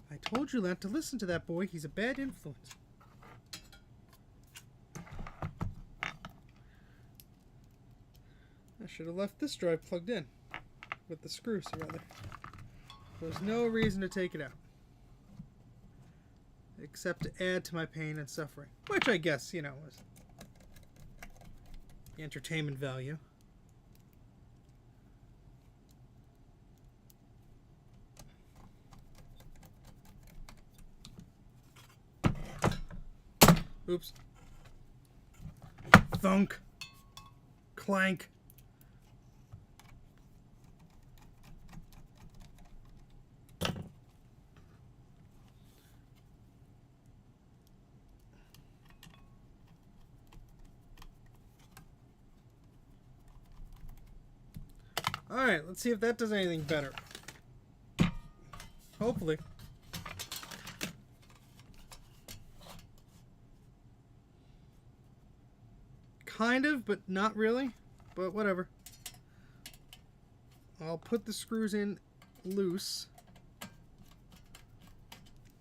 I told you not to listen to that boy. He's a bad influence. I should have left this drive plugged in. With the screws, rather. There's no reason to take it out. Except to add to my pain and suffering. Which I guess, you know, is the entertainment value. Oops. Thunk. Clank. Alright, let's see if that does anything better. Hopefully. Kind of, but not really. But whatever. I'll put the screws in loose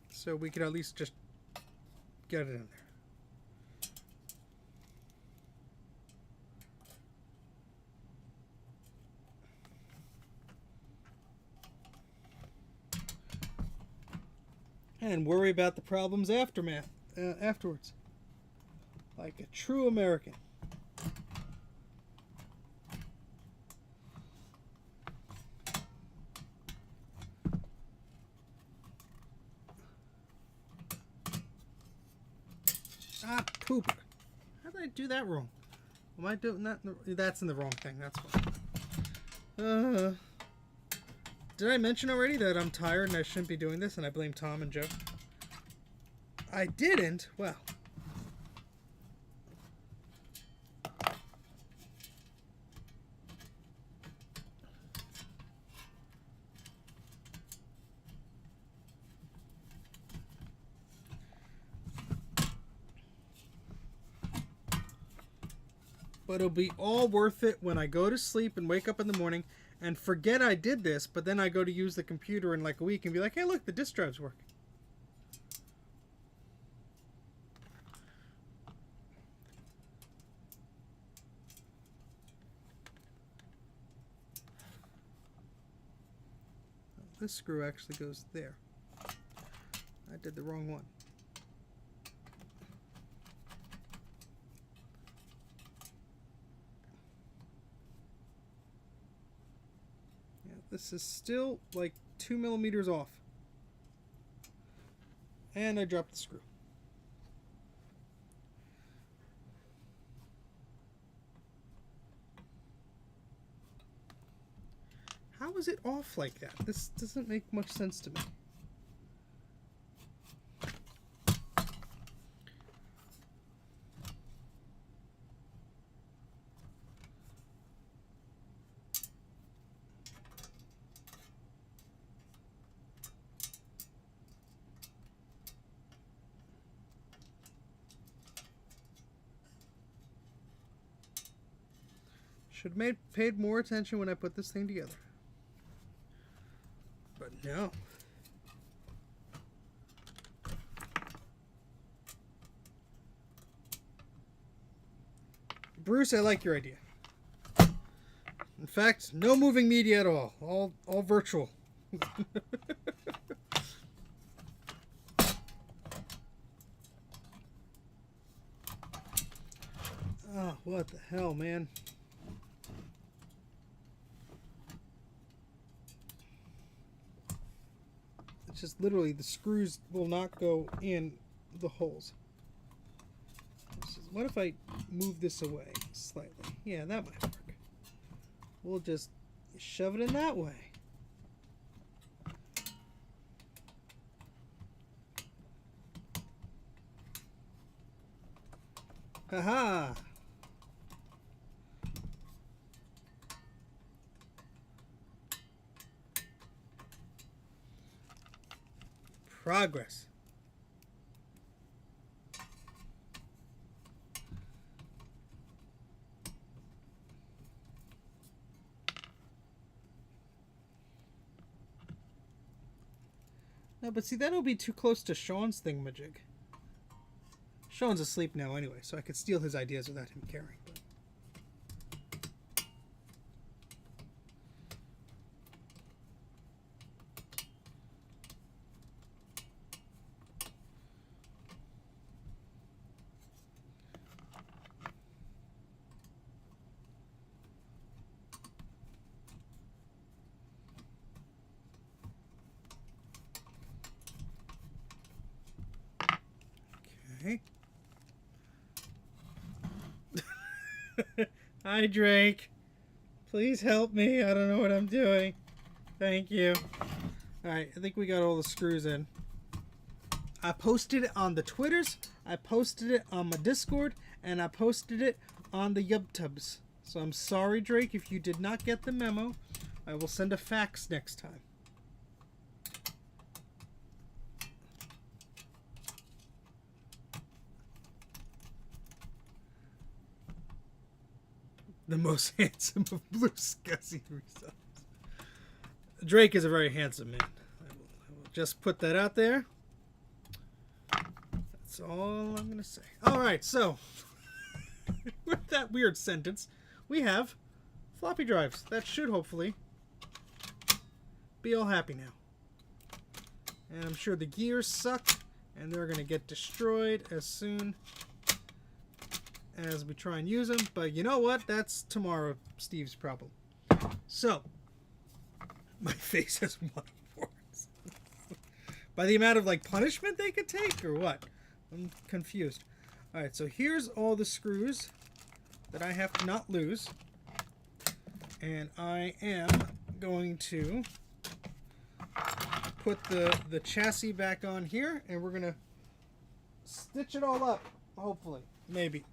so we can at least just get it in there. And worry about the problems afterwards. Like a true American. Ah, poop. How did I do that wrong? Am I doing that? That's in the wrong thing. That's fine. Did I mention already that I'm tired and I shouldn't be doing this and I blame Tom and Joe? I didn't? Well. But it'll be all worth it when I go to sleep and wake up in the morning and forget I did this, but then I go to use the computer in like a week and be like, hey, look, the disk drive's working. This screw actually goes there. I did the wrong one. This is still like 2 millimeters off. And I dropped the screw. How is it off like that? This doesn't make much sense to me. Should have paid more attention when I put this thing together. But no. Bruce, I like your idea. In fact, no moving media at all. All virtual. Oh, what the hell, man. Just literally the screws will not go in the holes. What if I move this away slightly? Yeah, that might work. We'll just shove it in that way. Haha! Progress. No, but see, that'll be too close to Sean's thingamajig. Sean's asleep now anyway, so I could steal his ideas without him caring. But. Okay. Hi, Drake. Please help me. I don't know what I'm doing. Thank you. Alright, I think we got all the screws in. I posted it on the Twitters, I posted it on my Discord, and I posted it on the YubTubs. So I'm sorry, Drake, if you did not get the memo. I will send a fax next time. the most handsome of bluescuzzy resellers. Drake is a very handsome man. I will just put that out there. That's all I'm going to say. All right, so with that weird sentence, we have floppy drives. That should hopefully be all happy now. And I'm sure the gears suck, and they're going to get destroyed as soon as we try and use them. But you know what? That's tomorrow Steve's problem. So, my face has motherboards. By the amount of like punishment they could take, or what? I'm confused. Alright, so here's all the screws that I have to not lose. And I am going to put the chassis back on here, and we're going to stitch it all up, hopefully. Maybe.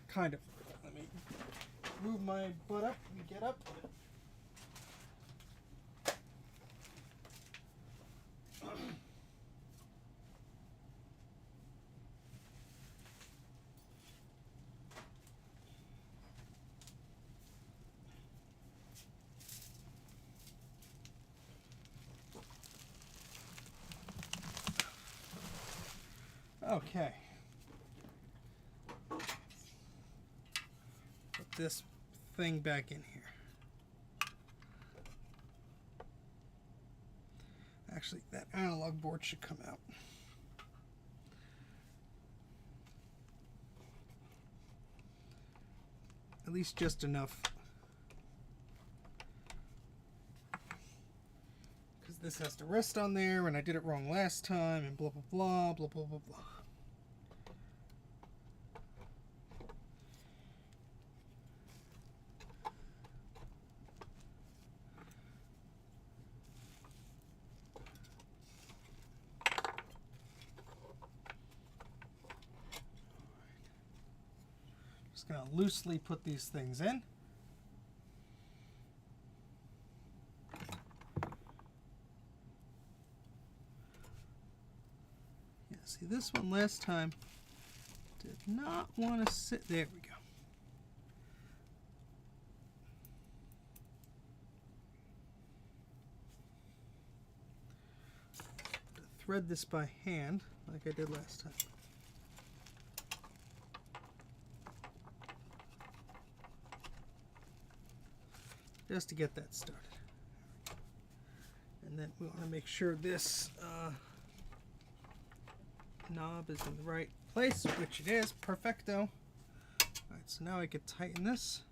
Kind of. Let me move my butt up and get up. Okay. Put this thing back in here. Actually, that analog board should come out. At least just enough. Because this has to rest on there, and I did it wrong last time, and blah, blah, blah, blah, blah, blah, blah. Just going to loosely put these things in. Yeah, see, this one last time did not want to sit. There we go. Thread this by hand like I did last time. Just to get that started. And then we want to make sure this knob is in the right place, which it is. Perfecto. Alright, so now I can tighten this.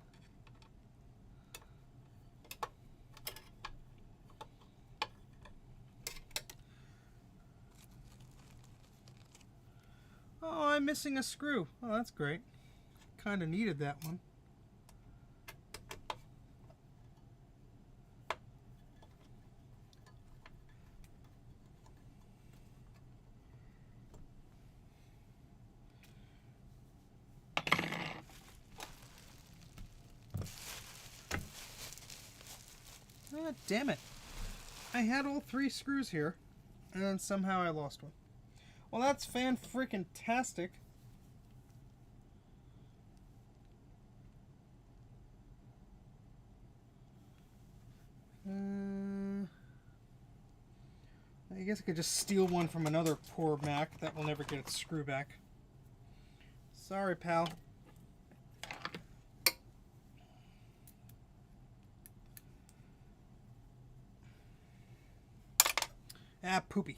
Oh, I'm missing a screw. Oh, that's great. Kind of needed that one. Oh, damn it. I had all 3 screws here, and then somehow I lost one. Well, that's fan-freaking-tastic. I guess I could just steal one from another poor Mac that will never get its screw back. Sorry, pal. Ah, poopy.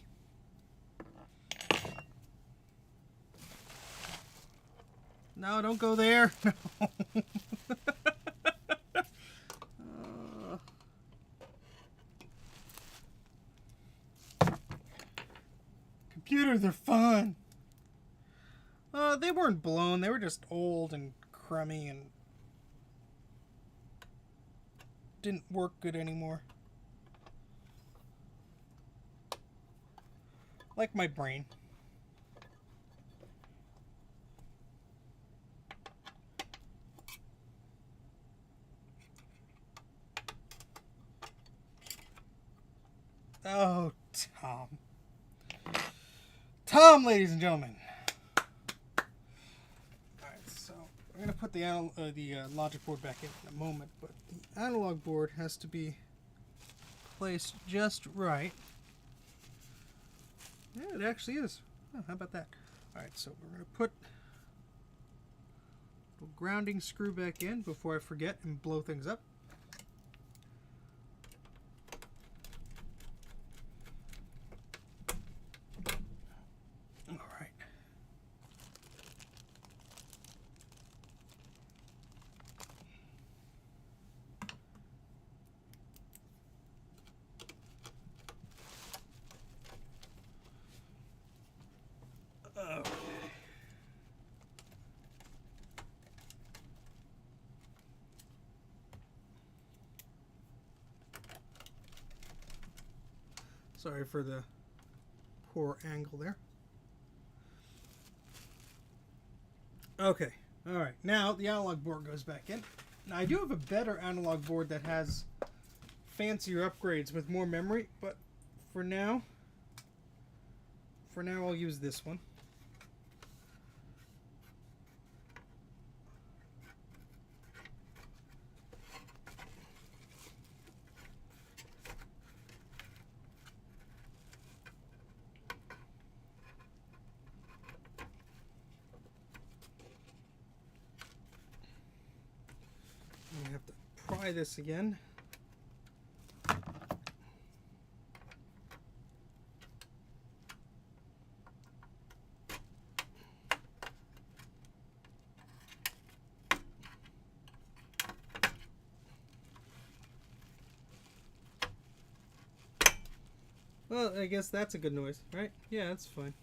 No, don't go there. No. Computers are fun. They weren't blown. They were just old and crummy and didn't work good anymore. Like my brain. Oh, Tom. Tom, ladies and gentlemen. Alright, so we're going to put the logic board back in a moment, but the analog board has to be placed just right. Yeah, it actually is. Oh, how about that? Alright, so we're going to put a grounding screw back in before I forget and blow things up. Alright. Okay. Sorry for the poor angle there. Okay, alright, now the analog board goes back in. Now I do have a better analog board that has fancier upgrades with more memory, but for now I'll use this one. I have to pry this again. Well, I guess that's a good noise, right? Yeah, that's fine.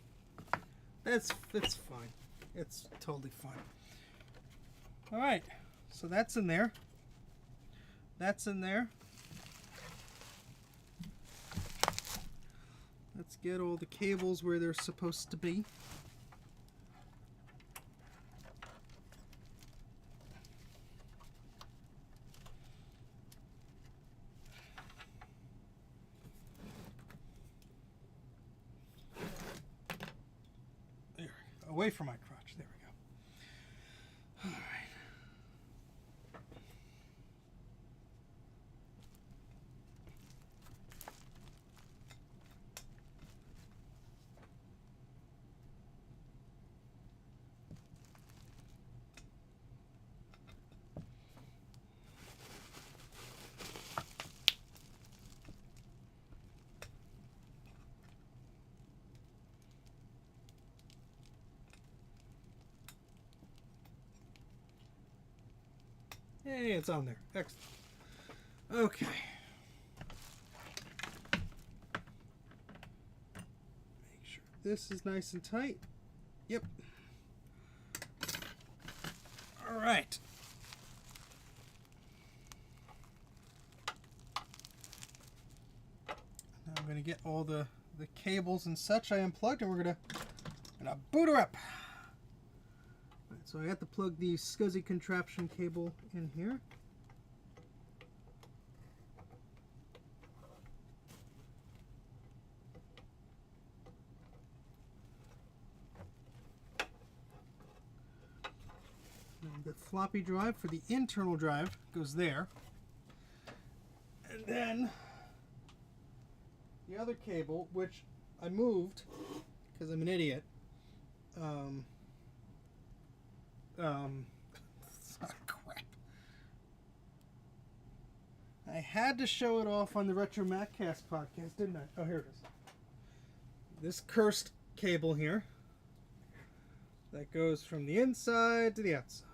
It's fine. It's totally fine. All right, so that's in there. That's in there. Let's get all the cables where they're supposed to be. There, away from my crotch. There we go. All right. Hey, it's on there. Excellent. Okay. Make sure this is nice and tight. Yep. All right. Now I'm going to get all the cables and such I unplugged, and we're going to boot her up. So I have to plug the SCSI contraption cable in here. And the floppy drive for the internal drive goes there. And then the other cable, which I moved because I'm an idiot. Crap. I had to show it off on the Retro MacCast podcast, didn't I? Oh, here it is. This cursed cable here that goes from the inside to the outside.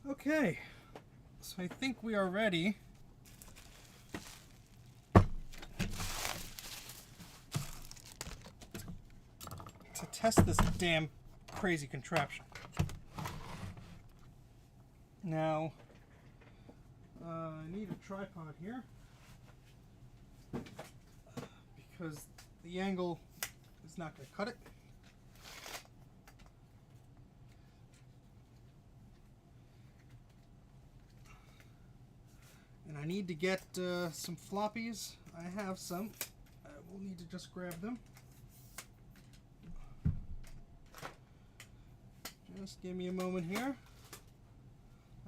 Okay, so I think we are ready to test this damn crazy contraption. Now, I need a tripod here because the angle is not going to cut it. I need to get some floppies. I have some. I will need to just grab them. Just give me a moment here.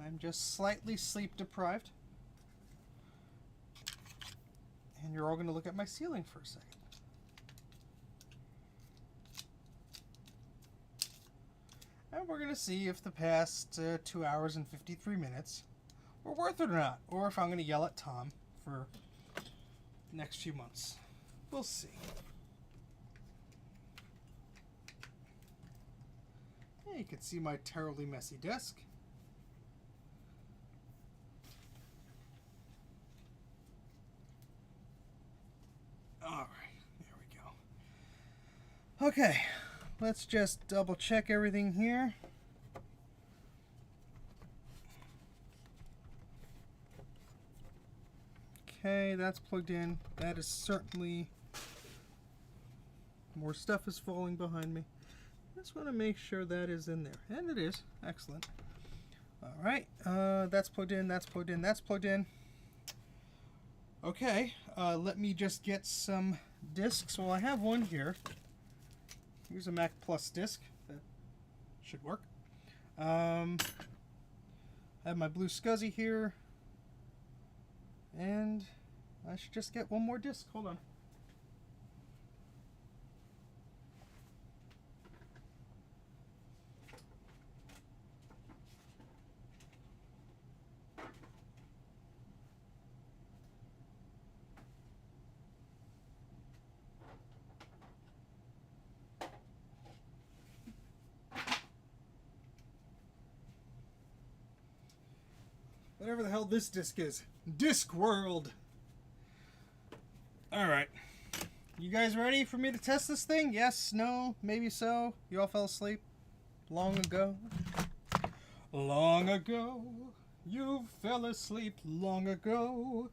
I'm just slightly sleep deprived. And you're all going to look at my ceiling for a second. And we're going to see if the past 2 hours and 53 minutes were worth it or not. Or if I'm going to yell at Tom for the next few months. We'll see. Yeah, you can see my terribly messy desk. Alright, there we go. Okay, let's just double check everything here. Okay, that's plugged in. That is certainly... More stuff is falling behind me. Just want to make sure that is in there. And it is. Excellent. Alright, that's plugged in, that's plugged in, that's plugged in. Okay, let me just get some discs. Well, I have one here. Here's a Mac Plus disc. That should work. I have my bluescuzzy here. And I should just get one more disc. Hold on. Whatever the hell this disc is. Discworld! Alright. You guys ready for me to test this thing? Yes? No? Maybe so? You all fell asleep? Long ago? Long ago. You fell asleep long ago.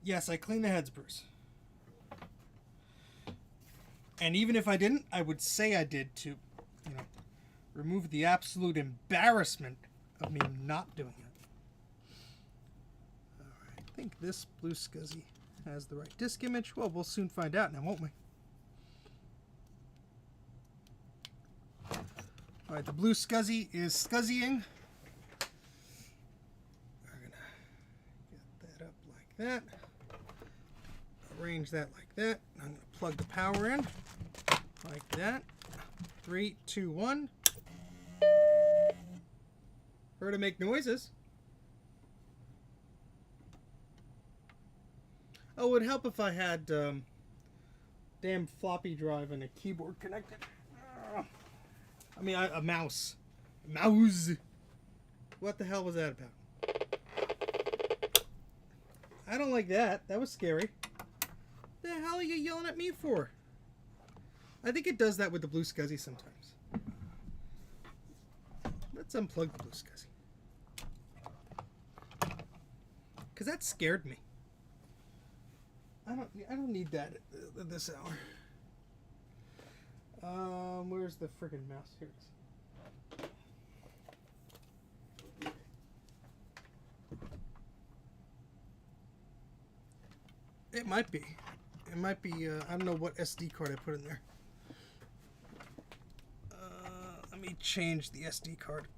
Yes, I cleaned the heads, Bruce. And even if I didn't, I would say I did to, you know, remove the absolute embarrassment of me not doing it. Alright, I think this bluescuzzy has the right disk image. Well, we'll soon find out now, won't we? Alright, the bluescuzzy is scuzzying. We're gonna get that up like that. Arrange that like that. I'm going to plug the power in like that. 3, 2, 1. Heard it make noises. Oh, it would help if I had damn floppy drive and a keyboard connected. I mean, a mouse. Mouse. What the hell was that about? I don't like that. That was scary. The hell are you yelling at me for? I think it does that with the bluescuzzy sometimes. Let's unplug the bluescuzzy. Cause that scared me. I don't need that at this hour. Where's the friggin' mouse? Here it is. It might be. It might be, I don't know what SD card I put in there. Let me change the SD card.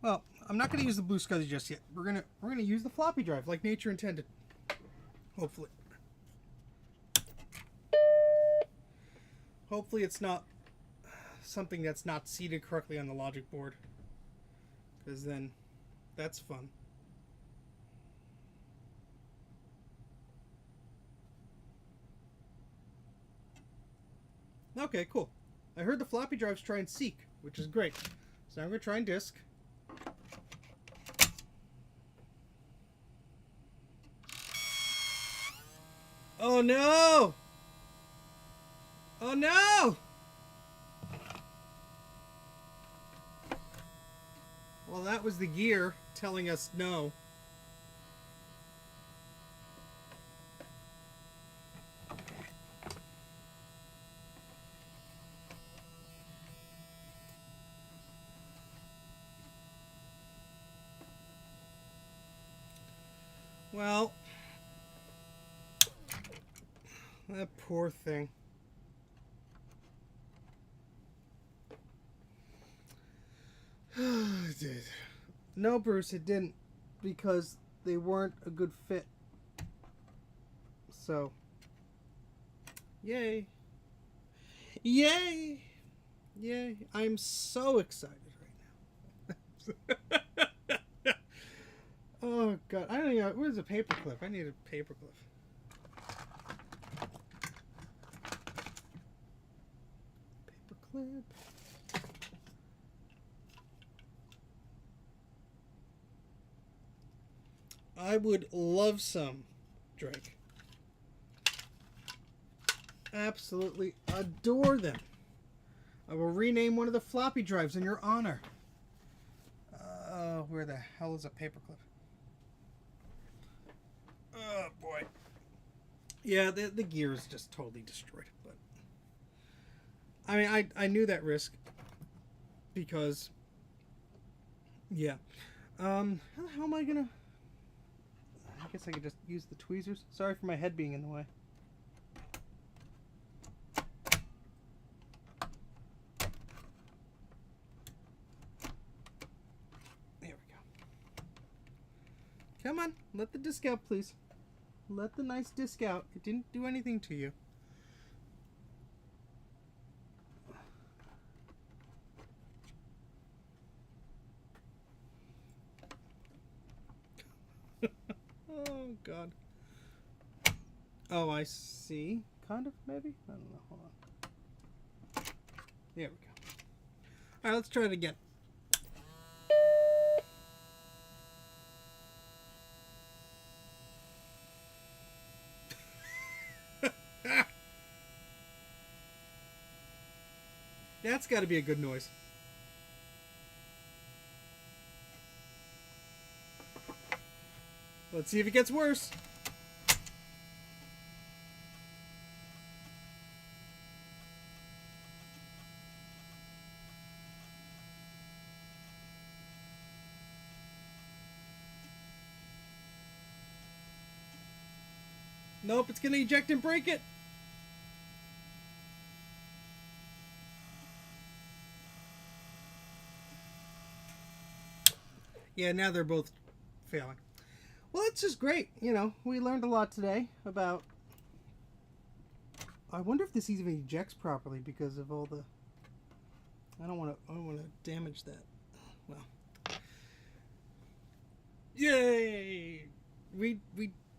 Well, I'm not going to use the bluescuzzy just yet. We're gonna use the floppy drive like nature intended. Hopefully. Hopefully it's not something that's not seated correctly on the logic board. Because then that's fun. Okay, cool. I heard the floppy drives try and seek, which is great. So I'm going to try and disk. Oh no! Oh no! Well, that was the gear telling us no. Well, that poor thing. It did. No, Bruce, it didn't. Because they weren't a good fit. So, yay. Yay! Yay. I'm so excited right now. Oh, God. I don't even know. Where's a paperclip? I need a paperclip. Paperclip. I would love some, Drake. Absolutely adore them. I will rename one of the floppy drives in your honor. Where the hell is a paperclip? Oh, boy. Yeah, the gear is just totally destroyed. But I mean, I knew that risk. Because, yeah. How the hell am I gonna... I guess I could just use the tweezers. Sorry for my head being in the way. There we go. Come on, let the disc out, please. Let the nice disc out. It didn't do anything to you. Oh, God. Oh, I see. Kind of, maybe? I don't know. Hold on. There we go. Alright, let's try it again. That's got to be a good noise. Let's see if it gets worse. Nope, it's going to eject and break it. Yeah, now they're both failing. Well, it's just great. You know, we learned a lot today about... I wonder if this even ejects properly because of all the... I don't want to damage that. Well. Yay! We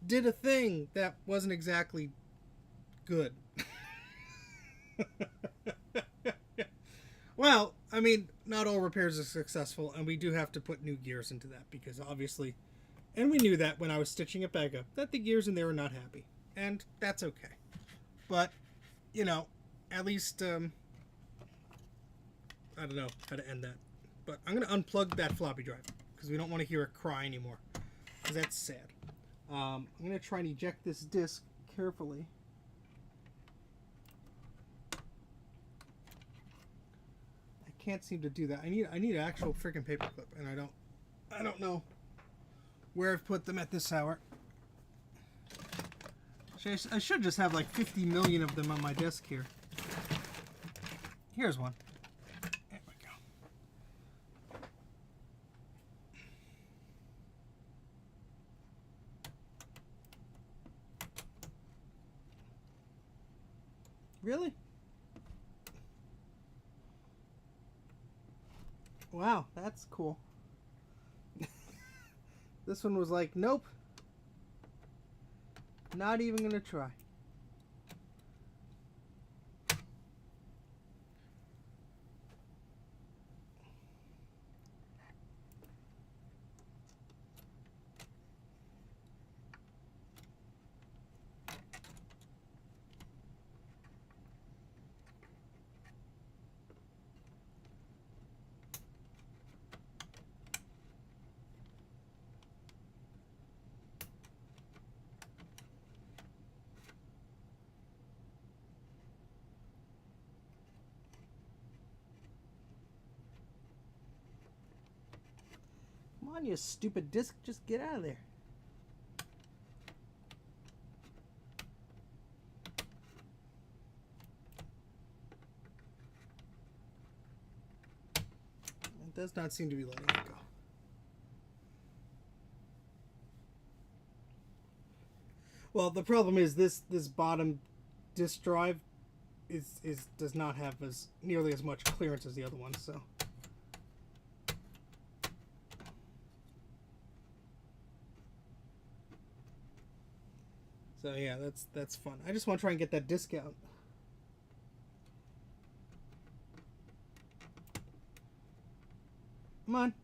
did a thing that wasn't exactly good. Well, I mean, not all repairs are successful, and we do have to put new gears into that because obviously, and we knew that when I was stitching it back up, that the gears in there are not happy, and that's okay. But, you know, at least, I don't know how to end that. But I'm going to unplug that floppy drive because we don't want to hear it cry anymore because that's sad. I'm going to try and eject this disc carefully. I can't seem to do that. I need an actual freaking paperclip, and I don't know where I've put them at this hour. I should just have like 50 million of them on my desk here. Here's one. There we go. Really? Wow, that's cool. This one was like, nope. Not even gonna try. on, you stupid disc. Just get out of there. It does not seem to be letting it go. Well, the problem is this bottom disk drive does not have nearly as much clearance as the other one, so. So yeah, that's fun. I just want to try and get that disc out. Come on.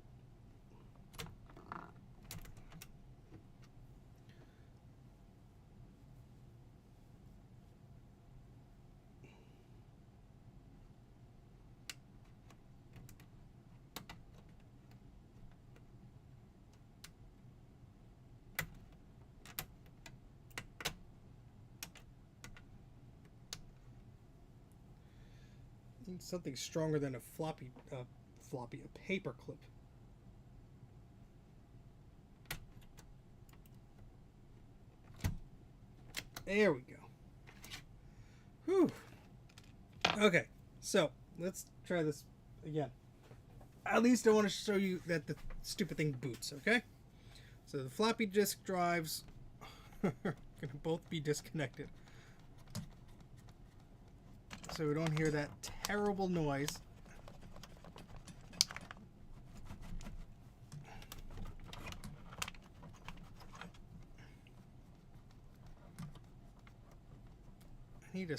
Something stronger than a floppy, a paper clip. There we go. Whew. Okay, so let's try this again. At least I want to show you that the stupid thing boots, okay? So the floppy disk drives are going to both be disconnected. So we don't hear that terrible noise. I need a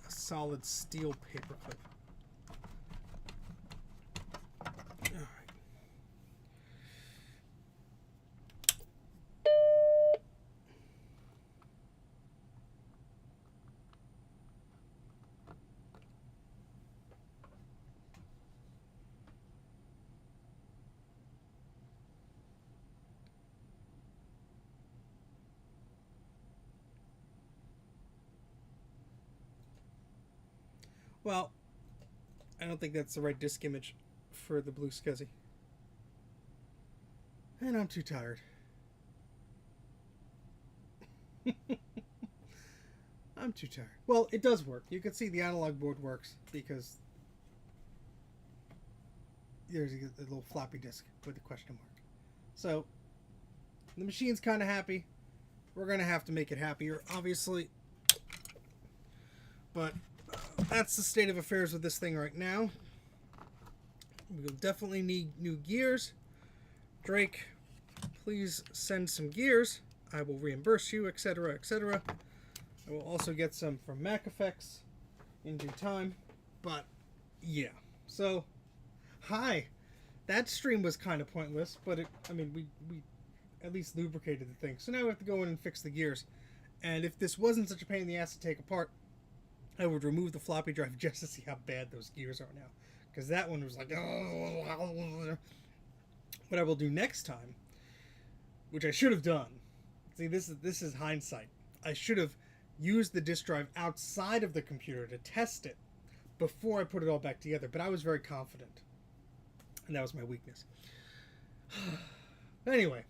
solid steel paper clip. All right. Well, I don't think that's the right disk image for the bluescuzzy. And I'm too tired. I'm too tired. Well, it does work. You can see the analog board works because there's a little floppy disk with a question mark. So, the machine's kind of happy. We're going to have to make it happier, obviously. But that's the state of affairs with this thing right now. We'll definitely need new gears. Drake, please send some gears. I will reimburse you, etc., etc. I will also get some from Mac84 in due time. But, yeah. So, hi. That stream was kind of pointless, but we at least lubricated the thing. So now we have to go in and fix the gears. And if this wasn't such a pain in the ass to take apart, I would remove the floppy drive just to see how bad those gears are now. Because that one was like... What I will do next time, which I should have done... See, this is hindsight. I should have used the disk drive outside of the computer to test it before I put it all back together. But I was very confident. And that was my weakness. Anyway,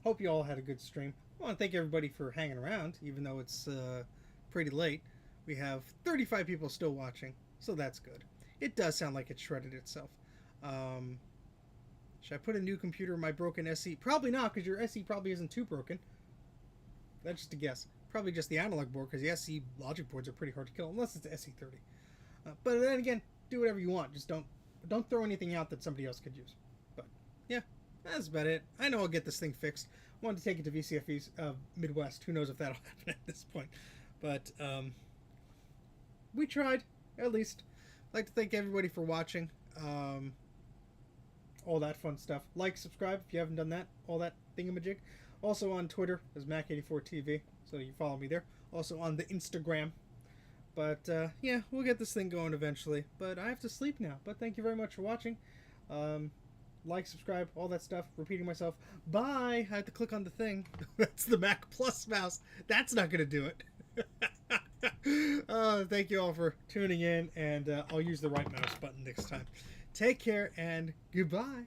hope you all had a good stream. I want to thank everybody for hanging around, even though it's pretty late. We have 35 people still watching, so that's good. It does sound like it shredded itself. Should I put a new computer in my broken SE? Probably not, because your SE probably isn't too broken. That's just a guess. Probably just the analog board, because the SE logic boards are pretty hard to kill, unless it's the SE30. But then again, do whatever you want. Just don't throw anything out that somebody else could use. But yeah, that's about it. I know I'll get this thing fixed. I wanted to take it to VCFE's Midwest. Who knows if that'll happen at this point. But we tried, at least. I'd like to thank everybody for watching. All that fun stuff. Like, subscribe if you haven't done that. All that thingamajig. Also on Twitter is Mac84 TV, so you follow me there. Also on the Instagram. But yeah, we'll get this thing going eventually. But I have to sleep now. But thank you very much for watching. Like, subscribe, all that stuff. Repeating myself. Bye! I have to click on the thing. That's the Mac Plus mouse. That's not going to do it. Thank you all for tuning in, and I'll use the right mouse button next time. Take care, and goodbye.